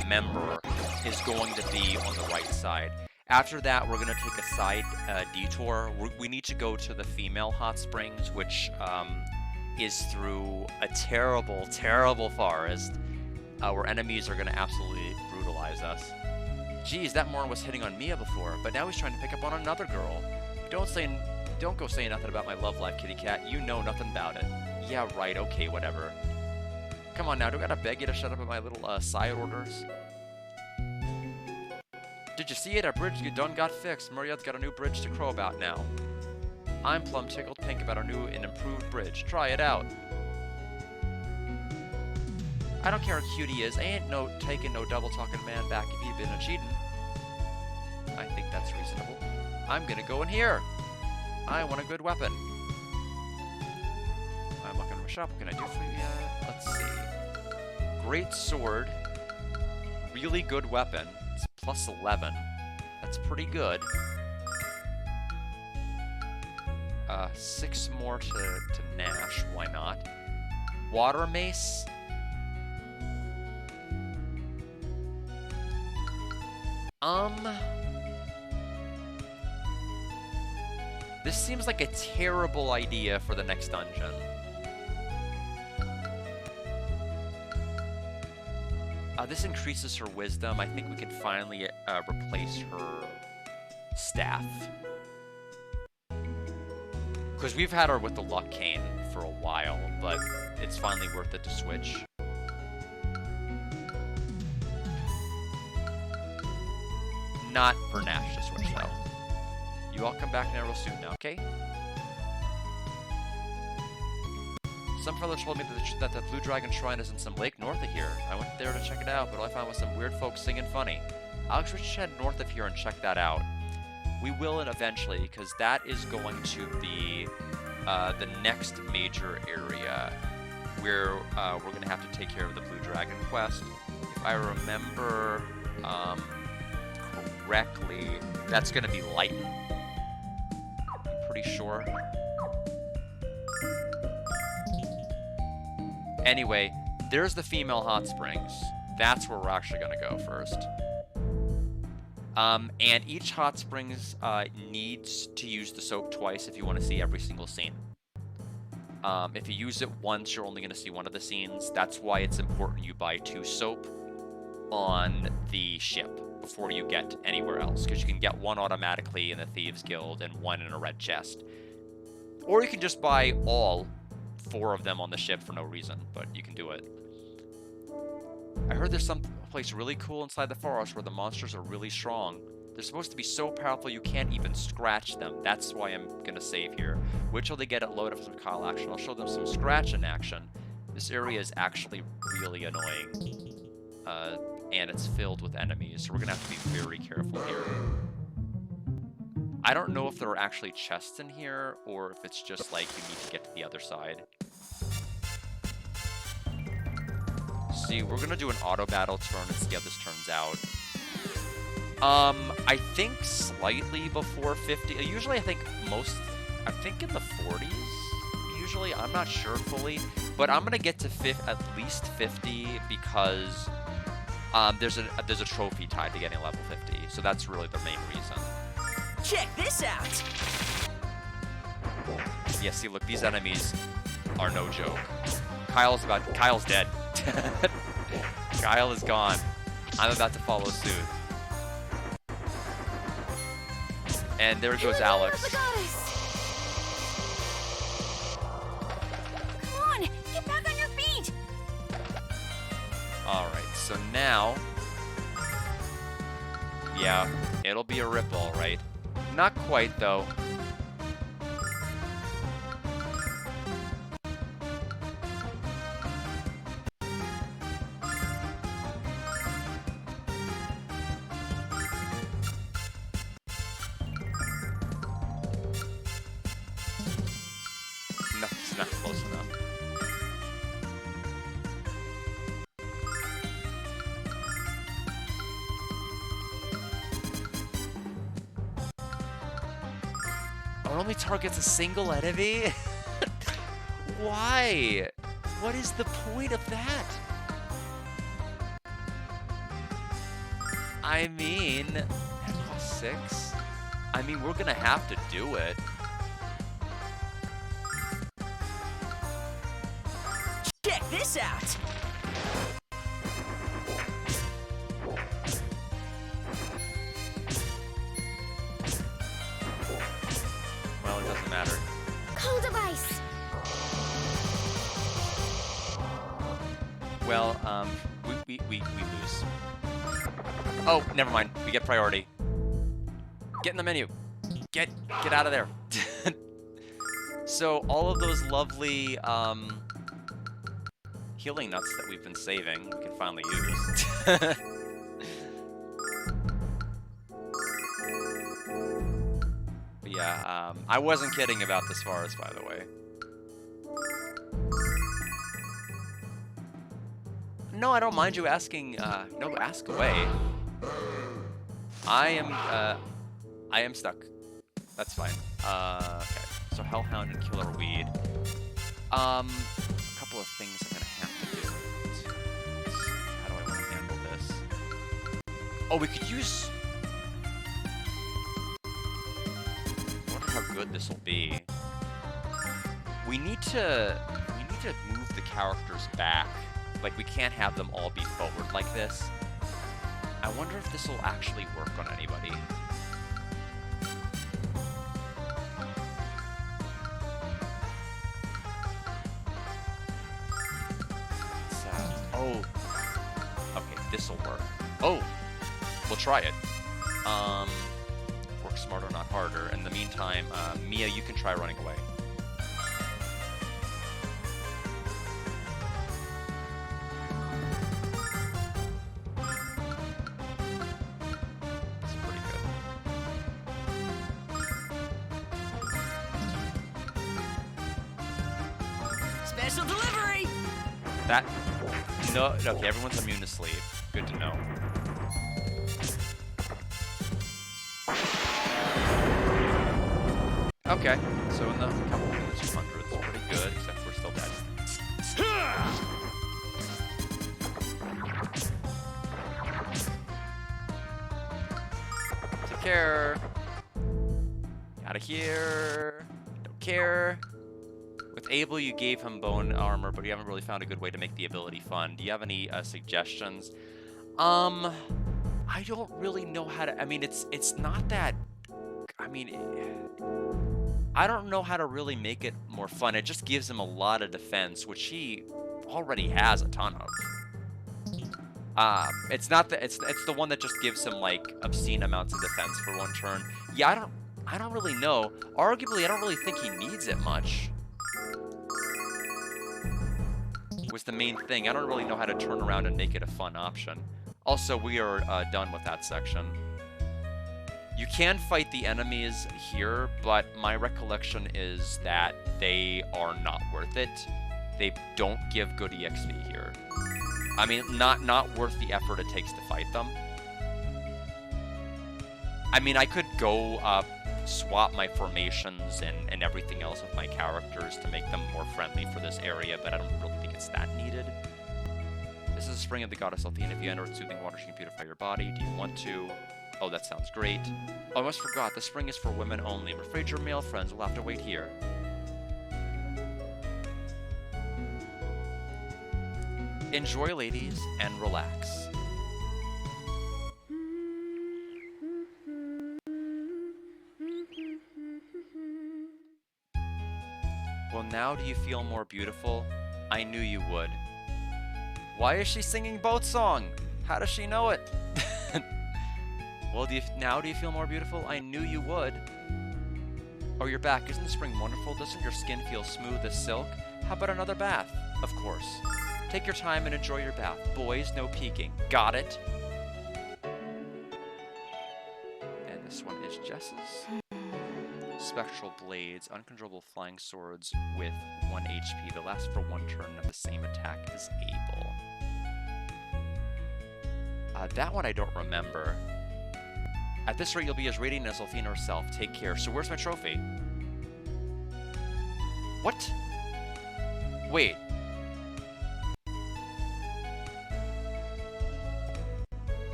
remember, is going to be on the right side. After that, we're going to take a side detour. We need to go to the female hot springs, which is through a terrible, terrible forest where enemies are going to absolutely brutalize us. Geez, that Morin was hitting on Mia before, but now he's trying to pick up on another girl. Don't go saying nothing about my love life, kitty cat. You know nothing about it. Yeah, right, okay, whatever. Come on now, do I gotta beg you to shut up at my little side orders? Did you see it? Our bridge done got fixed. Muriad's got a new bridge to crow about now. I'm plumb tickled pink about our new and improved bridge. Try it out. I don't care how cute he is. I ain't taking no double talking man back if he'd been a cheatin'. I think that's reasonable. I'm gonna go in here. I want a good weapon. I'm looking for a shop. What can I do for you? Let's see. Great sword. Really good weapon. It's plus 11. That's pretty good. 6 more to Nash. Why not? Water mace. Um... This seems like a terrible idea for the next dungeon. This increases her wisdom. I think we can finally replace her staff. Because we've had her with the luck cane for a while, but it's finally worth it to switch. Not for Nash to switch, though. You all come back now real soon now, okay? Some fellow told me that the Blue Dragon Shrine is in some lake north of here. I went there to check it out, but all I found was some weird folks singing funny. Alex, we should head north of here and check that out. We will eventually, because that is going to be the next major area where we're going to have to take care of the Blue Dragon quest. If I remember correctly, that's going to be Lighten. I'm pretty sure. Anyway, there's the female hot springs. That's where we're actually going to go first. And each hot springs needs to use the soap twice if you want to see every single scene. If you use it once, you're only going to see one of the scenes. That's why it's important you buy 2 soap on the ship before you get anywhere else, because you can get 1 automatically in the Thieves Guild and 1 in a red chest. Or you can just buy all 4 of them on the ship for no reason, but you can do it. I heard there's some place really cool inside the forest where the monsters are really strong. They're supposed to be so powerful you can't even scratch them. That's why I'm gonna save here. Wait till they get it loaded for some Kyle action. I'll show them some scratch in action. This area is actually really annoying. And it's filled with enemies, so we're gonna have to be very careful here. I don't know if there are actually chests in here, or if it's just like you need to get to the other side. See, we're gonna do an auto battle turn and see how this turns out. I think slightly before 50. Usually I think in the 40s. Usually, I'm not sure fully, but I'm gonna get to at least 50 because there's a trophy tied to getting level 50. So that's really the main reason. Check this out! Yeah, see, look, these enemies are no joke. Kyle's dead. Kyle is gone. I'm about to follow suit. And there goes Alex. Come on, get back on your feet. Alright, so now... Yeah, it'll be a rip, all right. Not quite, though. No, it's not close enough. It only targets a single enemy? Why? What is the point of that? I mean, it costs 6. I mean, we're gonna have to do it. Check this out! Well, it doesn't matter. Call device. Well, we lose. Oh, never mind. We get priority. Get in the menu. Get out of there. So all of those lovely healing nuts that we've been saving, we can finally use. But yeah, I wasn't kidding about this forest, by the way. No, I don't mind you asking. No, ask away. I am stuck. That's fine. Okay. So Hellhound and Killer Weed. A couple of things I'm gonna have to do. Let's see, how do I want to handle this? Oh, we could use this will be. We need to move the characters back. Like, we can't have them all be forward like this. I wonder if this will actually work on anybody. Oh. Okay, this'll work. Oh! We'll try it. Work smarter, not harder. In the meantime, Mia, you can try running away. That's pretty good. Special delivery! That... No, okay, everyone's immune to sleep. Good to know. Okay, so in the couple of the 200s, pretty good, except we're still dead. Take care. Out of here. Don't care. With Abel, you gave him bone armor, but you haven't really found a good way to make the ability fun. Do you have any suggestions? I don't really know how to... I mean, it's not that... I mean... I don't know how to really make it more fun. It just gives him a lot of defense, which he already has a ton of. It's not the... It's the one that just gives him, like, obscene amounts of defense for one turn. Yeah, I don't really know. Arguably, I don't really think he needs it much. Was the main thing. I don't really know how to turn around and make it a fun option. Also, we are done with that section. You can fight the enemies here, but my recollection is that they are not worth it. They don't give good EXP here. I mean, not worth the effort it takes to fight them. I mean, I could go swap my formations and everything else with my characters to make them more friendly for this area, but I don't really think it's that needed. This is a spring of the goddess Althea. If you enter with soothing water, she can beautify your body. Do you want to? Oh, that sounds great. Oh, I almost forgot. The spring is for women only. I'm afraid your male friends will have to wait here. Enjoy, ladies, and relax. Well, now do you feel more beautiful? I knew you would. Why is she singing both songs? How does she know it? Well, now do you feel more beautiful? I knew you would. Oh, you're back. Isn't spring wonderful? Doesn't your skin feel smooth as silk? How about another bath? Of course. Take your time and enjoy your bath. Boys, no peeking. Got it? And this one is Jess's. Spectral blades, uncontrollable flying swords with 1 HP. They last for 1 turn and the same attack as Abel. That one I don't remember. At this rate, you'll be as radiant as Althea herself. Take care. So where's my trophy? What? Wait.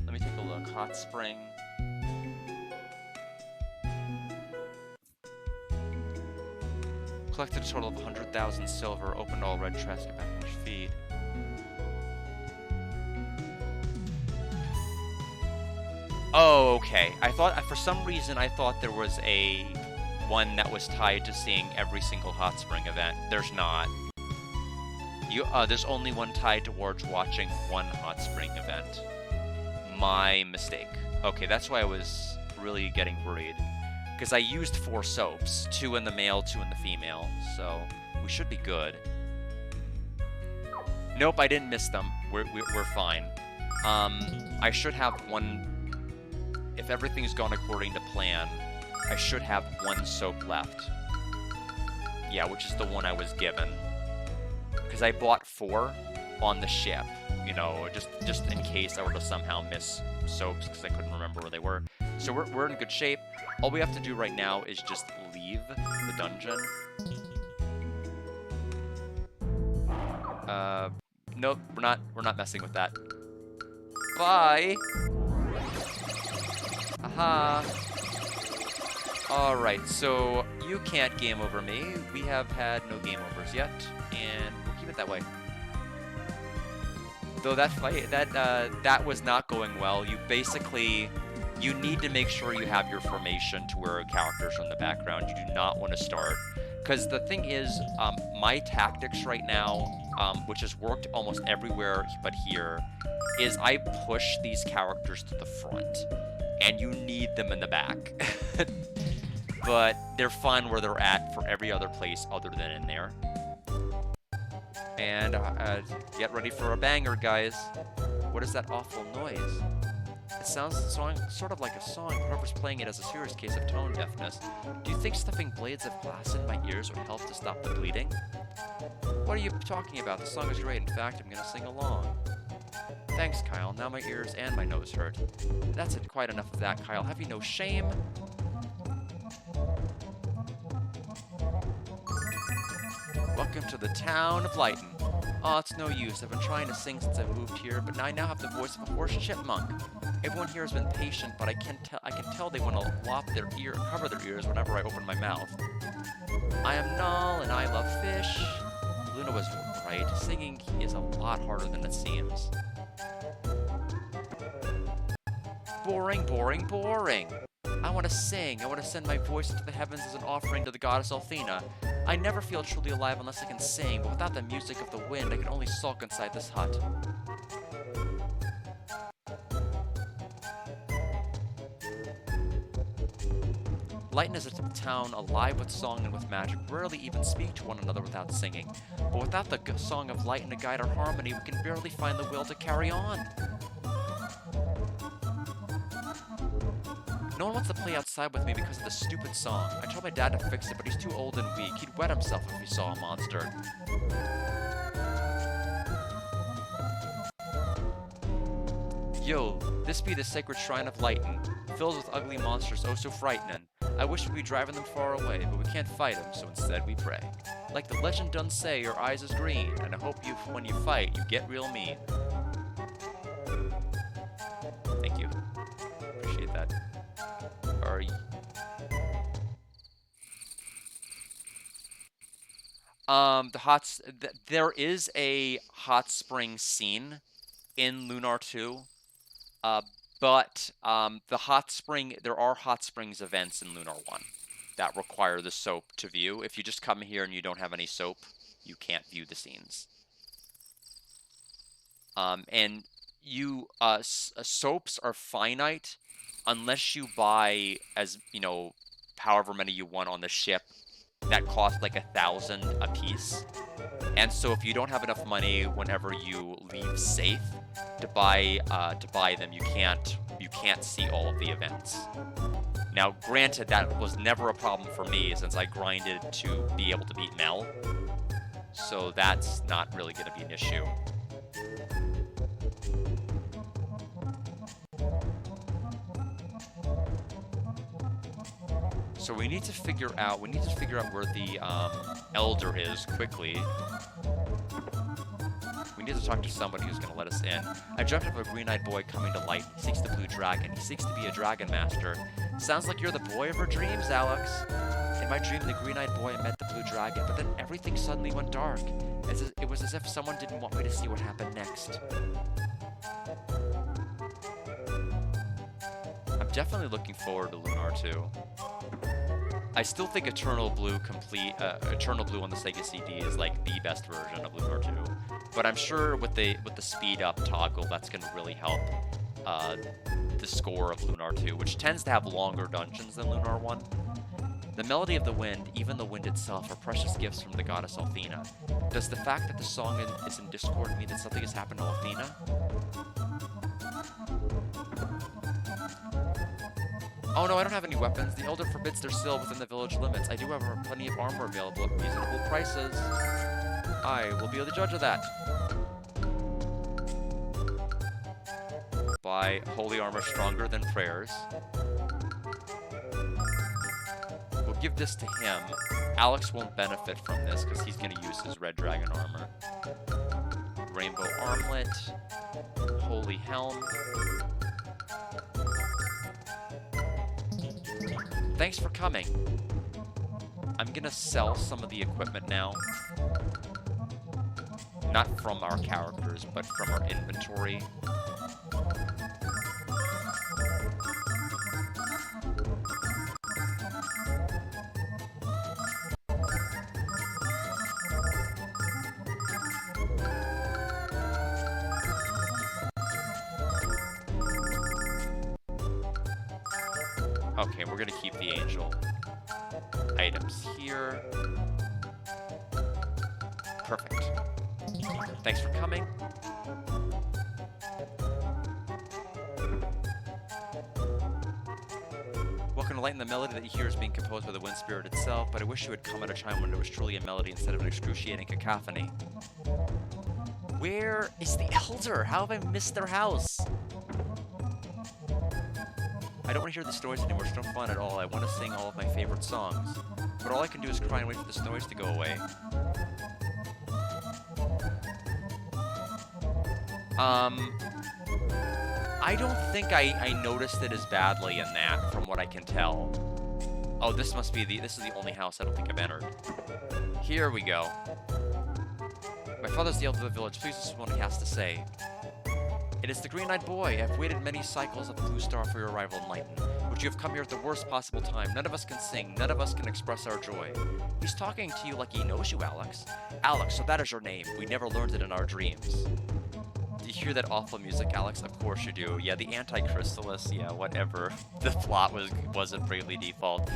Let me take a look. Hot spring. Collected a total of 100,000 silver. Opened all red chests. Get back on your feet. Oh, okay. I thought, for some reason, I thought there was a one that was tied to seeing every single hot spring event. There's not. There's only one tied towards watching one hot spring event. My mistake. Okay, that's why I was really getting worried. Because I used 4 soaps. 2 in the male, 2 in the female. So, we should be good. Nope, I didn't miss them. We're fine. I should have 1... If everything's gone according to plan, I should have 1 soap left. Yeah, which is the one I was given. Because I bought 4 on the ship, you know, just in case I were to somehow miss soaps because I couldn't remember where they were. So we're in good shape. All we have to do right now is just leave the dungeon. Nope, we're not messing with that. Bye! Aha! Alright, so you can't game over me. We have had no game overs yet, and we'll keep it that way. Though that fight, that was not going well. You need to make sure you have your formation to where characters from the background. You do not want to start. Because the thing is, my tactics right now, which has worked almost everywhere but here, is I push these characters to the front. And you need them in the back. But they're fine where they're at for every other place other than in there. And get ready for a banger, guys. What is that awful noise? It sounds sort of like a song. Whoever's playing it has a serious case of tone deafness. Do you think stuffing blades of glass in my ears would help to stop the bleeding? What are you talking about? The song is great. In fact, I'm gonna sing along. Thanks, Kyle. Now my ears and my nose hurt. That's it. Quite enough of that, Kyle. Have you no shame? Welcome to the town of Lighton. Aw, it's no use. I've been trying to sing since I moved here, but I now have the voice of a hoarse chipmunk. Everyone here has been patient, but I can tell they want to cover their ears whenever I open my mouth. I am Null, and I love fish. Luna was right. Singing is a lot harder than it seems. Boring, boring, boring. I want to sing. I want to send my voice into the heavens as an offering to the goddess Althena. I never feel truly alive unless I can sing, but without the music of the wind, I can only sulk inside this hut. Lighton is a town alive with song and with magic. We rarely even speak to one another without singing. But without the song of Lighton to guide our harmony, we can barely find the will to carry on. No one wants to play outside with me because of this stupid song. I told my dad to fix it, but he's too old and weak. He'd wet himself if he saw a monster. Yo, this be the sacred shrine of Lighton, filled with ugly monsters oh so frightening. I wish we'd be driving them far away, but we can't fight them, so instead we pray. Like the legend done say, your eyes is green, and I hope you, when you fight, you get real mean. Thank you. Appreciate that. There is a hot spring scene in Lunar 2, but there are hot springs events in Lunar 1 that require the soap to view. If you just come here and you don't have any soap, you can't view the scenes. And soaps are finite unless you buy, as you know, however many you want on the ship that cost like 1,000 a piece. And so if you don't have enough money whenever you leave safe to buy them, you can't see all of the events. Now, granted, that was never a problem for me since I grinded to be able to beat Mel, so that's not really going to be an issue. So we need to figure out where the elder is quickly. We need to talk to somebody who's going to let us in. I dreamt of a green-eyed boy coming to light. He seeks the blue dragon. He seeks to be a dragon master. Sounds like you're the boy of her dreams, Alex. In my dream, the green-eyed boy met the blue dragon, but then everything suddenly went dark. It was as if someone didn't want me to see what happened next. I'm definitely looking forward to Lunar 2. I still think Eternal Blue on the Sega CD is like the best version of Lunar 2. But I'm sure with the speed up toggle, that's going to really help the score of Lunar 2, which tends to have longer dungeons than Lunar 1. The melody of the wind, even the wind itself, are precious gifts from the goddess Althena. Does the fact that the song is in Discord mean that something has happened to Althena? Oh no, I don't have any weapons. The Elder forbids their sale within the village limits. I do have plenty of armor available at reasonable prices. I will be the judge of that. Buy holy armor stronger than prayers. We'll give this to him. Alex won't benefit from this because he's going to use his red dragon armor. rainbow armlet, holy helm. Thanks for coming. I'm gonna sell some of the equipment now. Not from our characters, but from our inventory. Okay, we're gonna keep the angel. Items here. Perfect. Thanks for coming. Welcome to Lighten the melody that you hear is being composed by the wind spirit itself, but I wish you had come at a time when it was truly a melody instead of an excruciating cacophony. Where is the elder? How have I missed their house? I don't want to hear this noise anymore. It's no fun at all. I want to sing all of my favorite songs. But all I can do is cry and wait for this noise to go away. I don't think I noticed it as badly in that, from what I can tell. Oh, this is the only house I don't think I've entered. Here we go. My father's the elder of the village. Please listen to what he has to say. It is the green-eyed boy. I've waited many cycles of the blue star for your arrival in Lighten, but you have come here at the worst possible time. None of us can sing. None of us can express our joy. He's talking to you like he knows you, Alex. Alex, so that is your name. We never learned it in our dreams. Do you hear that awful music, Alex? Of course you do. Yeah, the Anti-Chrysalis, yeah, whatever. The plot wasn't Bravely Default.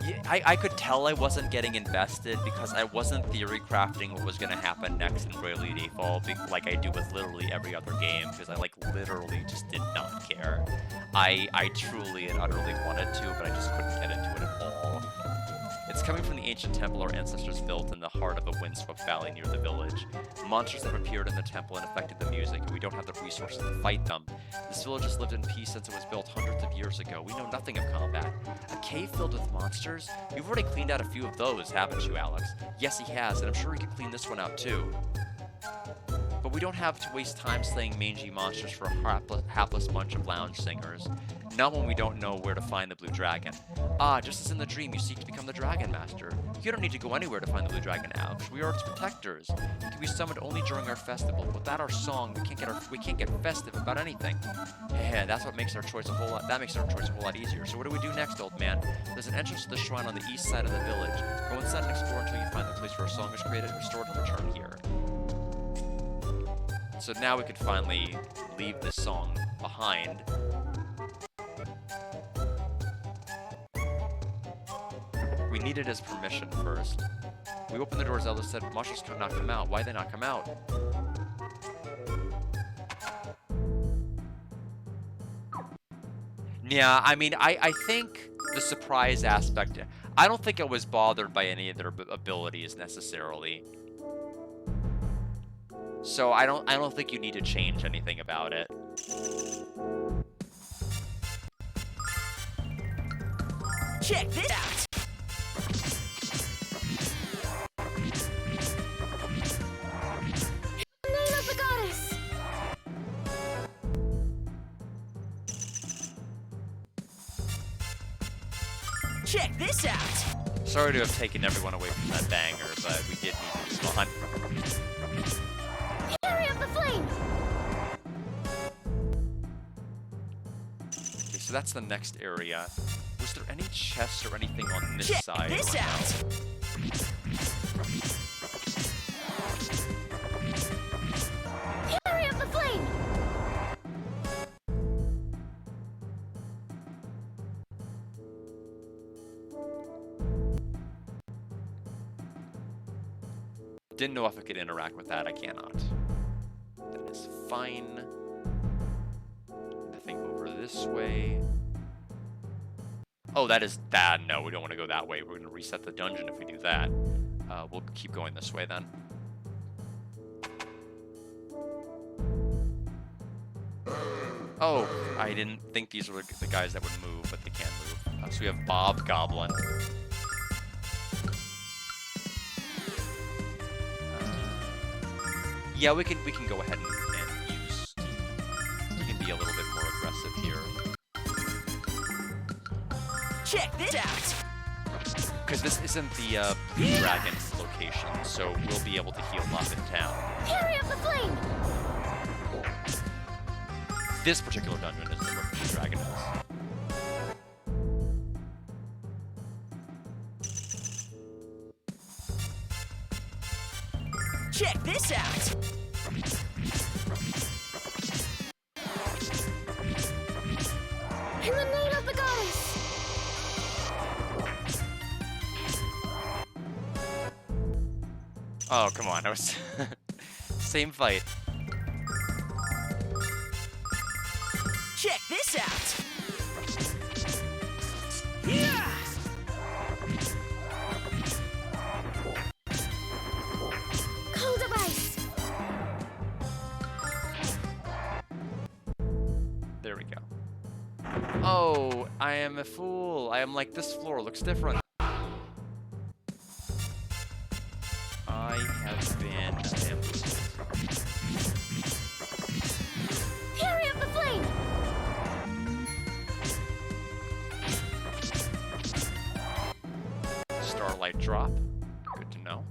Yeah, I could tell I wasn't getting invested because I wasn't theory crafting what was going to happen next in Bravely Default, like I do with literally every other game, because I, like, literally just did not care. I truly and utterly wanted to, but I just couldn't get into it at all. It's coming from the ancient temple our ancestors built in the heart of the windswept valley near the village. Monsters have appeared in the temple and affected the music, and we don't have the resources to fight them. This village has lived in peace since it was built hundreds of years ago. We know nothing of combat. A cave filled with monsters? You've already cleaned out a few of those, haven't you, Alex? Yes, he has, and I'm sure he could clean this one out too. But we don't have to waste time slaying mangy monsters for a hapless bunch of lounge singers. Not when we don't know where to find the blue dragon. Ah, just as in the dream, you seek to become the dragon master. You don't need to go anywhere to find the blue dragon, Alex. We are its protectors. He can be summoned only during our festival. Without our song, we can't get festive about anything. Yeah, that's what makes our choice a whole lot. That makes our choice a whole lot easier. So what do we do next, old man? There's an entrance to the shrine on the east side of the village. Go inside and explore until you find the place where our song is created, restored, and return here. So now we could finally leave this song behind. We needed his permission first. We opened the door, Zelda said, monsters could not come out. Why'd they not come out? Yeah, I mean, I think the surprise aspect, I don't think I was bothered by any of their abilities necessarily. So I don't think you need to change anything about it. Check this out. Name of the goddess! Check this out. Sorry to have taken everyone away from that banger, but we did need to move on. Carry up the flame! Okay, so that's the next area. Was there any chests or anything on this Check side? this or no? out. Carry up the flame! Didn't know if I could interact with that. I cannot. That is fine. Nothing over this way. Oh, that is bad. No, we don't want to go that way. We're going to reset the dungeon if we do that. We'll keep going this way then. Oh, I didn't think these were the guys that would move, but they can't move. So we have Bob Goblin. Yeah, we can go ahead and use. We can be a little bit more aggressive here. Check this out. Because this isn't the Blue Dragon location, so we'll be able to heal up in town. Carry up the flame! This particular dungeon isn't where the Blue Dragon is. Check this out. In the name of the goddess! Oh, come on. I was... Same fight. Check this out. Yeah. Cold of ice! There we go. Oh, I am a fool. I am like, this floor looks different. I have been bamboozled. Carry up the flame! Starlight drop. Good to know.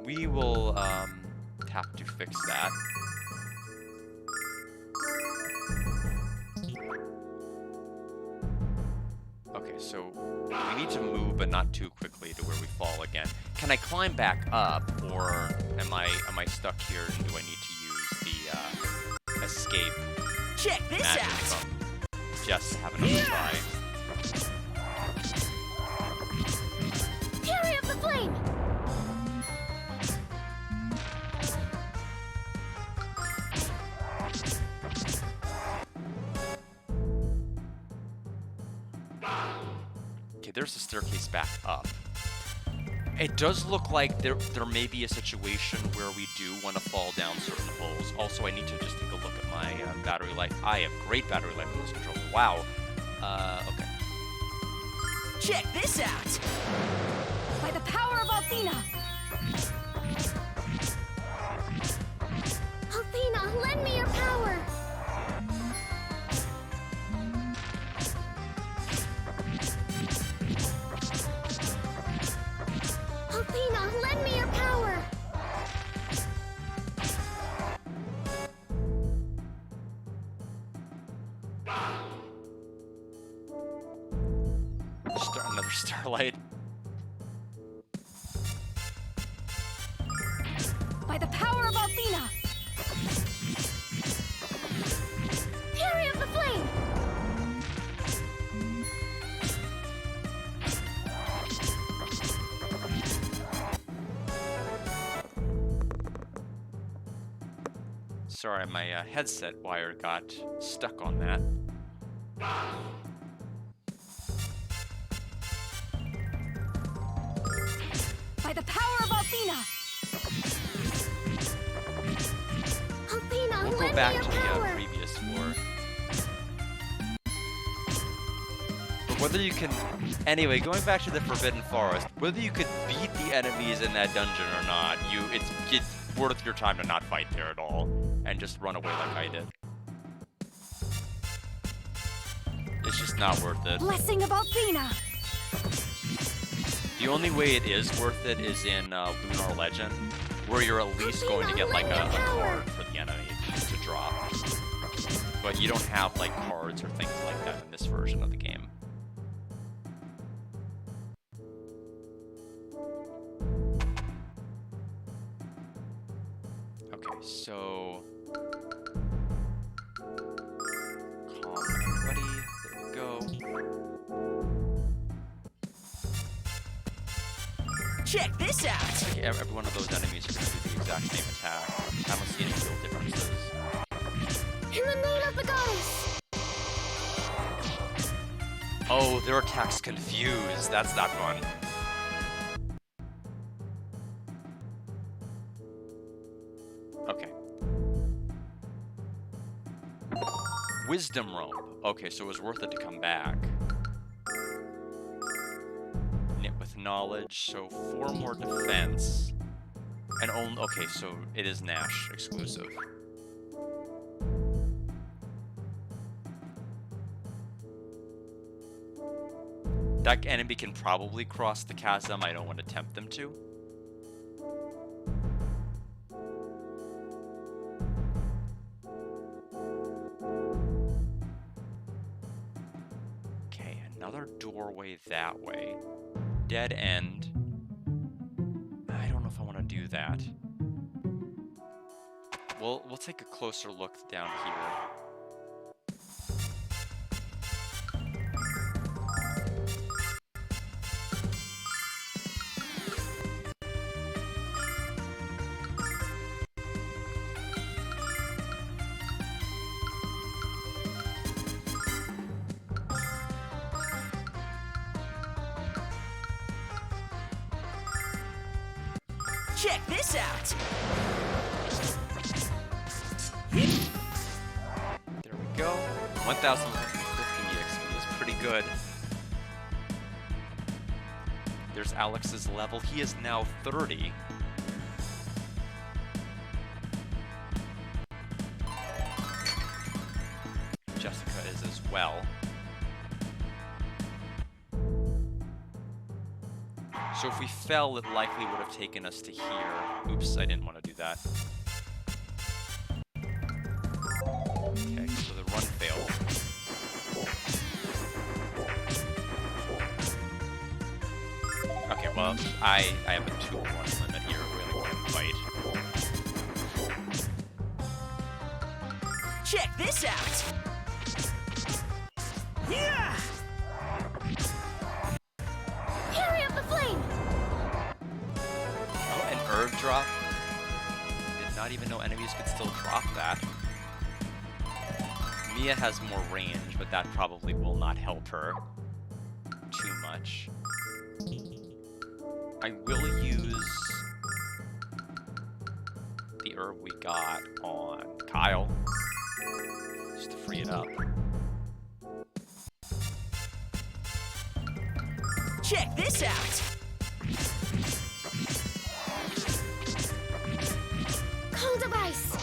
We will have to fix that. Okay, so we need to move, but not too quickly to where we fall again. Can I climb back up, or am I stuck here? And do I need to use the escape Check this magic out. from just to have another try? Carry up the flame! Okay, there's the staircase back up. It does look like there may be a situation where we do want to fall down certain holes. Also, I need to just take a look at my battery life. I have great battery life in this controller. Wow. Okay. Check this out. By the power of Athena! Athena, lend me your power! Athena, lend me your power! Another starlight. By the power of Athena! Carry up the flame! Sorry, my headset wire got stuck on that. By the power of Athena! Athena, We'll lend go back me to your the power! previous floor. But whether you can... Anyway, going back to the Forbidden Forest, whether you could beat the enemies in that dungeon or not, it's worth your time to not fight there at all, and just run away like I did. It's just not worth it. Blessing of Athena! The only way it is worth it is in Lunar Legend, where you're at least going to get like a card for the enemy to drop. But you don't have like cards or things like that in this version of the game. Okay, so calm everybody. There we go. Check this out. Like every one of those enemies are going to do the exact same attack. I don't see any real differences. In the name of the goddess! Oh, their attack's confused. That's not fun. Okay. Wisdom Robe. Okay, so it was worth it to come back. Knit with knowledge, so 4 more defense. And only, okay, so it is Nash exclusive. That enemy can probably cross the chasm. I don't want to tempt them to. Okay, another doorway that way. Dead end. I don't know if I want to do that. We'll take a closer look down here. Check this out. There we go. 1,150 XP is pretty good. There's Alex's level. He is now 30. Jessica is as well. So if we fell, it likely would have taken us to here. Oops, I didn't want to do that. Okay, so the run failed. Okay, well, I have a 2-1 limit here. I really want to fight. Check this out. Yeah. Carry up the flame! Oh, an herb drop. Did not even know enemies could still drop that. Mia has more range, but that probably will not help her too much. I will use the herb we got on Kyle, just to free it up. Check this out. Cold of ice!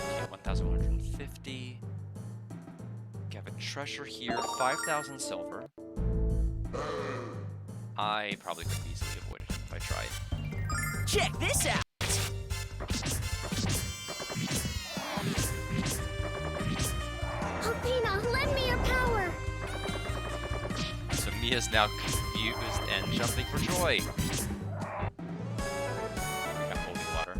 Okay, 1,150. We have a treasure here, 5,000 silver. I probably could have easily avoided him if I tried. Check this out. Alpina, lend me your power! So Mia's now confused and jumping for joy. We got holy water.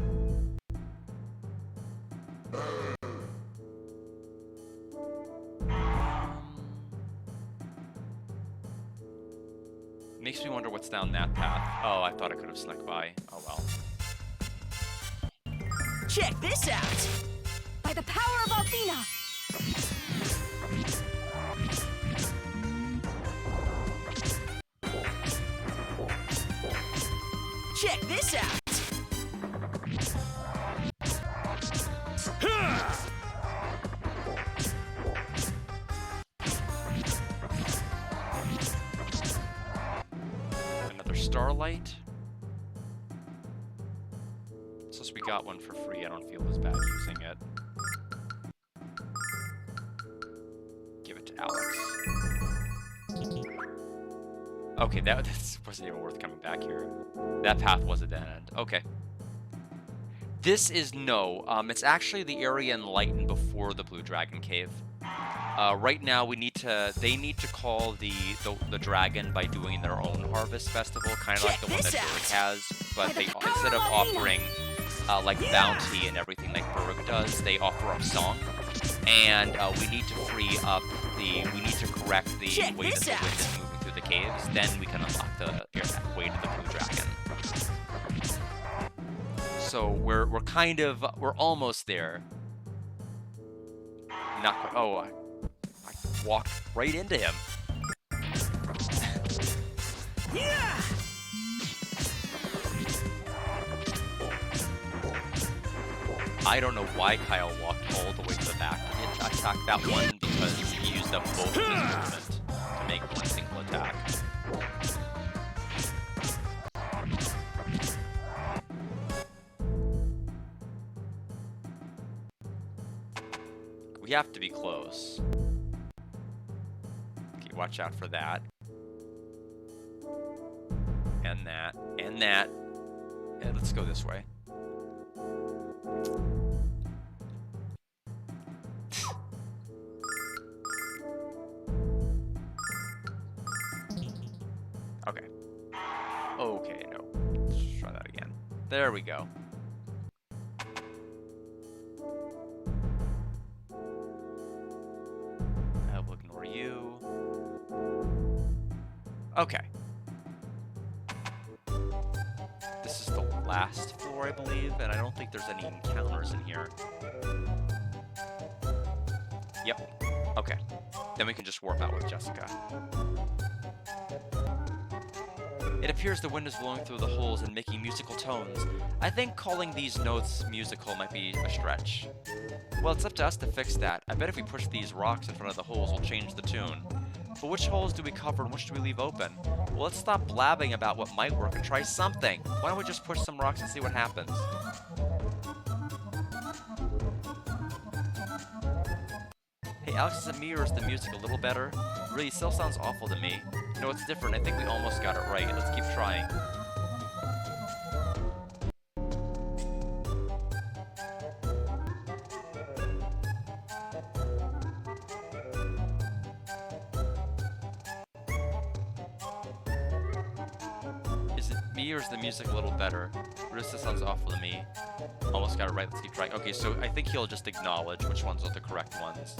Makes me wonder what's down that path. Oh, I thought I could have snuck by. Oh well. Check this out. By the power of Alpina! Check this out. Another starlight. Since we got one for free, I don't feel as bad using it. Give it to Alex. Okay, that wasn't even worth coming back here. That path was a dead end. Okay. This is no. It's actually the area enlightened before the Blue Dragon Cave. Right now, they need to call the dragon by doing their own harvest festival, kind of like the one that Berg has. But they instead of offering like bounty and everything like Berg does, they offer up song. And we need to free up we need to correct the way that the wind is moving through the caves. Then we can unlock the way to the Blue Dragon. So we're almost there. Not quite. Oh, I walked right into him. Yeah. I don't know why Kyle walked all the way to the back to attack that one because he used up both of his movement to make one single attack. We have to be close. Okay, watch out for that. And that. And that. Yeah, let's go this way. Okay. Okay, no. Let's try that again. There we go. I will ignore you. Okay. This is the last floor, I believe, and I don't think there's any encounters in here. Yep. Okay. Then we can just warp out with Jessica. It appears the wind is blowing through the holes and making musical tones. I think calling these notes musical might be a stretch. Well, it's up to us to fix that. I bet if we push these rocks in front of the holes, we'll change the tune. But which holes do we cover and which do we leave open? Well, let's stop blabbing about what might work and try something. Why don't we just push some rocks and see what happens? Hey, Alex, is it me or is the music a little better? Really, it still sounds awful to me. No, it's different. I think we almost got it right. Let's keep trying. Is it me or is the music a little better? Really, this sounds awful to me. Almost got it right. Let's keep trying. Okay, so I think he'll just acknowledge which ones are the correct ones.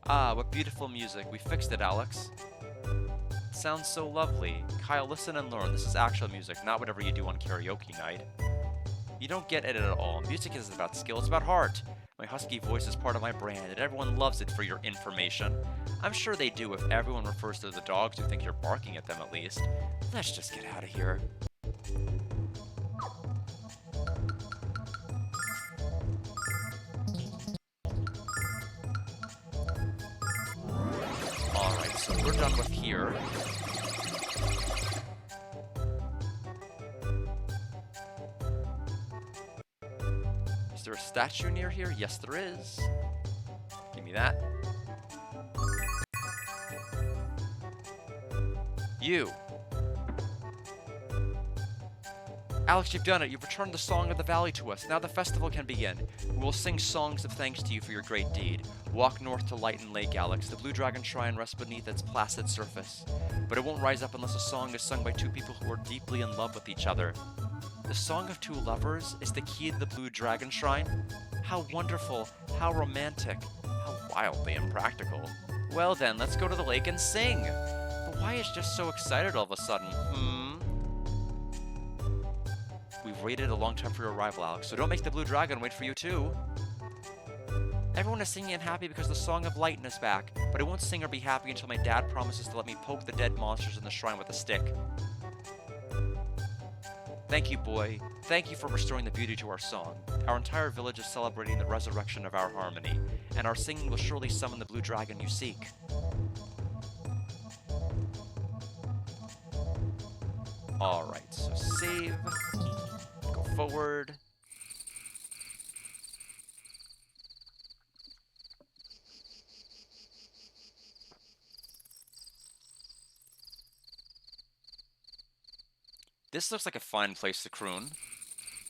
Ah, what beautiful music. We fixed it, Alex. It sounds so lovely. Kyle, listen and learn. This is actual music, not whatever you do on karaoke night. You don't get it at all. Music isn't about skill, it's about heart. My husky voice is part of my brand, and everyone loves it for your information. I'm sure they do if everyone refers to the dogs who think you're barking at them at least. Let's just get out of here. Alright, so we're done with here. Is there a statue near here? Yes, there is. Give me that. You. Alex, you've done it. You've returned the Song of the Valley to us. Now the festival can begin. We will sing songs of thanks to you for your great deed. Walk north to Lighten Lake, Alex. The Blue Dragon Shrine rests beneath its placid surface. But it won't rise up unless a song is sung by two people who are deeply in love with each other. The Song of Two Lovers is the key to the Blue Dragon Shrine? How wonderful, how romantic, how wildly impractical. Well then, let's go to the lake and sing. But why is just so excited all of a sudden? We've waited a long time for your arrival, Alex, so don't make the Blue Dragon wait for you too. Everyone is singing and happy because the Song of Lighten is back, but I won't sing or be happy until my dad promises to let me poke the dead monsters in the shrine with a stick. Thank you, boy. Thank you for restoring the beauty to our song. Our entire village is celebrating the resurrection of our harmony, and our singing will surely summon the Blue Dragon you seek. Alright, so save. Go forward. This looks like a fine place to croon.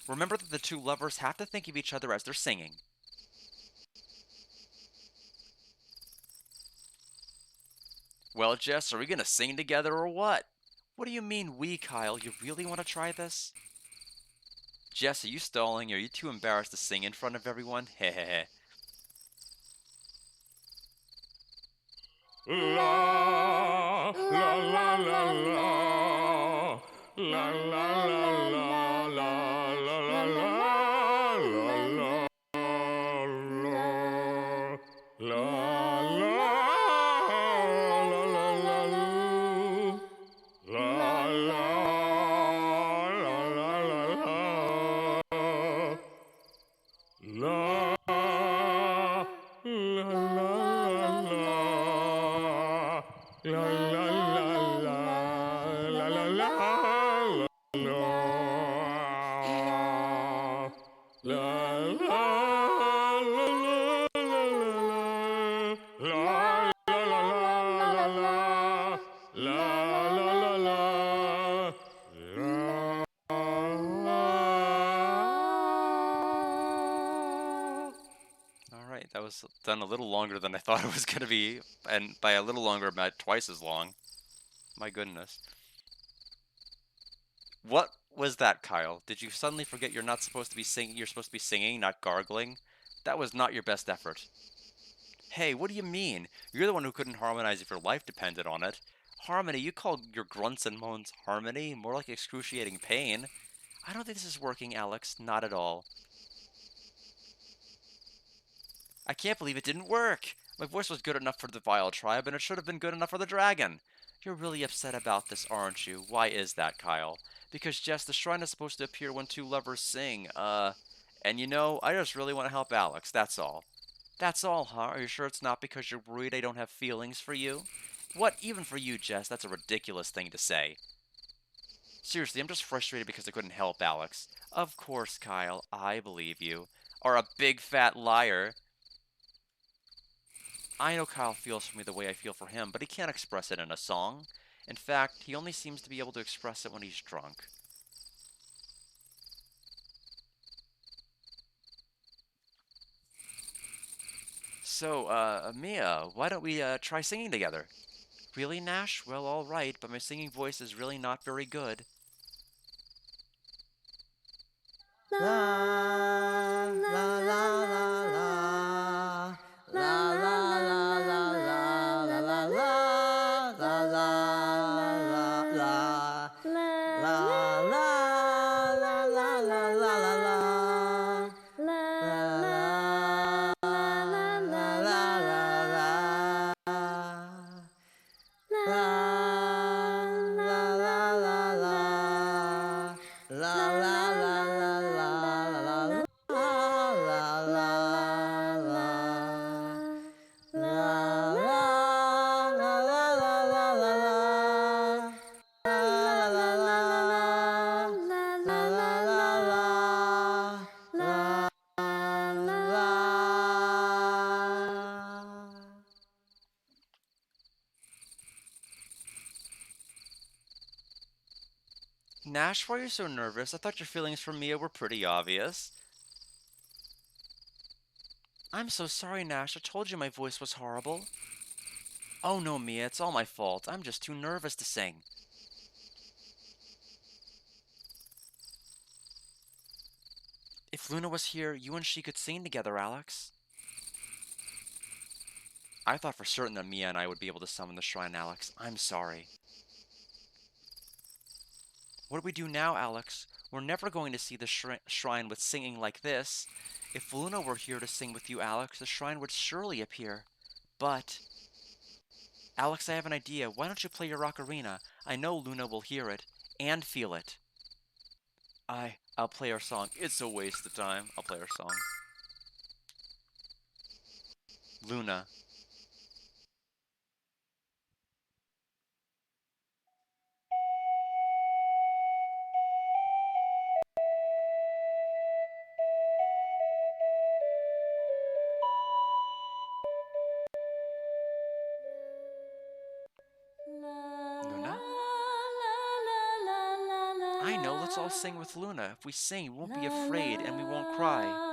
Remember that the two lovers have to think of each other as they're singing. Well, Jess, are we gonna sing together or what? What do you mean we, Kyle? You really want to try this? Jess, are you stalling? Are you too embarrassed to sing in front of everyone? Hehehe. La la la la la la la la la la la la la la la la la la la la All right, that was done a little longer than I thought it was going to be, and by a little longer, about twice as long. My goodness. What was that, Kyle? Did you suddenly forget you're not supposed to be singing? You're supposed to be singing, not gargling? That was not your best effort. Hey, what do you mean? You're the one who couldn't harmonize if your life depended on it. Harmony? You call your grunts and moans harmony? More like excruciating pain. I don't think this is working, Alex. Not at all. I can't believe it didn't work! My voice was good enough for the Vile tribe, and it should have been good enough for the dragon. You're really upset about this, aren't you? Why is that, Kyle? Because, Jess, the shrine is supposed to appear when two lovers sing. And you know, I just really want to help Alex, that's all. That's all, huh? Are you sure it's not because you're worried I don't have feelings for you? What, even for you, Jess? That's a ridiculous thing to say. Seriously, I'm just frustrated because I couldn't help Alex. Of course, Kyle, I believe you. Are a big fat liar. I know Kyle feels for me the way I feel for him, but he can't express it in a song. In fact, he only seems to be able to express it when he's drunk. So, Mia, why don't we, try singing together? Really, Nash? Well, alright, but my singing voice is really not very good. La la la la la la la la la la la la la la la la Nash, why are you so nervous? I thought your feelings for Mia were pretty obvious. I'm so sorry, Nash. I told you my voice was horrible. Oh no, Mia, it's all my fault. I'm just too nervous to sing. If Luna was here, you and she could sing together, Alex. I thought for certain that Mia and I would be able to summon the shrine, Alex. I'm sorry. What do we do now, Alex? We're never going to see the shrine with singing like this. If Luna were here to sing with you, Alex, the shrine would surely appear. But... Alex, I have an idea. Why don't you play your ocarina? I know Luna will hear it and feel it. I'll play our song. It's a waste of time. I'll play our song. Luna. Luna? I know, let's all sing with Luna. If we sing, we won't be afraid and we won't cry.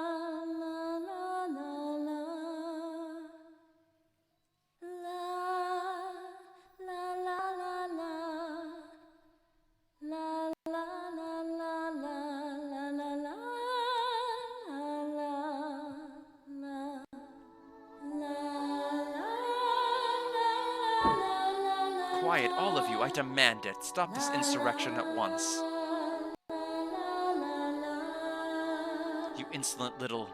Quiet, all of you, I demand it. Stop this insurrection at once. You insolent little...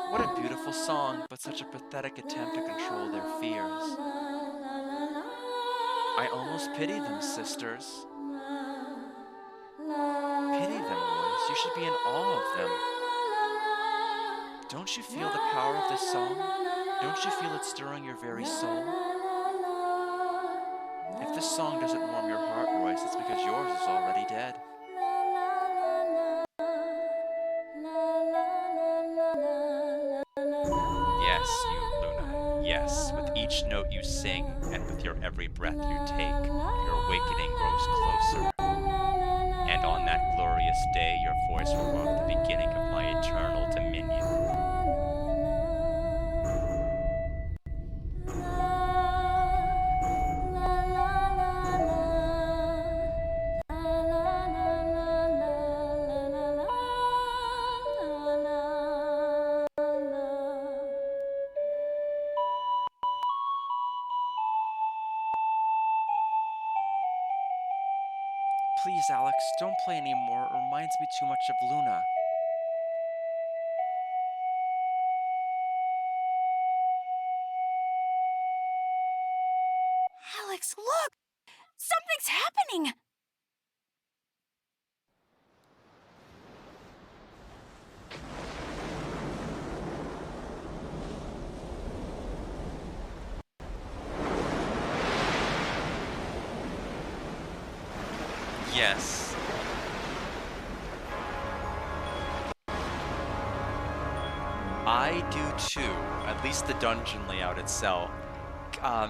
What a beautiful song, but such a pathetic attempt to control their fears. I almost pity them, sisters. Pity them, boys. You should be in awe of them. Don't you feel the power of this song? Don't you feel it stirring your very soul? If this song doesn't warm your heart, Royce, it's because yours is already dead. Yes, you, Luna. Yes, with each note you sing, and with your every breath you take, your awakening grows closer. And on that glorious day, your voice will mark the beginning of my eternal dominion. Please, Alex, don't play anymore. It reminds me too much of Luna. Alex, look! Something's happening! Yes. I do too. At least the dungeon layout itself.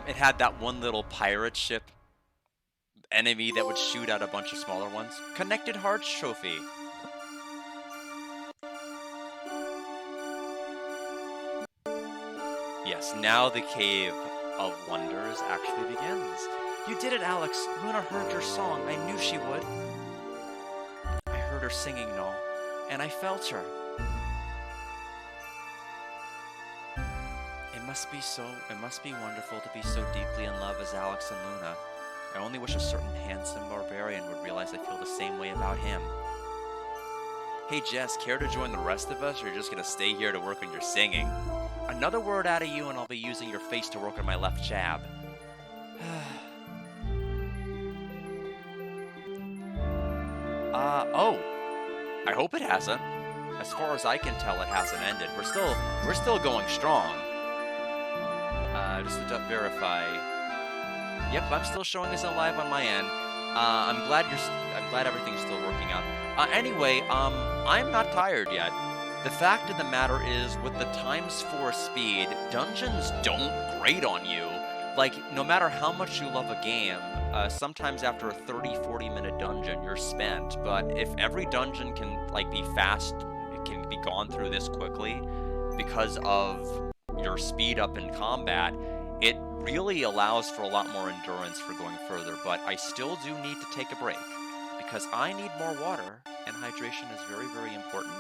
It had that one little pirate ship enemy that would shoot out a bunch of smaller ones. Connected Hearts trophy. Yes, now the Cave of Wonders actually begins. You did it, Alex. Luna heard your song. I knew she would. I heard her singing, Null, and I felt her. It must be wonderful to be so deeply in love as Alex and Luna. I only wish a certain handsome barbarian would realize I feel the same way about him. Hey Jess, care to join the rest of us, or you're just gonna stay here to work on your singing? Another word out of you and I'll be using your face to work on my left jab. Oh. I hope it hasn't. As far as I can tell, it hasn't ended. We're still going strong. Just to verify. Yep, I'm still showing this live on my end. I'm glad everything's still working out. Anyway, I'm not tired yet. The fact of the matter is, with the ×4 speed, dungeons don't grate on you. Like, no matter how much you love a game, sometimes after a 30-40 minute dungeon, you're spent. But if every dungeon can, like, be fast, it can be gone through this quickly, because of your speed up in combat, it really allows for a lot more endurance for going further. But I still do need to take a break, because I need more water, and hydration is very, very important.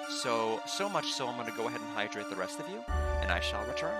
So much so I'm going to go ahead and hydrate the rest of you, and I shall return.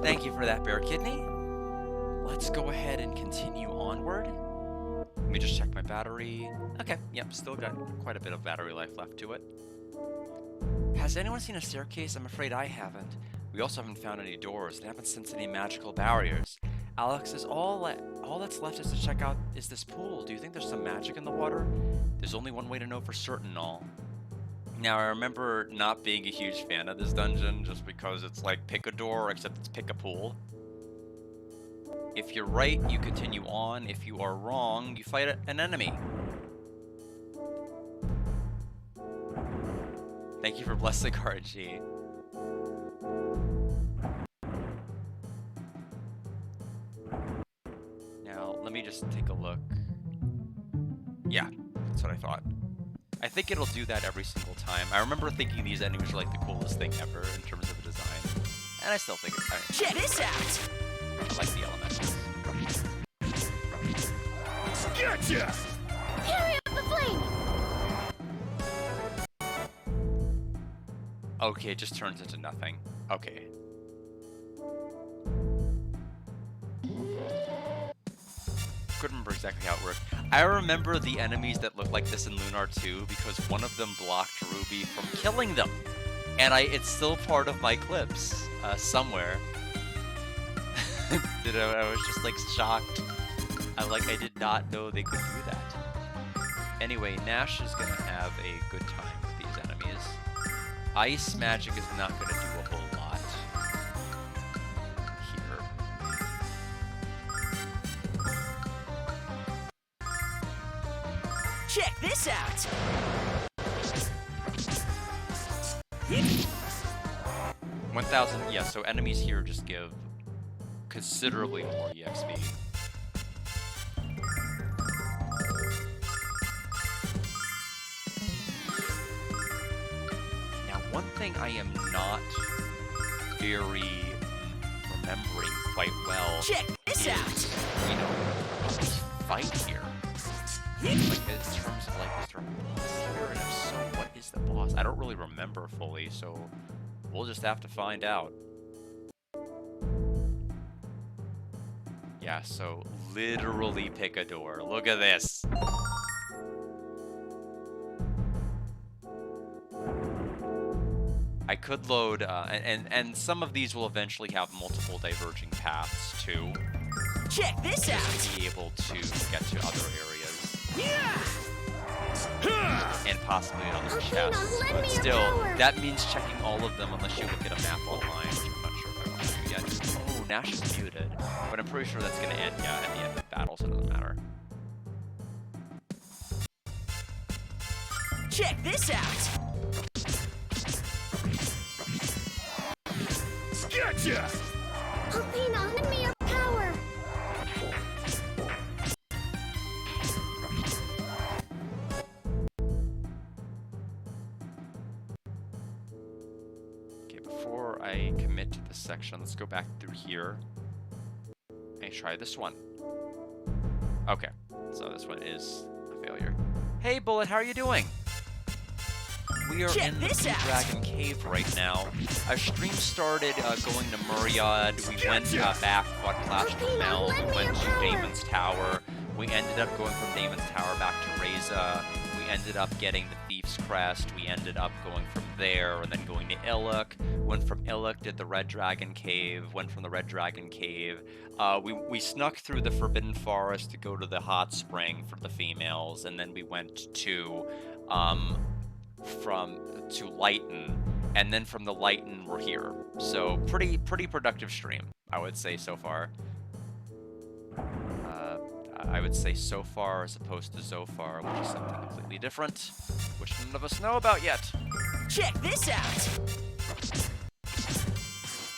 Thank you for that, Bear Kidney. Let's go ahead and continue onward. Let me just check my battery. Okay, yep, still got quite a bit of battery life left to it. Has anyone seen a staircase? I'm afraid I haven't. We also haven't found any doors and haven't sensed any magical barriers. Alex says all that's left is to check out is this pool. Do you think there's some magic in the water? There's only one way to know for certain, all. Now, I remember not being a huge fan of this dungeon just because it's like pick a door, except it's pick a pool. If you're right, you continue on. If you are wrong, you fight an enemy. Thank you for blessing RG. Now, let me just take a look. Yeah, that's what I thought. I think it'll do that every single time. I remember thinking these enemies are like the coolest thing ever in terms of the design. And I still think it's Check this out! I like the elementals. Gotcha! Carry up the flame! Okay, it just turns into nothing. Okay. Couldn't remember exactly how it worked. I remember the enemies that look like this in Lunar 2 because one of them blocked Ruby from killing them. And it's still part of my clips somewhere. I was just like shocked. I did not know they could do that. Anyway, Nash is gonna have a good time with these enemies. Ice magic is not gonna do a whole lot here. Check this out! 1,000, yeah, so enemies here just give considerably more EXP. Now, one thing I am not very remembering quite well Check this is, out! you know, how we fight here. Like, in terms of, like, is there a boss here? And if so, what is the boss? I don't really remember fully, so we'll just have to find out. Yeah, so literally pick a door. Look at this. I could load, and some of these will eventually have multiple diverging paths too. Check this out! Just to be able to get to other areas. Yeah! And possibly other Okay, chests. now lend But me your still, power. that means checking all of them unless you look at a map online, which I'm not sure if I want to do yet. Oh, Nash is muted. But I'm pretty sure that's going to end, yeah, at the end of battle, so it doesn't matter. Check this out! Gotcha! Alpina, lend me your power! Okay, before I commit to this section, let's go back through here. And try this one. Okay, so this one is a failure. Hey, Bullet, how are you doing? We are Check in the this Blue out. Dragon Cave right now. Our stream started going to Muriad. We went back, fought Clash of the Mel. We went to Damon's Tower. We ended up going from Damon's Tower back to Reza. We ended up getting the Thief's Crest. We ended up going from there and then going to Illic. Went from Illic, did the Red Dragon Cave. Went from the Red Dragon Cave. We snuck through the Forbidden Forest to go to the Hot Spring for the females. And then we went to... to Lighten, and then from the Lighten we're here. So pretty productive stream, I would say so far. I would say so far as opposed to so far, which is something completely different, which none of us know about yet. Check this out!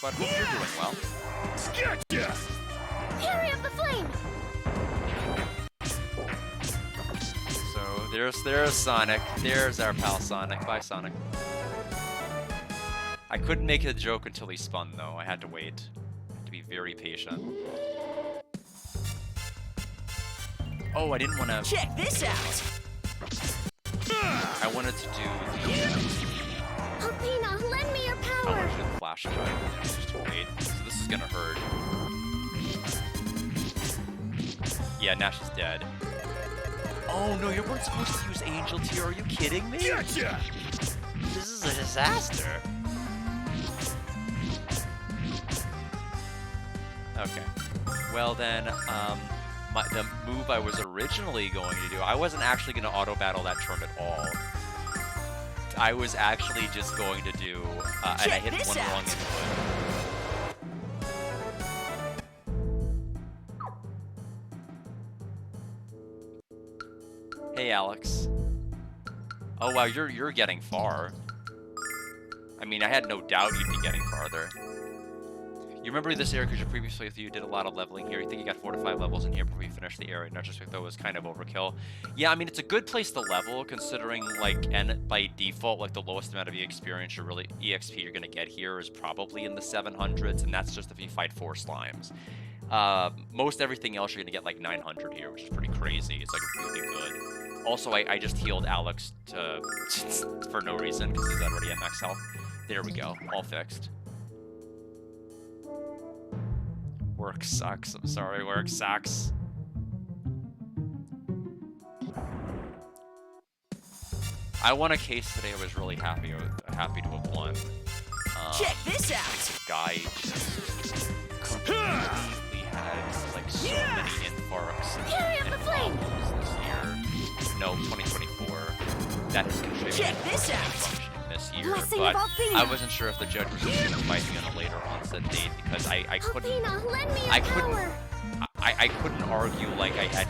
But hope you're doing well. Gotcha! Carry up the flame! So there's Sonic. There's our pal Sonic. Bye, Sonic. I couldn't make a joke until he spun, though. I had to wait. I had to be very patient. Oh, I didn't want to... Check this out! I wanted to do the... Alpina, lend me your I power! wanted to do the flash cut. Just to wait. So this is is gonna hurt. Yeah, Nash is dead. Oh no, you weren't supposed to use Angel Tear. Are you kidding me? Gotcha! This is a disaster. Okay. Well then, the move I was originally going to do, I wasn't actually going to auto battle that turn at all. I was actually just going to do, and I hit one wrong input. Hey, Alex. Oh wow, you're getting far. I mean, I had no doubt you'd be getting farther. You remember this area because your previous playthrough you did a lot of leveling here. You think you got 4 to 5 levels in here before you finished the area. Not just though it was kind of overkill. Yeah, I mean it's a good place to level considering like and by default like the lowest amount of EXP you're gonna get here is probably in the 700s, and that's just if you fight 4 slimes. Most everything else you're gonna get like 900 here, which is pretty crazy. It's like really good. Also, I just healed Alex to for no reason because he's already at max health. There we go, all fixed. Work sucks. I'm sorry, work sucks. I won a case today. I was really happy to have won. Check this out. Guy just completely had like so many infarcts and problems this year. No, 2024. That has contributed Check to this out. functioning this year, Blessing but of Althena. I wasn't sure if the judge was going to fight me on a later onset date because I couldn't. Althena, lend me your I couldn't. power. I couldn't argue like I'd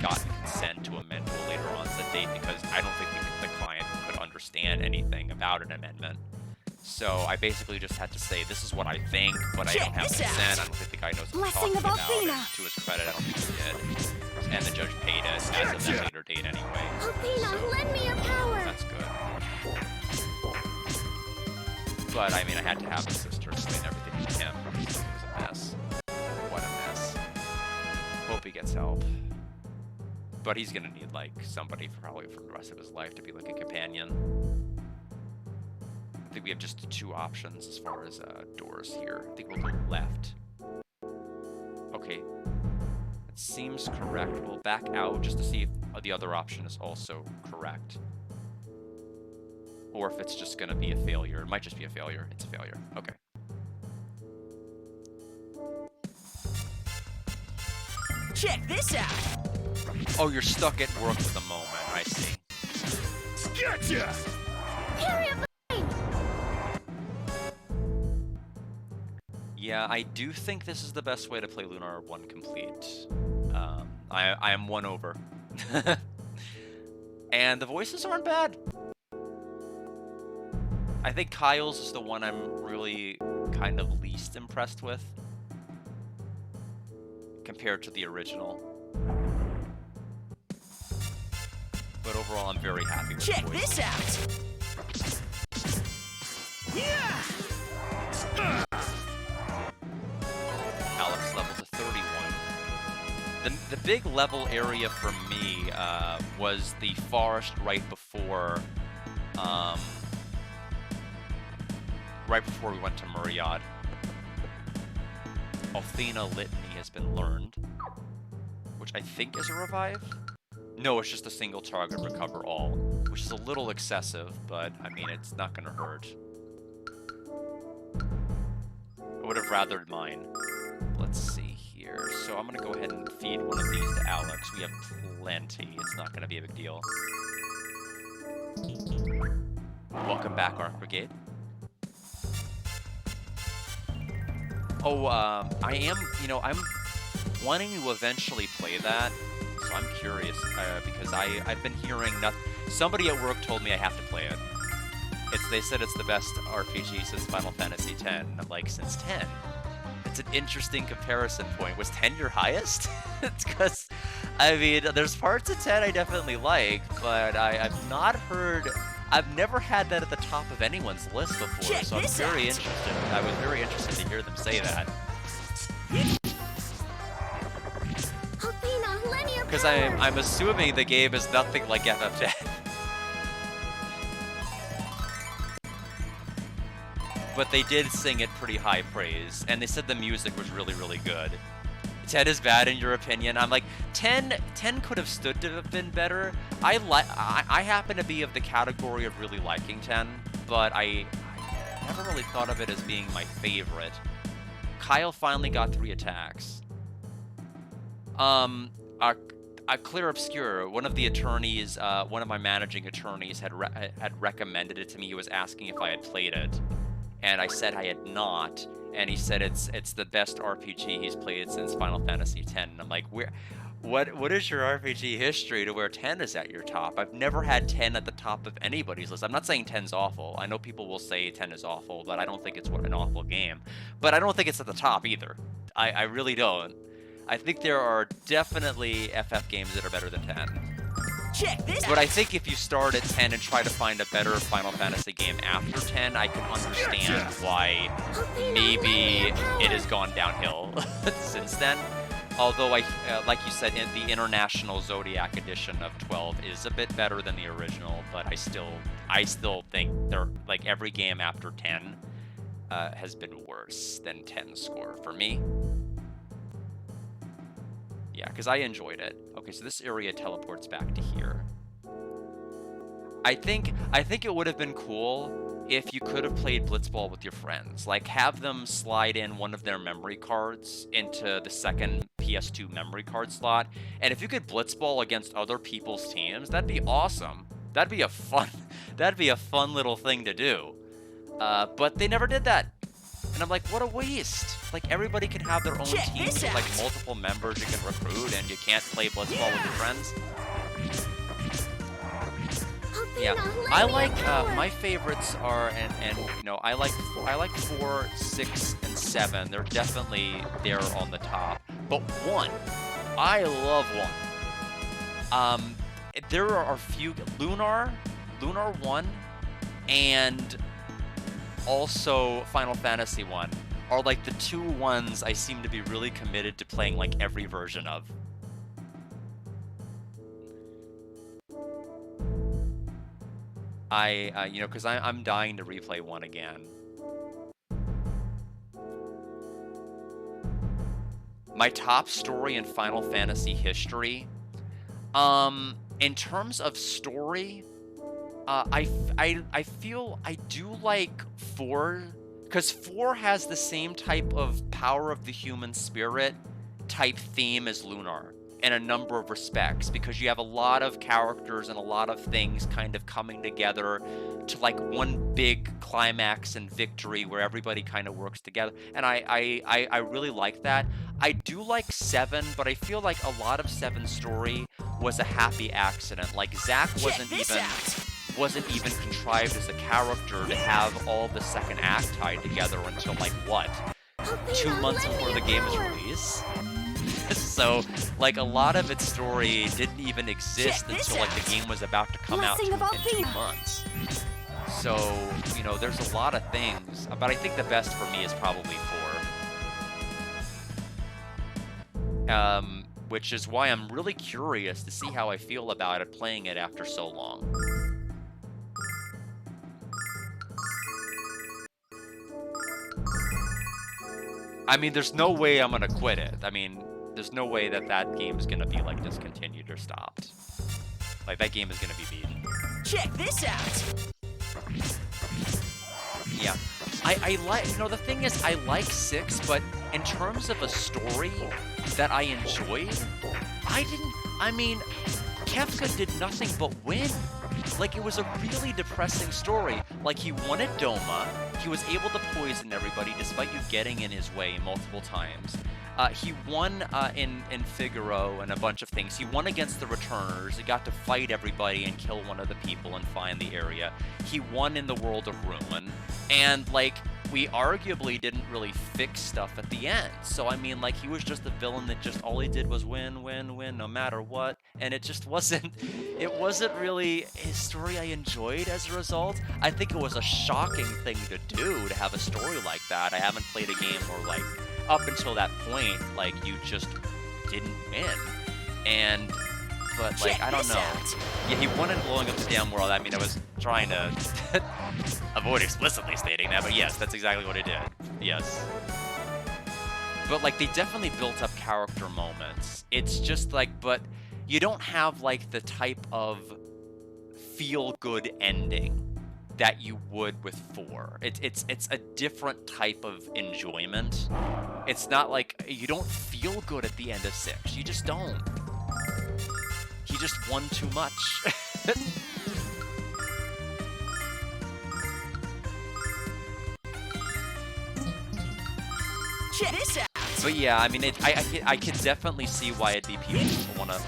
gotten consent to amend to a later onset date because I don't think the client could understand anything about an amendment. So I basically just had to say this is what I think, but I don't have consent. I don't think the guy knows what he's Blessing talking of about. Althena. And to his credit, I don't think he did. And the judge paid it as of that later date anyway. Althena, So lend me your power. that's good. But I mean, I had to have his sister explain everything to him. It was a mess. What a mess. Hope he gets help. But he's gonna need like somebody probably for the rest of his life to be like a companion. I think we have just 2 options as far as doors here. I think we'll go left. Okay. That seems correct. We'll back out just to see if the other option is also correct. Or if it's just gonna be a failure. It might just be a failure. It's a failure. Okay. Check this out. Oh, you're stuck at work for the moment. I see. Gotcha! Fury of the flame. Yeah, I do think this is the best way to play Lunar 1 complete. I am 1 over. And the voices aren't bad. I think Kyle's is the one I'm really kind of least impressed with compared to the original. But overall, I'm very happy with Check the voices. this out. Yeah. Alex level to 31. The big level area for me was the forest right before we went to Muriad. Althena Litany has been learned, which I think is a revive. No, it's just a single target recover all, which is a little excessive, but I mean it's not gonna hurt. I would have rathered mine. Let's see here. So I'm gonna go ahead and feed one of these to Alex. We have plenty. It's not gonna be a big deal. Welcome back, Arc Brigade. Oh, I am, I'm wanting to eventually play that, so I'm curious, because I've been hearing nothing. Somebody at work told me I have to play it. They said it's the best RPG since Final Fantasy X. And I'm like, since 10? It's an interesting comparison point. Was 10 your highest? It's because, I mean, there's parts of 10 I definitely like, but I've never had that at the top of anyone's list before, Check so I'm this very out. interested. I was very interested to hear them say that. Althena, lend me your Because power. I'm assuming the game is nothing like FF10. but they did sing it pretty high praise, and they said the music was really, really good. 10 is bad in your opinion? I'm like, 10 could have stood to have been better. I happen to be of the category of really liking 10, but I never really thought of it as being my favorite. Kyle finally got 3 attacks. Clear Obscure, one of the attorneys, one of my managing attorneys had recommended it to me. He was asking if I had played it, and I said I had not. And he said it's the best RPG he's played since Final Fantasy X. And I'm like, what is your RPG history to where 10 is at your top? I've never had 10 at the top of anybody's list. I'm not saying 10's awful. I know people will say 10 is awful, but I don't think it's an awful game. But I don't think it's at the top either. I really don't. I think there are definitely FF games that are better than 10. Check this But out. I think if you start at 10 and try to find a better Final Fantasy game after 10, I can understand why maybe it has gone downhill since then. Although, like you said, the International Zodiac edition of 12 is a bit better than the original, but I still think like every game after 10 has been worse than 10's score for me. Yeah, because I enjoyed it. Okay, so this area teleports back to here. I think it would have been cool if you could have played Blitzball with your friends. Like, have them slide in one of their memory cards into the second PS2 memory card slot. And if you could Blitzball against other people's teams, that'd be awesome. That'd be a fun little thing to do. But they never did that. And I'm like, what a waste. Like, everybody can have their own Check team this with, like, out. multiple members you can recruit, and you can't play Blitzball with your friends. Yeah, I like, my favorites are, and you know, I like 4, 6, and 7. They're definitely there on the top. But 1, I love 1. There are a few, Lunar 1, and also Final Fantasy 1 are like the 2 ones I seem to be really committed to playing like every version of. You know, because I'm dying to replay 1 again. My top story in Final Fantasy history. In terms of story, I feel I do like 4, because 4 has the same type of power of the human spirit type theme as Lunar in a number of respects, because you have a lot of characters and a lot of things kind of coming together to like one big climax and victory where everybody kind of works together, and I really like that. I do like 7, but I feel like a lot of 7's story was a happy accident. Like, Zack wasn't even contrived as a character to have all the second act tied together until like what, 2 months before the game's release. So like a lot of its story didn't even exist until like the game was about to come out in 2 months. So, you know, there's a lot of things, but I think the best for me is probably 4. Which is why I'm really curious to see how I feel about it playing it after so long. I mean, there's no way I'm gonna quit it. I mean, there's no way that game is gonna be like discontinued or stopped. Like, that game is gonna be beaten. Check this out. Yeah, I like, you know, the thing is, I like 6, but in terms of a story that I enjoyed, I mean, Kefka did nothing but win. Like, it was a really depressing story. Like, he wanted Doma, he was able to poison everybody despite you getting in his way multiple times. He won in Figaro and a bunch of things. He won against the Returners. He got to fight everybody and kill one of the people and find the area. He won in the World of Ruin. And, like, we arguably didn't really fix stuff at the end. So, I mean, like, he was just a villain that just all he did was win, win, win, no matter what. And it just wasn't, it wasn't really a story I enjoyed as a result. I think it was a shocking thing to do, to have a story like that. I haven't played a game where, like, up until that point, like, you just didn't win. But, like, I don't know. Yeah, he won in blowing up the damn world. I mean, I was trying to avoid explicitly stating that, but yes, that's exactly what it did. Yes. But, like, they definitely built up character moments. It's just, like, but you don't have, like, the type of feel-good ending that you would with 4. It's a different type of enjoyment. It's not like you don't feel good at the end of 6. You just don't. He just won too much. Check this out. But yeah, I mean, I can definitely see why it'd be one of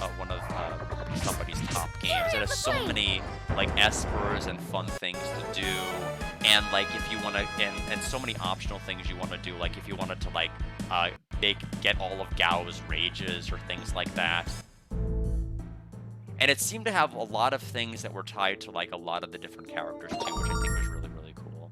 somebody's top games. It has so many like espers and fun things to do, and like if you want to, and so many optional things you want to do. Like if you wanted to like get all of Gao's rages or things like that. And it seemed to have a lot of things that were tied to like a lot of the different characters too, which I think was really, really cool.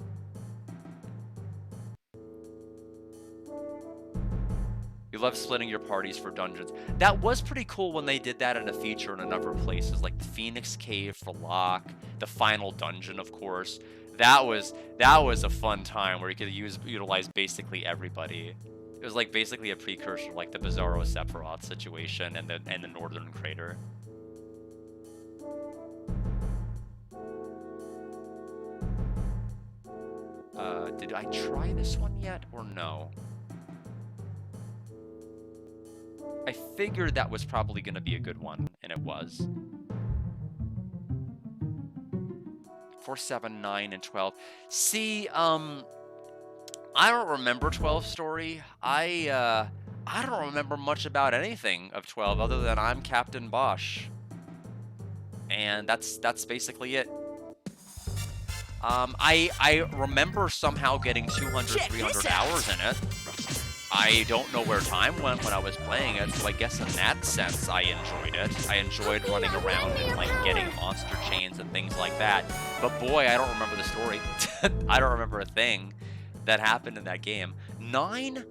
You love splitting your parties for dungeons. That was pretty cool when they did that in a feature in a number of places, like the Phoenix Cave for Locke, the final dungeon, of course. That was a fun time where you could utilize basically everybody. It was like basically a precursor to like the Bizarro Sephiroth situation and the Northern Crater. Did I try this one yet or no? I figured that was probably going to be a good one, and it was. 4, 7, 9, and 12. See, I don't remember 12's story. I don't remember much about anything of 12 other than I'm Captain Bosch. And that's basically it. I remember somehow getting 200, 300 hours in it. I don't know where time went when I was playing it, so I guess in that sense I enjoyed it. I enjoyed running around and like getting monster chains and things like that. But boy, I don't remember the story. I don't remember a thing that happened in that game. 9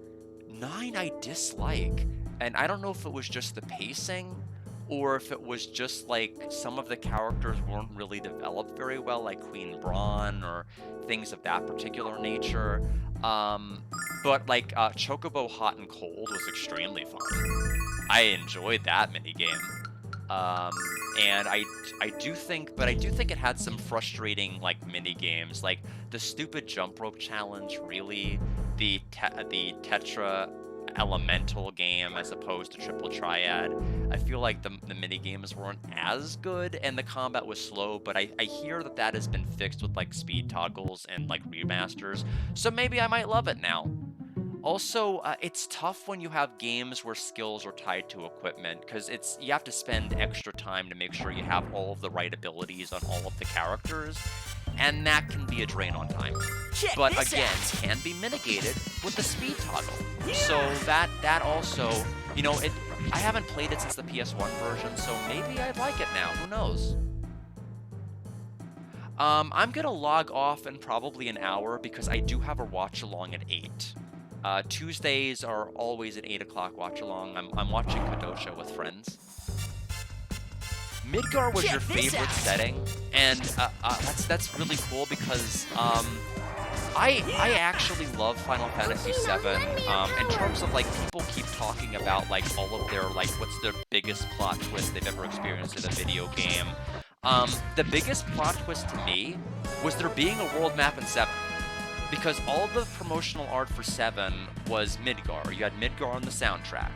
I dislike, and I don't know if it was just the pacing or if it was just like some of the characters weren't really developed very well, like Queen Braun or things of that particular nature. But like Chocobo Hot and Cold was extremely fun. I enjoyed that minigame. And I do think it had some frustrating like mini games, like the stupid jump rope challenge. Really, the Tetra Elemental game as opposed to Triple Triad. I feel like the mini games weren't as good and the combat was slow, but I hear that has been fixed with like speed toggles and like remasters, so maybe I might love it now. Also, it's tough when you have games where skills are tied to equipment, because you have to spend extra time to make sure you have all of the right abilities on all of the characters, and that can be a drain on time. Check But this again, out. can be mitigated with the speed toggle. So that also, you know, I haven't played it since the PS1 version, so maybe I'd like it now. Who knows? I'm gonna log off in probably an hour because I do have a watch along at 8. Tuesdays are always an 8 o'clock watch along. I'm watching Kadosha with friends. Midgar was Check your this favorite out. setting, and that's really cool because I actually love Final Fantasy VII. In terms of like people keep talking about like all of their like what's their biggest plot twist they've ever experienced in a video game. The biggest plot twist to me was there being a world map in 7. Because all the promotional art for 7 was Midgar. You had Midgar on the soundtrack.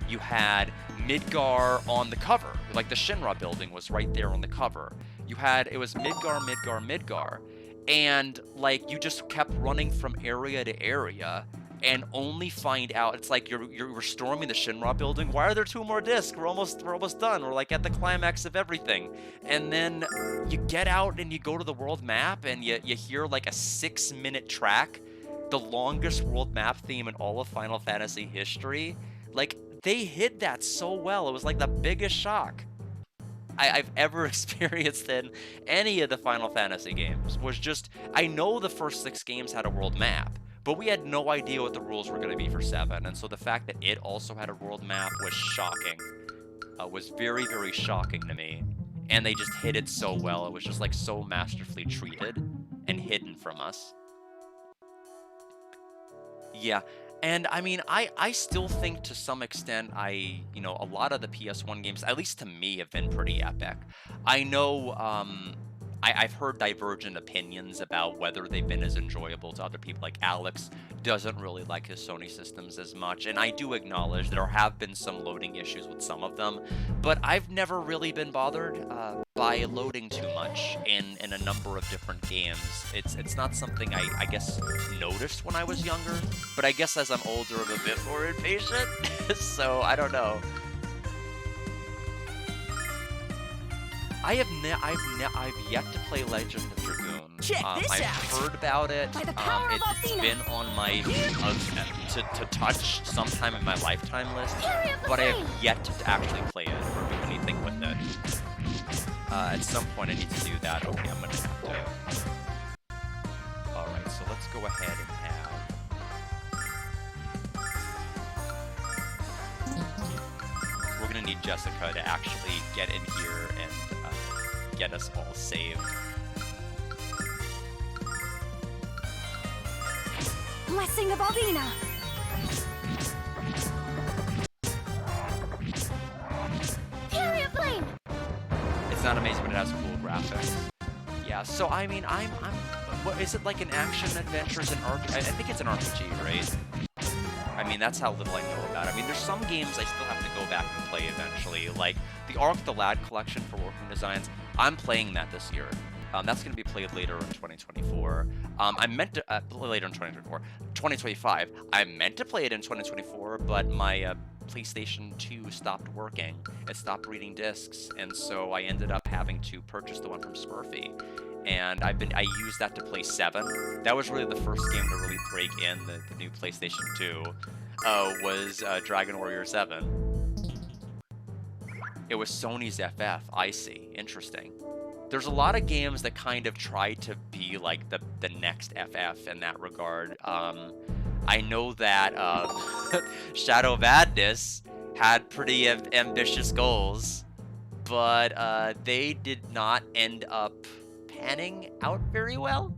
You had Midgar on the cover. Like the Shinra building was right there on the cover. It was Midgar, Midgar, Midgar. And like you just kept running from area to area and only find out it's like you're storming the Shinra building. Why are there 2 more discs? We're almost done. We're like at the climax of everything. And then you get out and you go to the world map and you hear like a 6-minute track, the longest world map theme in all of Final Fantasy history. Like they hid that so well. It was like the biggest shock I've ever experienced in any of the Final Fantasy games. Was just, I know the first 6 games had a world map, but we had no idea what the rules were going to be for 7, and so the fact that it also had a world map was shocking. Was very, very shocking to me, and they just hid it so well. It was just like so masterfully treated. and hidden from us. Yeah, and I mean, I still think to some extent a lot of the PS1 games, at least to me, have been pretty epic. I know, I've heard divergent opinions about whether they've been as enjoyable to other people. Like Alex doesn't really like his Sony systems as much, and I do acknowledge there have been some loading issues with some of them, but I've never really been bothered by loading too much in a number of different games. It's not something I guess noticed when I was younger, but I guess as I'm older, I'm a bit more impatient. So I don't know. I've yet to play Legend of Dragoon. Check this I've out. heard about it. By the power of It's Athena. been on my to touch sometime in my lifetime list, Fury of the but I have flame. yet to actually play it or do anything with it. At some point, I need to do that. Okay, I'm gonna have to. All right, so let's go ahead and have. We're gonna need Jessica to actually get in here and get us all saved. Blessing of Aldina. Fury of flame. It's not amazing, but it has cool graphics. Yeah, so I mean, what is it, like an action adventures and I think it's an RPG, right? I mean, that's how little I know about it. I mean, there's some games I still have to go back and play eventually, like the Arc the Lad collection for Working Designs. I'm playing that this year. That's going to be played later in 2024. I meant to later in 2024, 2025. I meant to play it in 2024, but my PlayStation 2 stopped working. It stopped reading discs, and so I ended up having to purchase the one from Smurfy. And I used that to play 7. That was really the first game to really break in the new PlayStation 2. Was Dragon Warrior 7. It was Sony's FF. I see. Interesting. There's a lot of games that kind of try to be like the next FF in that regard. I know that Shadow Madness had pretty ambitious goals, but they did not end up panning out very well.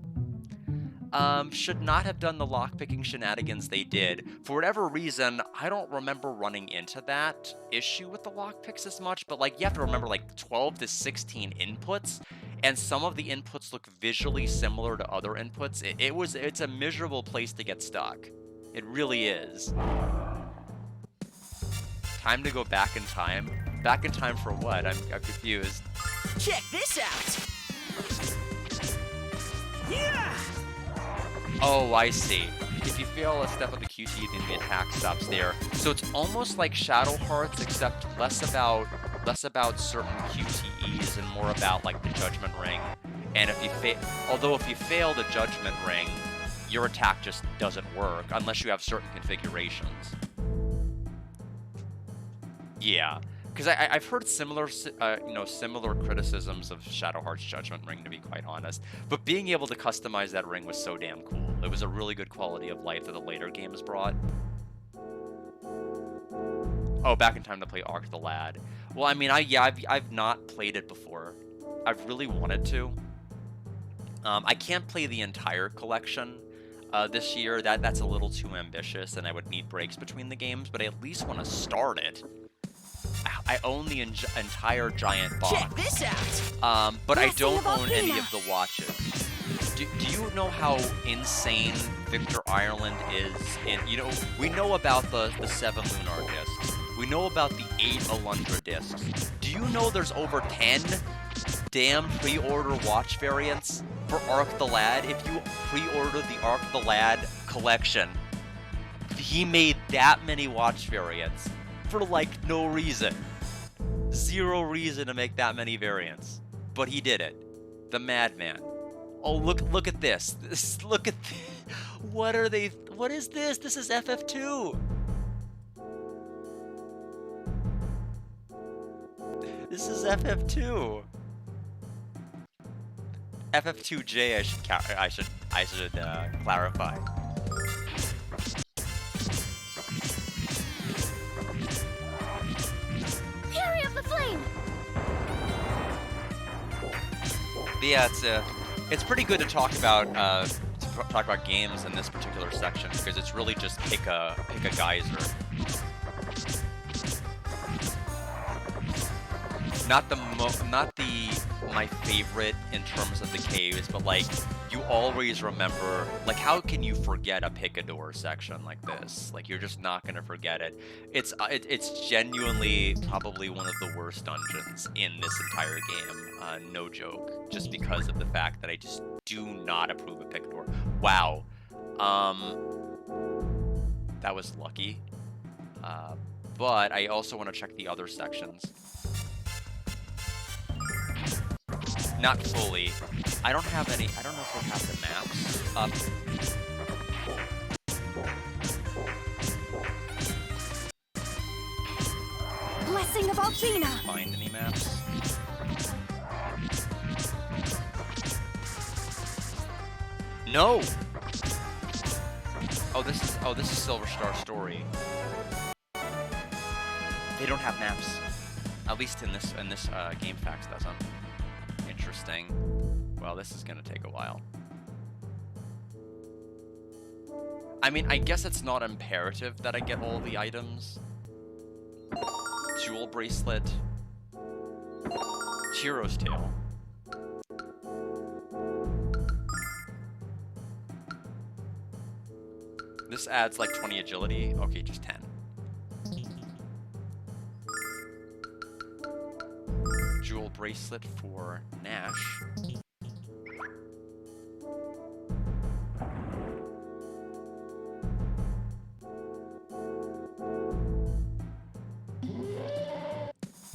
Should not have done the lockpicking shenanigans they did. For whatever reason, I don't remember running into that issue with the lockpicks as much, but like you have to remember like 12 to 16 inputs, and some of the inputs look visually similar to other inputs. It's a miserable place to get stuck. It really is. Time to go back in time. Back in time for what? I'm confused. Check this out. Yeah. Oh, I see. If you fail a step of the QT, then the attack stops there. So it's almost like Shadow Hearts, except less about certain QTEs and more about like the Judgment Ring. And if you fail the Judgment Ring, your attack just doesn't work unless you have certain configurations. Yeah, because I've heard similar criticisms of Shadow Hearts Judgment Ring, to be quite honest. But being able to customize that ring was so damn cool. It was a really good quality of life that the later games brought. Oh, back in time to play Arc the Lad. Well, I mean, I've not played it before. I've really wanted to. I can't play the entire collection this year. That's a little too ambitious, and I would need breaks between the games. But I at least want to start it. I own the entire giant box. Check this out. But I Blessing don't of own any Athena. of the watches. Do you know how insane Victor Ireland is? We know about the 7 Lunar discs. We know about the 8 Alundra discs. Do you know there's over 10 damn pre-order watch variants for Arc the Lad? If you pre-order the Arc the Lad collection, he made that many watch variants for like no reason. Zero reason to make that many variants. But he did it. The madman. Oh, look at this. Look at this. What are they? What is this? This is FF2. This is FF2. FF2J. I should clarify. Fury of the flame. But yeah, It's pretty good to talk about games in this particular section because it's really just pick a geyser. Not my favorite in terms of the caves, but like you always remember, like how can you forget a pick-a-door section like this? Like you're just not gonna forget it. It's genuinely probably one of the worst dungeons in this entire game, no joke. Just because of the fact that I just do not approve of pick-a-door. Wow, that was lucky. But I also want to check the other sections. Not fully. I don't know if we have the maps up. Blessing of Algina. Find any maps? No. Oh, this is Silver Star Story. They don't have maps. At least in this Game Facts doesn't. Interesting. Well, this is gonna take a while. I mean, I guess it's not imperative that I get all the items. Jewel bracelet. Chiro's tail. This adds like 20 agility. Okay, just 10. Jewel bracelet for Nash.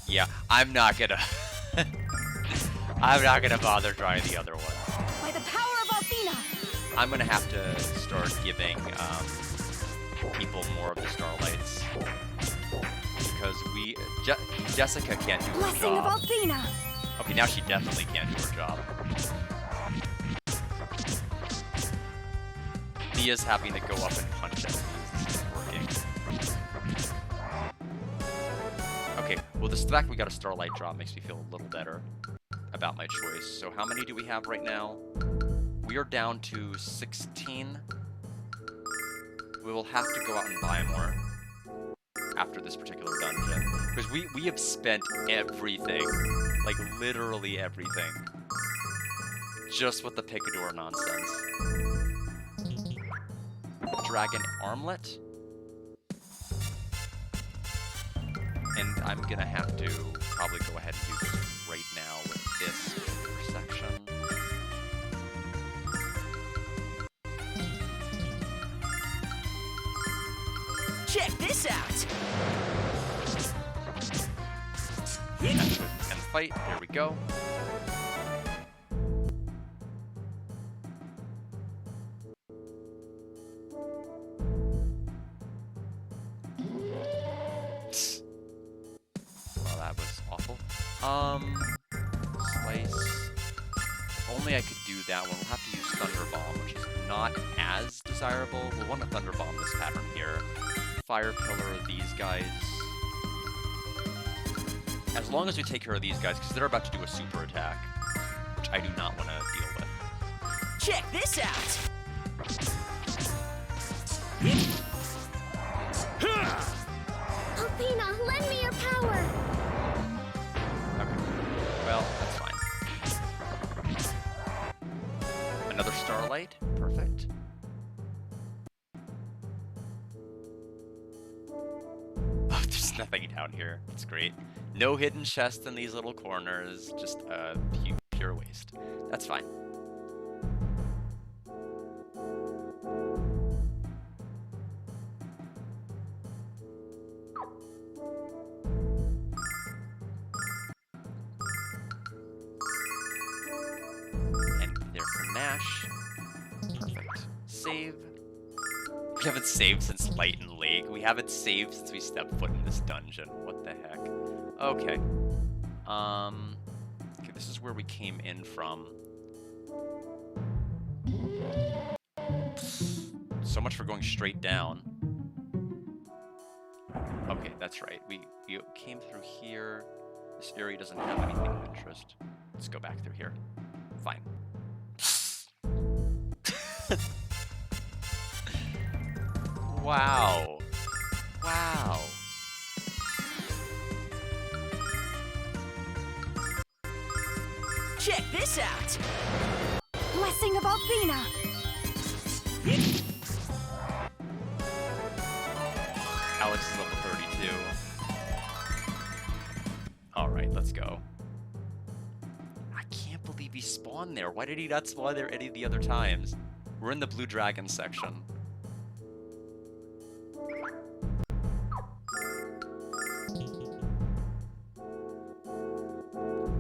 Yeah, I'm not gonna bother trying the other ones. By the power of Althena. I'm gonna have to start giving people more of the starlights because Jessica can't do her Blessing of job. Althena. Okay, now she definitely can't do her job. Mia's having to go up and punch enemies. This isn't working. Okay, well, the fact we got a starlight drop makes me feel a little better about my choice. So how many do we have right now? We are down to 16. We will have to go out and buy more after this particular dungeon. Because we have spent everything, like literally everything, just with the picador nonsense. Dragon armlet. And I'm gonna have to probably go ahead and do this right now with this particular section. Check this out! And fight, there we go. Well, that was awful. Slice. If only I could do that one. We'll have to use Thunder Bomb, which is not as desirable. We'll want to Thunder Bomb this pattern here. Fire Pillar, these guys. As long as we take care of these guys, because they're about to do a super attack, which I do not want to deal with. Check this out! Althena, lend me your power. Okay. Well, that's fine. Another Starlight. Perfect. Oh, there's nothing down here. It's great. No hidden chests in these little corners. Just pure waste. That's fine. And there for Nash. Perfect. Save. We haven't saved since Light and Lake. We haven't saved since we stepped foot in this dungeon. What the heck? Okay. Okay, this is where we came in from. So much for going straight down. Okay, that's right. We came through here. This area doesn't have anything of interest. Let's go back through here. Fine. Wow. Wow. Check this out. Blessing of Althena. Alex is level 32. Alright, let's go. I can't believe he spawned there. Why did he not spawn there any of the other times? We're in the Blue Dragon section.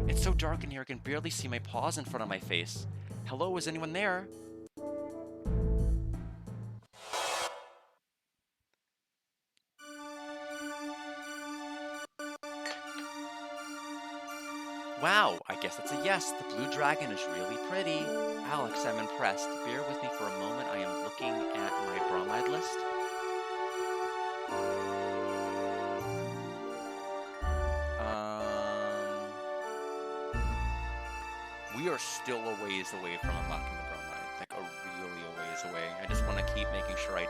It's so dark in here I can barely see my paws in front of my face. Hello, is anyone there? Wow, I guess that's a yes. The blue dragon is really pretty. Alex, I'm impressed. Bear with me for a moment. I am looking at my bromide list. We are still a ways away from unlocking the bromide. Like, really a ways away. I just want to keep making sure I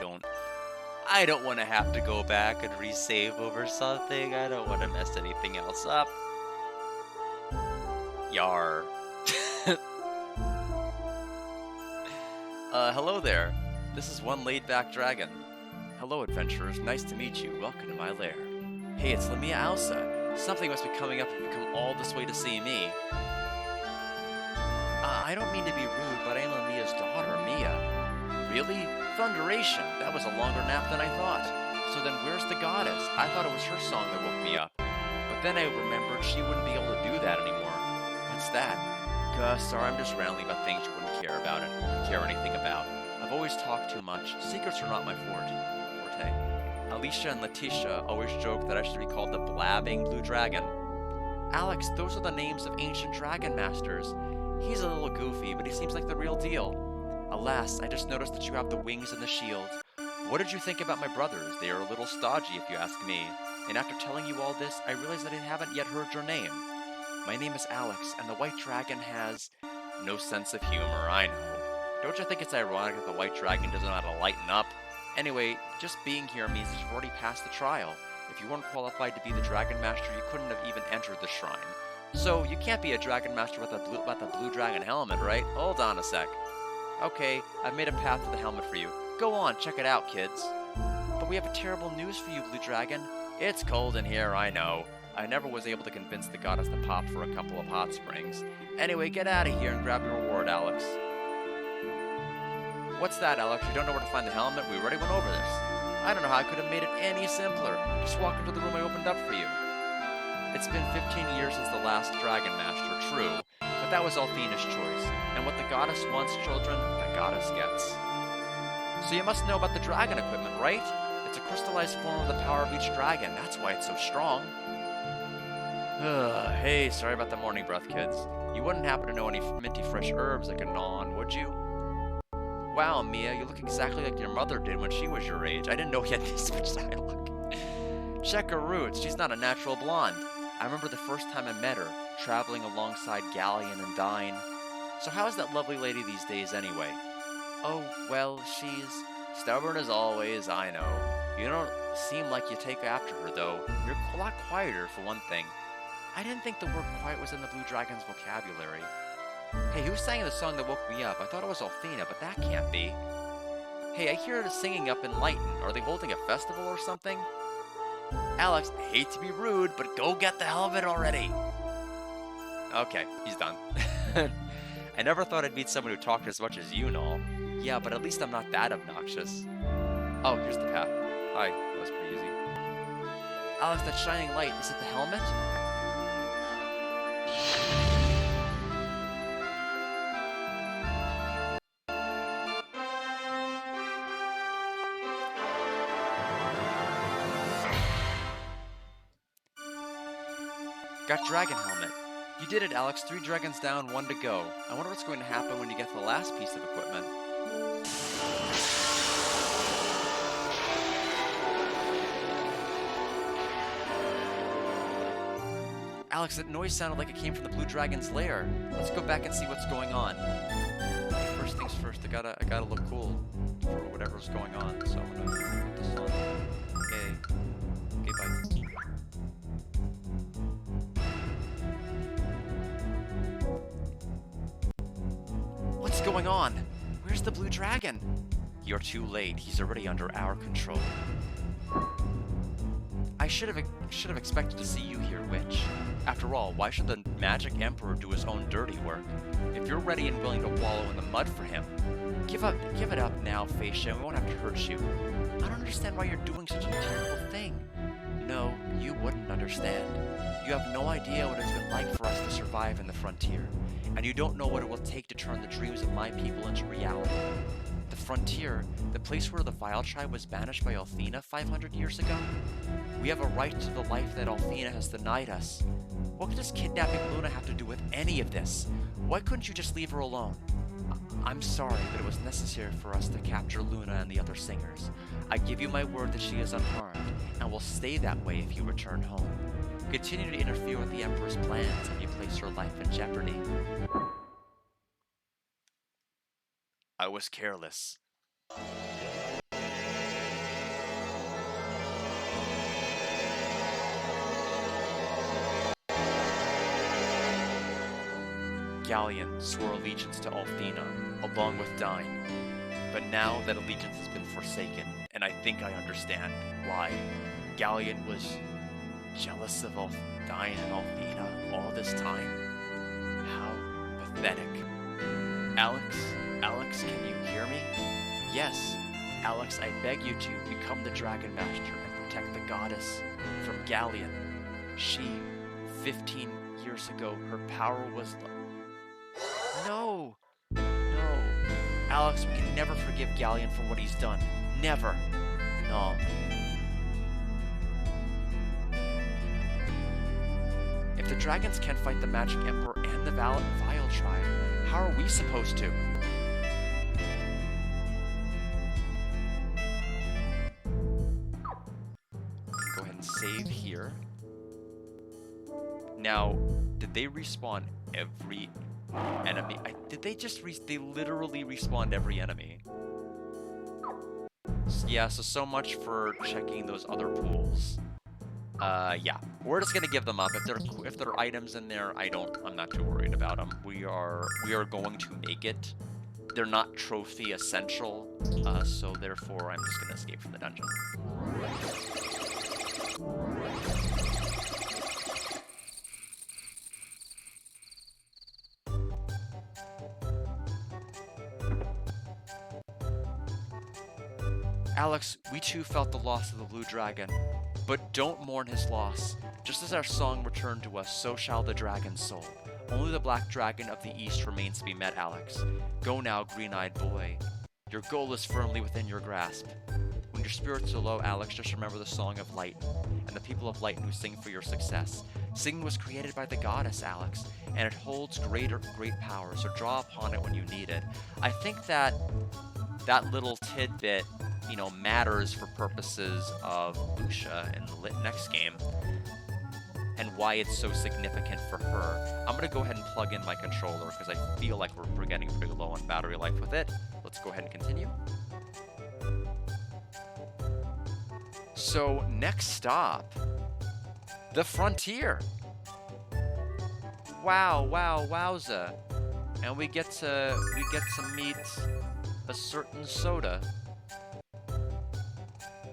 don't want to have to go back and resave over something. I don't want to mess anything else up. Yar. Hello there. This is one laid-back dragon. Hello, adventurers. Nice to meet you. Welcome to my lair. Hey, it's Lamia Alsa. Something must be coming up if you come all this way to see me. I don't mean to be rude, but I am Lamia's daughter, Mia. Really? Thunderation. That was a longer nap than I thought. So then where's the goddess? I thought it was her song that woke me up. But then I remembered she wouldn't be able to do that anymore. What's that? Gus, sorry, I'm just rambling about things you wouldn't care anything about. I've always talked too much. Secrets are not my forte. Alicia and Letitia always joke that I should be called the Blabbing Blue Dragon. Alex, those are the names of ancient dragon masters. He's a little goofy, but he seems like the real deal. Alas, I just noticed that you have the wings and the shield. What did you think about my brothers? They are a little stodgy, if you ask me. And after telling you all this, I realize that I haven't yet heard your name. My name is Alex, and the White Dragon has no sense of humor, I know. Don't you think it's ironic that the White Dragon doesn't know how to lighten up? Anyway, just being here means that you've already passed the trial. If you weren't qualified to be the Dragon Master, you couldn't have even entered the shrine. So, you can't be a Dragon Master without the Blue Dragon helmet, right? Hold on a sec. Okay, I've made a path to the helmet for you. Go on, check it out, kids. But we have a terrible news for you, Blue Dragon. It's cold in here, I know. I never was able to convince the goddess to pop for a couple of hot springs. Anyway, get out of here and grab your reward, Alex. What's that, Alex? You don't know where to find the helmet? We already went over this. I don't know how I could have made it any simpler. Just walk into the room I opened up for you. It's been 15 years since the last Dragon Master, true, but that was Althena's choice. And what the goddess wants, children, the goddess gets. So you must know about the dragon equipment, right? It's a crystallized form of the power of each dragon. That's why it's so strong. Hey, sorry about the morning breath, kids. You wouldn't happen to know any minty fresh herbs I could gnaw on, would you? Wow, Mia, you look exactly like your mother did when she was your age. I didn't know you had this much dialogue. Check her roots. She's not a natural blonde. I remember the first time I met her, traveling alongside Galleon and Dine. So how's that lovely lady these days anyway? Oh, well, she's stubborn as always, I know. You don't seem like you take after her, though. You're a lot quieter, for one thing. I didn't think the word quiet was in the Blue Dragon's vocabulary. Hey, who sang the song that woke me up? I thought it was Althena, but that can't be. Hey, I hear her singing up in Lighton. Are they holding a festival or something? Alex, I hate to be rude, but go get the helmet already. Okay, he's done. I never thought I'd meet someone who talked as much as you and all. Yeah, but at least I'm not that obnoxious. Oh, here's the path. Hi, that was pretty easy. Alex, that shining light, is it the helmet? Got dragon helmet. You did it, Alex. 3 dragons down, 1 to go. I wonder what's going to happen when you get to the last piece of equipment. Alex, that noise sounded like it came from the Blue Dragon's lair. Let's go back and see what's going on. For first things first. I gotta look cool for whatever's going on. So I'm gonna put this on. Yay. Okay, bye. What's going on? Where's the blue dragon? You're too late. He's already under our control. I should have expected to see you here, Witch. After all, why should the Magic Emperor do his own dirty work? If you're ready and willing to wallow in the mud for him, give it up now, Facia. We won't have to hurt you. I don't understand why you're doing such a terrible thing. No, you wouldn't understand. You have no idea what it's been like for us to survive in the frontier, and you don't know what it will take to turn the dreams of my people into reality. The frontier, the place where the Vile tribe was banished by Althena 500 years ago? We have a right to the life that Althena has denied us. What does kidnapping Luna have to do with any of this? Why couldn't you just leave her alone? I'm sorry, but it was necessary for us to capture Luna and the other singers. I give you my word that she is unharmed, and will stay that way if you return home. Continue to interfere with the Emperor's plans and you place her life in jeopardy. I was careless. Galleon swore allegiance to Althena, along with Dyne. But now that allegiance has been forsaken, and I think I understand why. Galleon was jealous of Dyne and Althena all this time? How pathetic. Alex, can you hear me? Yes. Alex, I beg you to become the Dragon Master and protect the goddess from Galleon. She, 15 years ago, her power was... No! Alex, we can never forgive Galleon for what he's done. Never. No. If the dragons can't fight the Magic Emperor and the Vile tribe, how are we supposed to? Go ahead and save here. Now, did they respawn every enemy? Did they just they literally respawned every enemy? Yeah, so much for checking those other pools. Yeah, we're just gonna give them up. If there are items in there, I'm not too worried about them. We are going to make it. They're not trophy essential, so therefore I'm just gonna escape from the dungeon. Alex, we too felt the loss of the blue dragon, but don't mourn his loss. Just as our song returned to us, so shall the dragon's soul. Only the black dragon of the east remains to be met, Alex. Go now, green-eyed boy. Your goal is firmly within your grasp. When your spirits are low, Alex, just remember the Song of Lighten, and the people of Lighten who sing for your success. Singing was created by the goddess, Alex, and it holds great power, so draw upon it when you need it. I think that little tidbit, matters for purposes of Lucia in the next game, and why it's so significant for her. I'm going to go ahead and plug in my controller, because I feel like we're getting pretty low on battery life with it. Let's go ahead and continue. So, next stop, the frontier. Wowza. And we get to meet a certain soda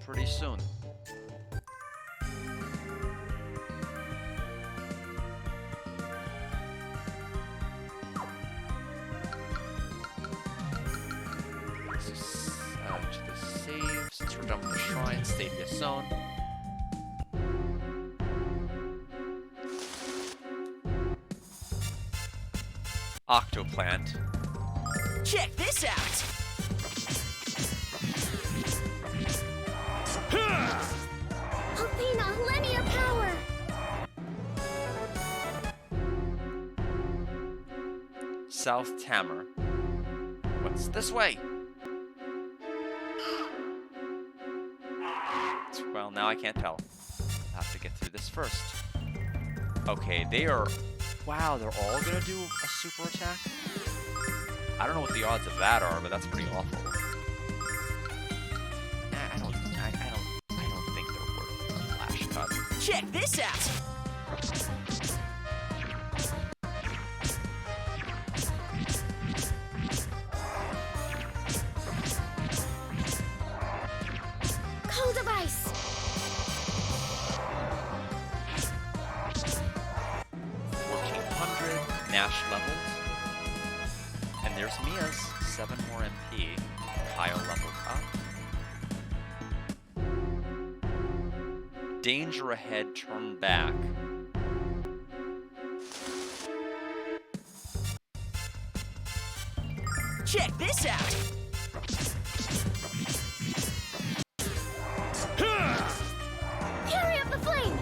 pretty soon. To the save, since we're done with the shrine, Stadia Zone. Octoplant. Check this out! Althena, lend me your power! South Tamer. What's this way? Well, now I can't tell. I'll have to get through this first. Okay, they are... Wow, they're all gonna do a super attack? I don't know what the odds of that are, but that's pretty awful. I don't think they're worth a flash cut. Check this out. Cold of ice. 1400 Nash levels. And there's Mia's 7 more MP. Pile leveled up. Danger ahead, turn back. Check this out. Fury of the flame.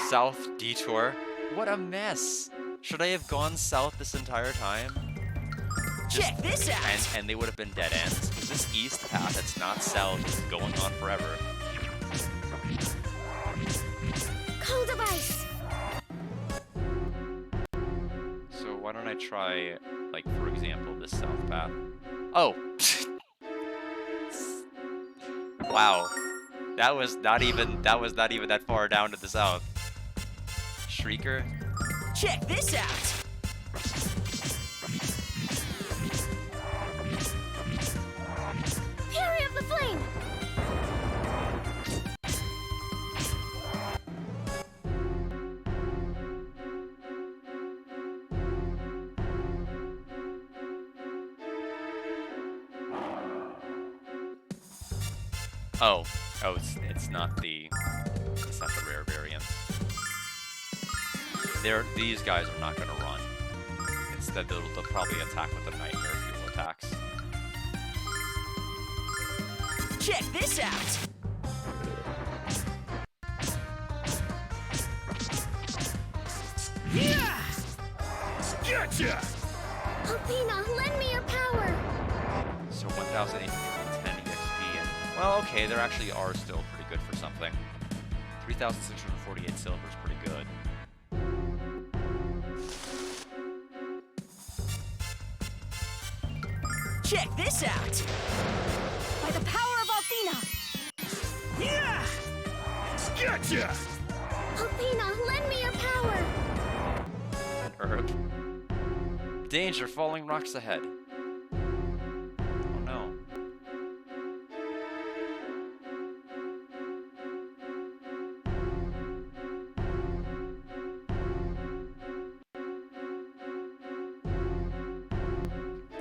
South detour. What a mess. Should I have gone south this entire time? Check this out. And they would have been dead ends. Because this east path that's not south is going on forever. Cold of ice. So why don't I try, like, for example, this south path? Oh! Wow. That was not even that far down to the south. Shrieker? Check this out. Fury of the flame. Oh, it's not the rare variant. These guys are not gonna run. Instead, they'll probably attack with the nightmare fuel attacks. Check this out. Yeah! Gotcha! Athena, lend me your power. So 1,810 EXP, and well, okay, there actually are still pretty good for something. 3,648 silver is pretty good. Check this out. By the power of Athena. Yeah! Gotcha! Athena, lend me your power. An herb. Danger, falling rocks ahead. Oh no.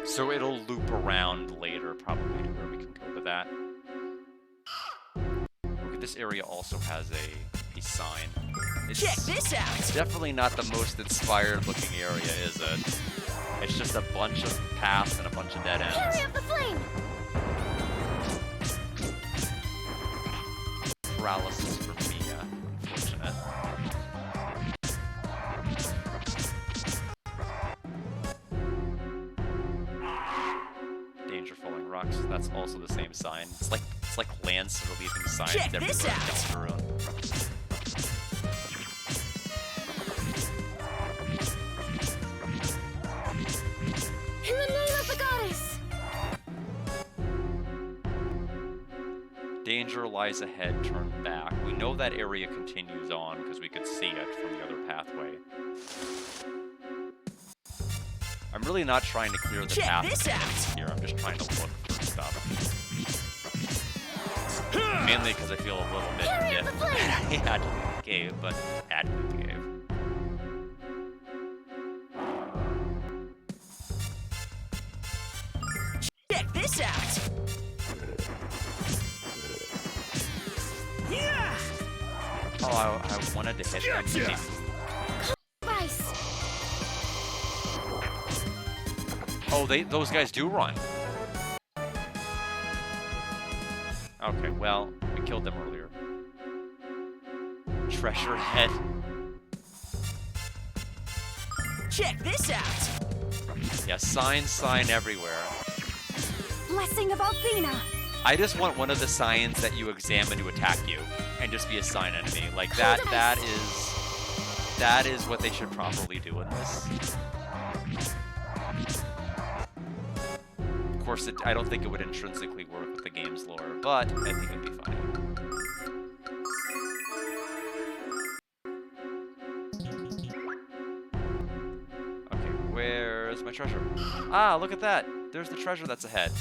So it'll loop around later, probably, to where we can go with that. Look at this area also has a sign. Check this out. Definitely not the most inspired looking area, is it? It's just a bunch of paths and a bunch of dead ends. Fury of the flame. Paralysis for Mia, unfortunate. Danger falling rocks. That's also the same sign. It's like Lance releasing signs Check everywhere this in out. Deltarune. In the name of the goddess. Danger lies ahead, turn back. We know that area continues on because we could see it from the other pathway. I'm really not trying to clear the Check path this out. here. I'm just trying to look for stuff. Mainly because I feel a little bit Fury of the flame. had to leave the cave, but had to leave the cave. Check this out. Yeah! Oh, I wanted to hit them. Gotcha. Ice. Oh, those guys do run. Okay, well, we killed them earlier. Treasure head. Check this out. Yeah, sign everywhere. Blessing of Athena. I just want one of the signs that you examine to attack you. and just be a sign enemy. Like Hold that us. that is what they should probably do in this. Of course, I don't think it would intrinsically work with the game's lore, but I think it'd be funny. Okay, where's my treasure? Ah, look at that! There's the treasure that's ahead.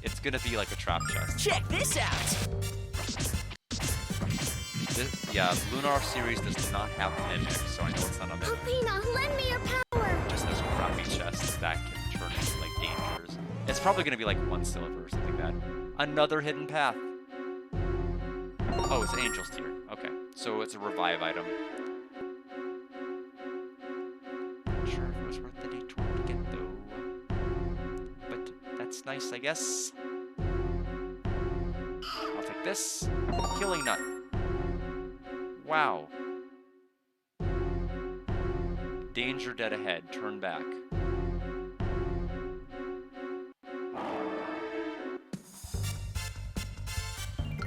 It's gonna be like a trap chest. Check this out. Yeah, Lunar series does not have mimics, so I know it's not a mimic. Alpina, lend me your power. It just has crappy chests that can turn into like dangers. It's probably gonna be like 1 silver or something like that. Another hidden path. Oh, it's Angel's Tear. Okay, so it's a revive item. Not sure if it was worth the detour to get though, but that's nice, I guess. I'll take this. Killing Nut. Wow. Danger dead ahead. Turn back.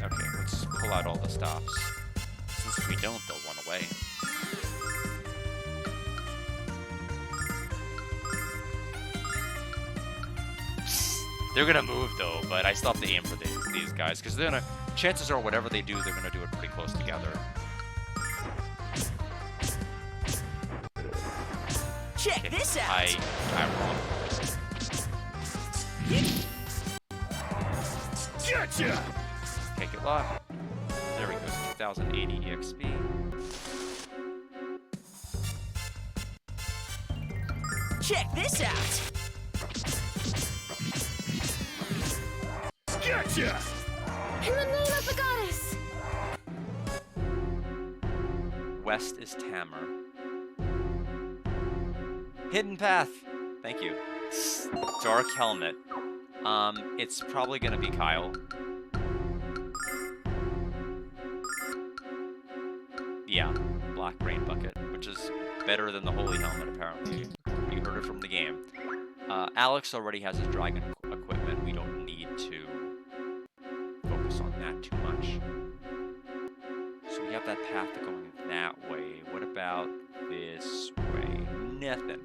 Okay, let's pull out all the stops. Since if we don't, they'll run away. They're gonna move though, but I still have to aim for these guys, because they're gonna. Chances are, whatever they do, they're gonna do it pretty close together. Check this out. I'm wrong. Gotcha. Take it lock. There we go. 2080 EXP. Check this out. Gotcha. In the name of the goddess. West is Tamer. Hidden path. Thank you. Dark helmet. It's probably gonna be Kyle. Yeah, black brain bucket, which is better than the holy helmet apparently. You heard it from the game. Alex already has his dragon equipment. We don't need to focus on that too much. So we have that path going that way. What about this way? Nothing.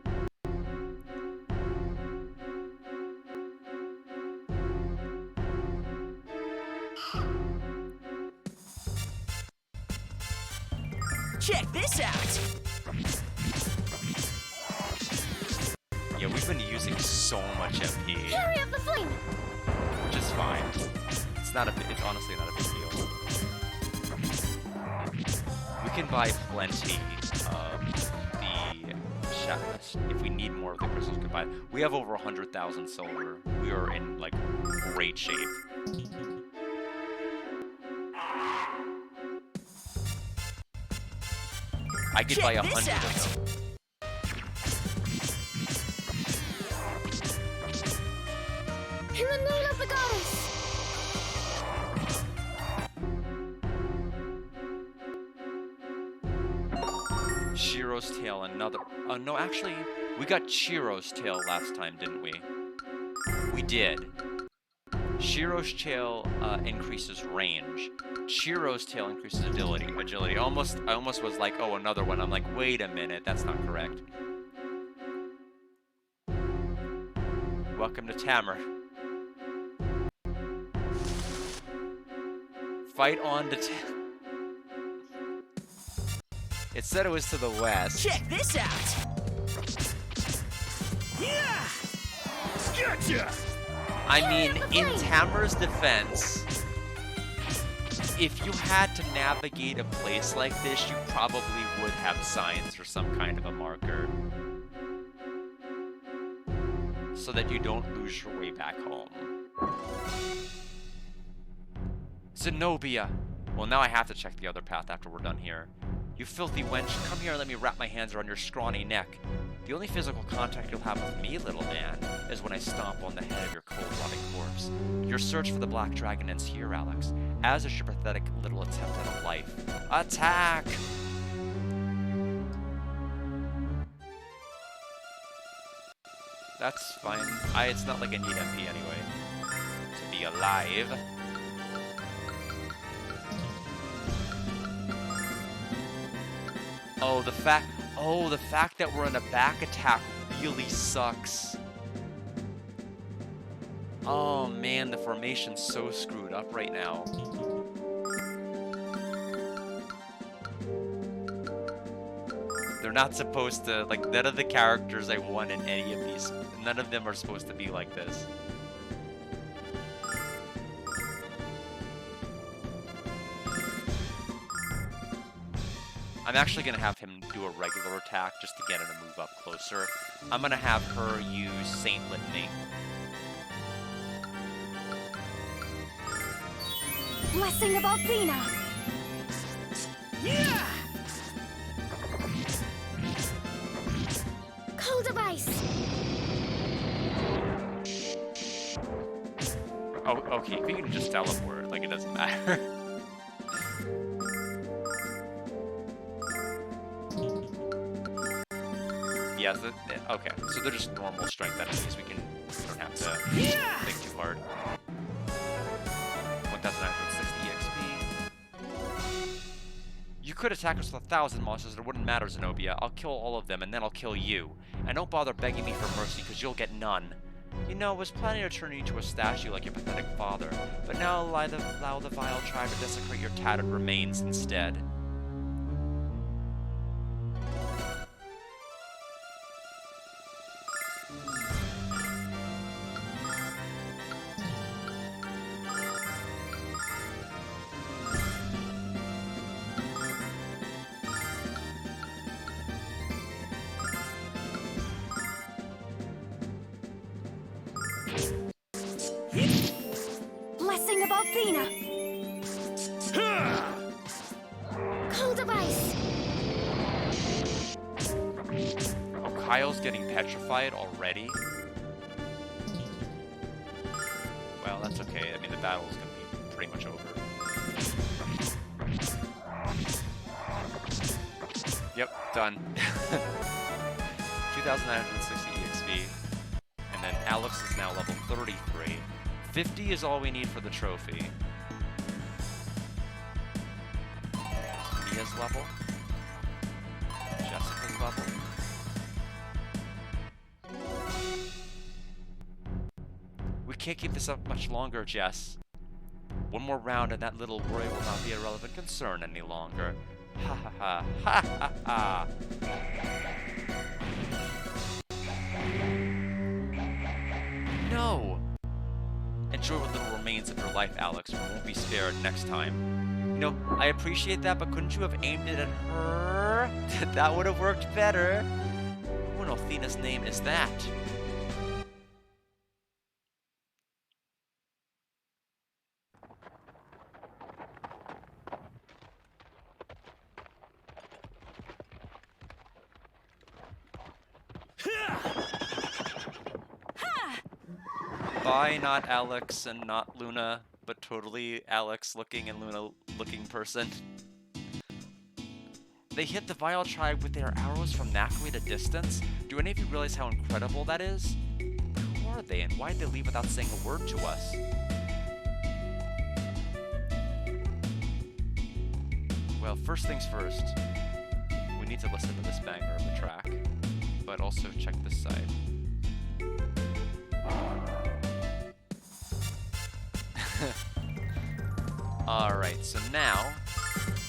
Check this out. Yeah, we've been using so much MP, Carry up the flame. which is fine. It's honestly not a big deal. We can buy plenty of the shadows. If we need more of the crystals, we can buy. We have over 100,000 silver. We are in like great shape. I could buy Check 100 this of out. them. In the name of the goddess. Shiro's tail, another. No, actually, we got Chiro's tail last time, didn't we? We did. Shiro's tail increases range. Chiro's tail increases agility. I almost was like, oh, another one. I'm like, wait a minute, that's not correct. Welcome to Tamer. Fight on to It said it was to the west. Check this out. Yeah. Gotcha. I mean, in Tamer's defense, if you had to navigate a place like this, you probably would have signs or some kind of a marker, so that you don't lose your way back home. Zenobia! Well, now I have to check the other path after we're done here. You filthy wench, come here and let me wrap my hands around your scrawny neck. The only physical contact you'll have with me, little man, is when I stomp on the head of your cold-rotting corpse. Your search for the Black Dragon ends here, Alex, as is your pathetic little attempt at a life. Attack! That's fine. It's not like I need MP anyway to be alive. Oh, the fact that we're in a back attack really sucks. Oh man, the formation's so screwed up right now. They're not supposed to, like, none of the characters I won in any of these, none of them are supposed to be like this. I'm actually going to have him do a regular attack just to get him to move up closer. I'm going to have her use Saint Litany. Blessing of Athena. Yeah! Cold of ice. Oh, okay, we can just teleport, like it doesn't matter. Yes, okay, so they're just normal strength enemies. We don't have to think too hard. 1960 EXP. You could attack us with 1,000 monsters, it wouldn't matter, Zenobia. I'll kill all of them, and then I'll kill you. And don't bother begging me for mercy, because you'll get none. You know, I was planning to turn you into a statue like your pathetic father, but now allow the vile tribe to desecrate your tattered remains instead. Blessing of Athena. Cold of ice. Oh, Kyle's getting petrified already? Well, that's okay. I mean, the battle's gonna be pretty much over. Yep, done. 2,960 EXP. And then Alex is now level 33. 50 is all we need for the trophy. Mia's level. Jessica's level. We can't keep this up much longer, Jess. One more round and that little worry will not be a relevant concern any longer. Ha ha ha ha ha ha. No! Enjoy what little remains of your life, Alex. We won't be spared next time. You know, I appreciate that, but couldn't you have aimed it at her? That would have worked better. Who in Athena's name is that? Bye, not Alex and not Luna, but totally Alex looking and Luna looking person. They hit the Vile Tribe with their arrows from that great a distance? Do any of you realize how incredible that is? Who are they, and why did they leave without saying a word to us? Well, first things first, we need to listen to this banger of a track, but also check this side. Alright, so now...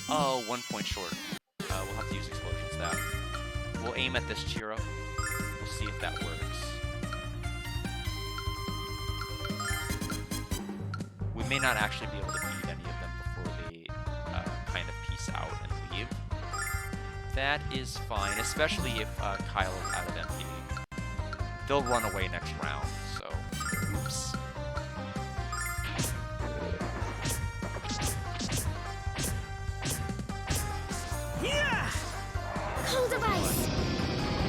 Oh, 1 point short. We'll have to use Explosion Staff. We'll aim at this Chiro. We'll see if that works. We may not actually be able to beat any of them before they kind of peace out and leave. That is fine, especially if Kyle is out of MP. They'll run away next round, so... Oops. Cold of ice.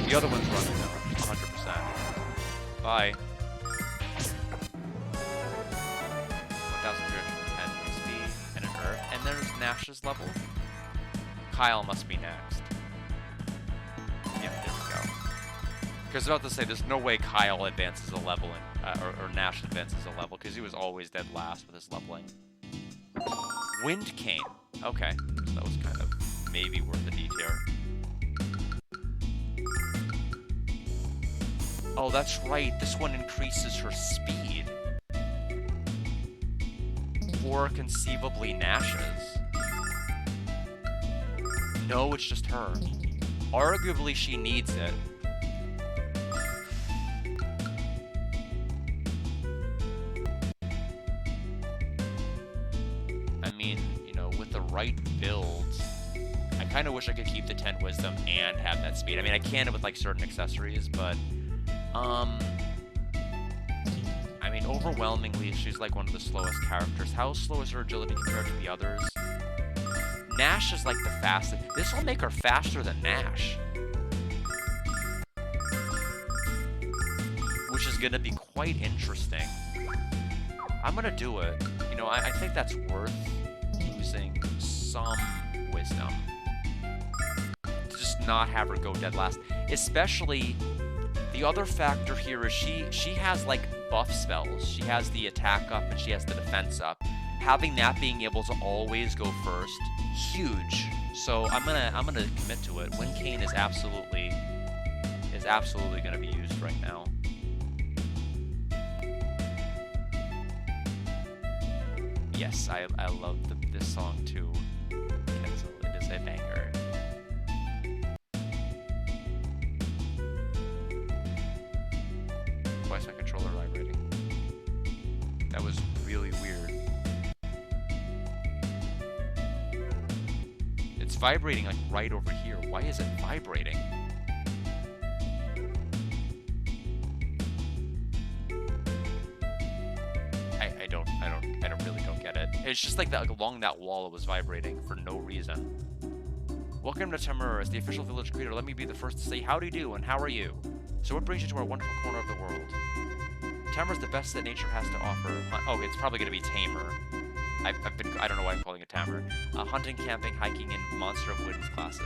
The other one's running though, 100%. Bye. 1,310 XP and an Earth. And there's Nash's level. Kyle must be next. Yep, there we go. Because I was about to say, there's no way Kyle advances a level, or Nash advances a level, because he was always dead last with his leveling. Wind Cane. Okay, so that was kind of maybe worth a detour. Oh, that's right. This one increases her speed. Or conceivably Nash's. No, it's just her. Arguably, she needs it. I mean, you know, with the right builds, I kind of wish I could keep the 10 wisdom and have that speed. I mean, I can with like certain accessories, but I mean, overwhelmingly, she's like one of the slowest characters. How slow is her agility compared to the others? Nash is like the fastest. This will make her faster than Nash, which is going to be quite interesting. I'm going to do it. You know, I think that's worth losing some wisdom to just not have her go dead last. Especially, the other factor here is she has like buff spells. She has the attack up and she has the defense up. Having that being able to always go first, huge. So I'm gonna commit to it. Wind Cane is absolutely gonna be used right now. Yes, I love this song too. It is a banger. Why is my controller vibrating? That was really weird. It's vibrating like right over here. Why is it vibrating? I really don't get it. It's just like that, like along that wall it was vibrating for no reason. Welcome to Tamura. As the official village creator, let me be the first to say how do you do and how are you? So what brings you to our wonderful corner of the world? Tamura is the best that nature has to offer. Oh, it's probably going to be Tamer. I don't know why I'm calling it Tamer. Hunting, camping, hiking, and Monster of Winds classes.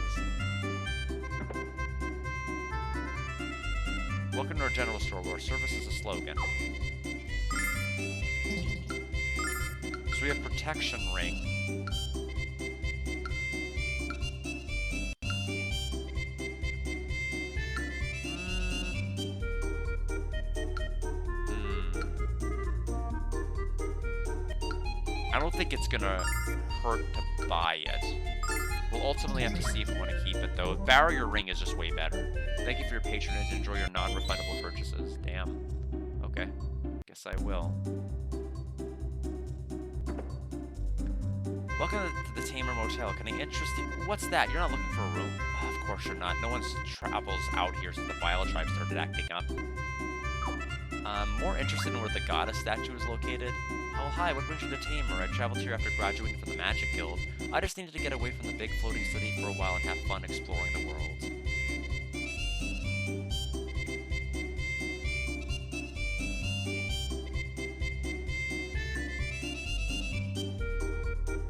Welcome to our general store where service is a slogan. So we have Protection Ring. I don't think it's gonna hurt to buy it. We'll ultimately have to see if we want to keep it, though. Barrier Ring is just way better. Thank you for your patronage and enjoy your non-refundable purchases. Damn. Okay. Guess I will. Welcome to the Tamer Motel. Can I interest you? What's that? You're not looking for a room? Oh, of course you're not. No one travels out here since the Viola tribe started acting up. I'm more interested in where the goddess statue is located. Oh, hi, what brings you to Tamer? I traveled here after graduating from the Magic Guild. I just needed to get away from the big floating city for a while and have fun exploring the world.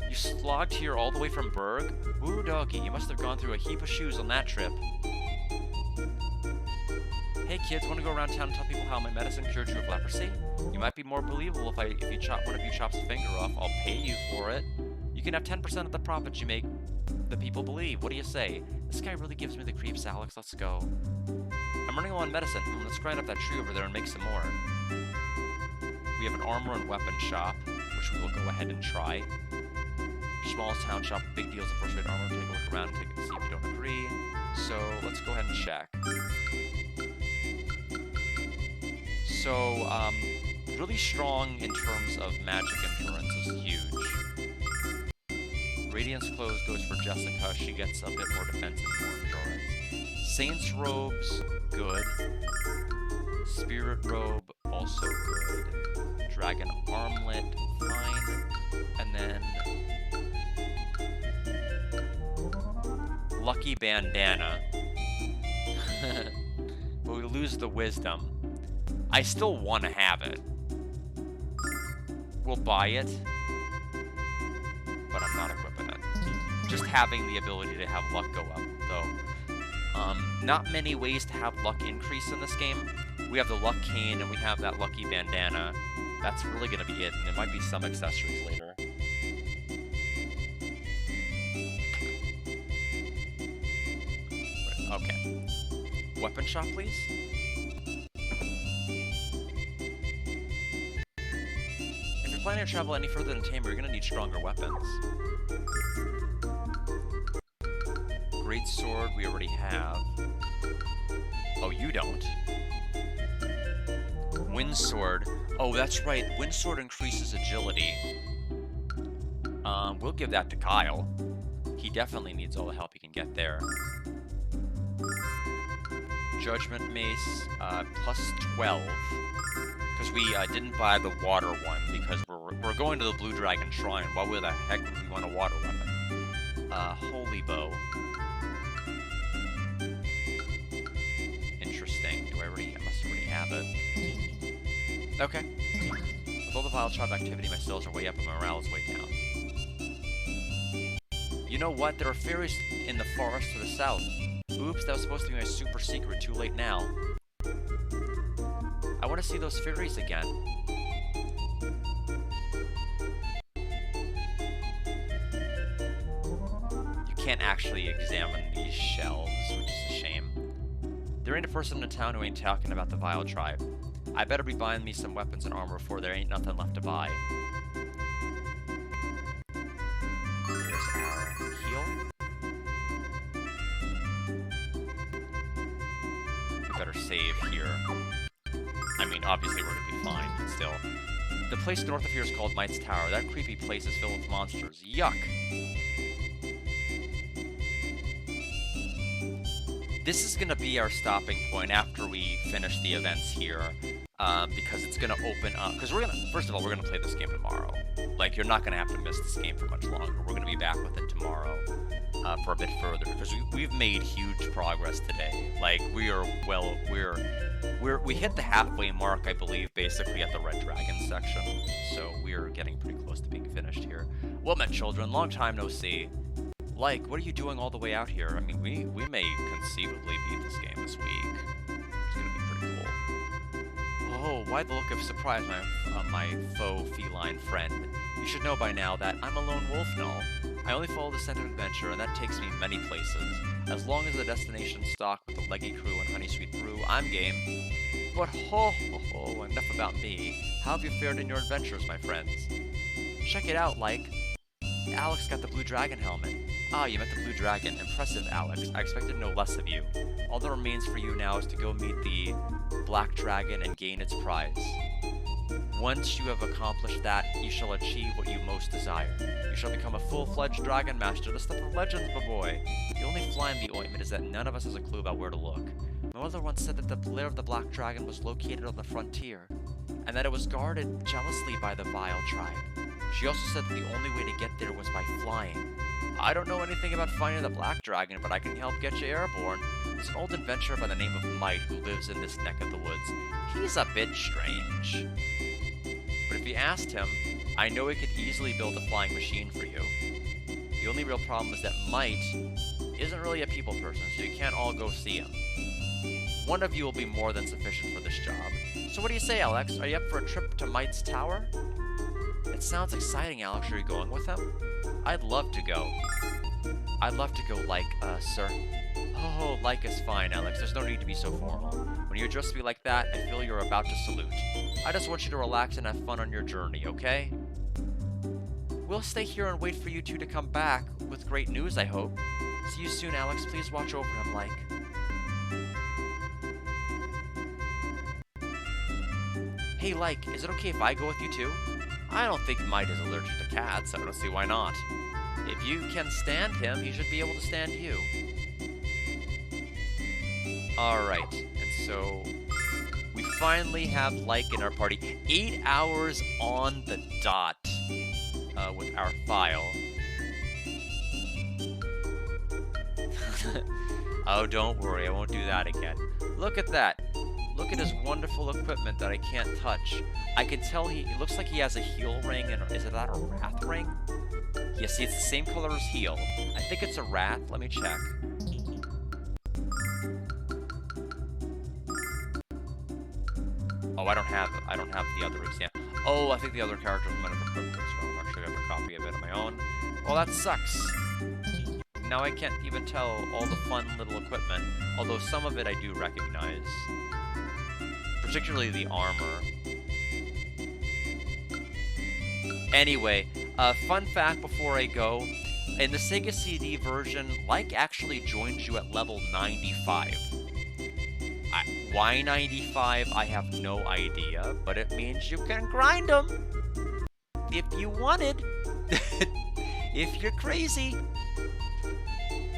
You slogged here all the way from Berg? Ooh, doggy, you must have gone through a heap of shoes on that trip. Hey kids, want to go around town and tell people how my medicine cured you of leprosy? You might be more believable if one of you chops a finger off. I'll pay you for it. You can have 10% of the profits you make that people believe. What do you say? This guy really gives me the creeps, Alex. Let's go. I'm running low on medicine. Let's grind up that tree over there and make some more. We have an armor and weapon shop, which we will go ahead and try. Smallest town shop with big deals and first-rate armor. Take a look around and see if you don't agree. So let's go ahead and check. So, really strong in terms of magic endurance is huge. Radiance Clothes goes for Jessica. She gets a bit more defense and more endurance. Saint's Robes, good. Spirit Robe, also good. Dragon Armlet, fine. And then Lucky Bandana. But we lose the Wisdom. I still want to have it. We'll buy it, but I'm not equipping it. Just having the ability to have luck go up, though. Not many ways to have luck increase in this game. We have the luck cane and we have that lucky bandana. That's really going to be it, and there might be some accessories later. Okay. Weapon shop, please. going to travel any further than Tamer, you're going to need stronger weapons. Great sword we already have. Oh, you don't. Wind sword. Oh, that's right. Wind sword increases agility. We'll give that to Kyle. He definitely needs all the help he can get there. Judgment mace, plus 12. Because we didn't buy the water one because we're going to the Blue Dragon Shrine. Why the heck would we want a water weapon? Holy bow. Interesting. I must already have it. Okay. With all the Vile Tribe activity, my sales are way up and my morale is way down. You know what? There are fairies in the forest to the south. Oops, that was supposed to be my super secret. Too late now. I want to see those fairies again. You can't actually examine these shelves, which is a shame. There ain't a person in town who ain't talking about the Vile Tribe. I better be buying me some weapons and armor before there ain't nothing left to buy. Here's our heal. We better save here. I mean, obviously we're gonna be fine, but still. The place north of here is called Might's Tower. That creepy place is filled with monsters. Yuck! This is gonna be our stopping point after we finish the events here, because it's gonna open up. Because first of all, we're gonna play this game tomorrow. Like, you're not gonna have to miss this game for much longer. We're gonna be back with it tomorrow for a bit further because we've made huge progress today. Like, we hit the halfway mark, I believe, basically at the Red Dragon section. So we're getting pretty close to being finished here. Well met, children. Long time no see. Like, what are you doing all the way out here? I mean, we may conceivably beat this game this week. It's gonna be pretty cool. Oh, why the look of surprise, my faux feline friend? You should know by now that I'm a lone wolf and all. I only follow the scent of adventure, and that takes me many places. As long as the destination's stocked with a leggy crew and honey sweet brew, I'm game. But ho, enough about me. How have you fared in your adventures, my friends? Check it out, like. Alex got the Blue Dragon helmet. Ah, you met the Blue Dragon. Impressive, Alex. I expected no less of you. All that remains for you now is to go meet the Black Dragon and gain its prize. Once you have accomplished that, you shall achieve what you most desire. You shall become a full-fledged Dragon Master, the stuff of legends, my boy. The only fly in the ointment is that none of us has a clue about where to look. My mother once said that the lair of the Black Dragon was located on the frontier, and that it was guarded jealously by the Vile Tribe. She also said that the only way to get there was by flying. I don't know anything about finding the Black Dragon, but I can help get you airborne. There's an old adventurer by the name of Might who lives in this neck of the woods. He's a bit strange. But if you asked him, I know he could easily build a flying machine for you. The only real problem is that Might isn't really a people person, so you can't all go see him. One of you will be more than sufficient for this job. So what do you say, Alex? Are you up for a trip to Might's Tower? It sounds exciting, Alex. Are you going with him? I'd love to go. I'd love to go, like, sir. Oh, like is fine, Alex. There's no need to be so formal. When you address me like that, I feel you're about to salute. I just want you to relax and have fun on your journey, okay? We'll stay here and wait for you two to come back with great news, I hope. See you soon, Alex. Please watch over him, like. Hey, like, is it okay if I go with you too? I don't think Might is allergic to cats. I don't see why not. If you can stand him, he should be able to stand you. Alright, and so we finally have Like in our party. 8 hours on the dot with our file. Oh, don't worry, I won't do that again. Look at that. Look at his wonderful equipment that I can't touch. I can tell it looks like he has a heel ring, and is it that a wrath ring? Yeah, see, it's the same color as heel. I think it's a wrath. Let me check. Oh, I don't have the other exam. Oh, I think the other character might have equipped as well. Actually, I have a copy of it of my own. Well, that sucks. Now I can't even tell all the fun little equipment, although some of it I do recognize. Particularly the armor. Anyway, fun fact before I go, in the Sega CD version, like actually joins you at level 95. Why 95? I have no idea, but it means you can grind them if you wanted. If you're crazy.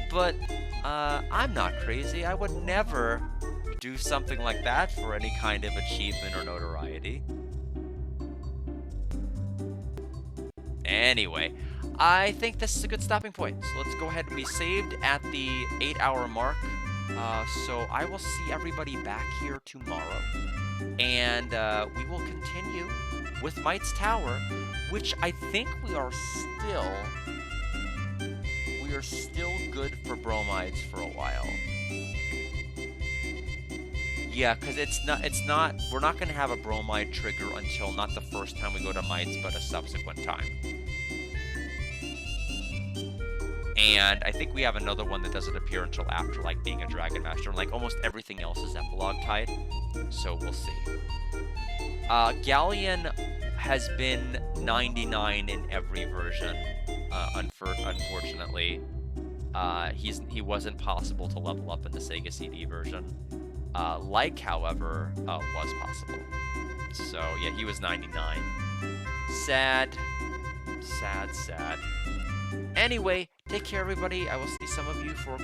But I'm not crazy. I would never do something like that for any kind of achievement or notoriety. Anyway, I think this is a good stopping point. So let's go ahead and be saved at the 8-hour mark. So I will see everybody back here tomorrow. And we will continue with Might's Tower, which I think we are still good for bromides for a while. Yeah, because we're not going to have a bromide trigger until not the first time we go to Mites, but a subsequent time. And I think we have another one that doesn't appear until after, like, being a Dragon Master. And, like, almost everything else is epilogue tied. So we'll see. Galleon has been 99 in every version, unfortunately. He wasn't possible to level up in the Sega CD version. Like, however, was possible. So, yeah, he was 99. Sad. Sad, sad. Anyway, take care, everybody. I will see some of you for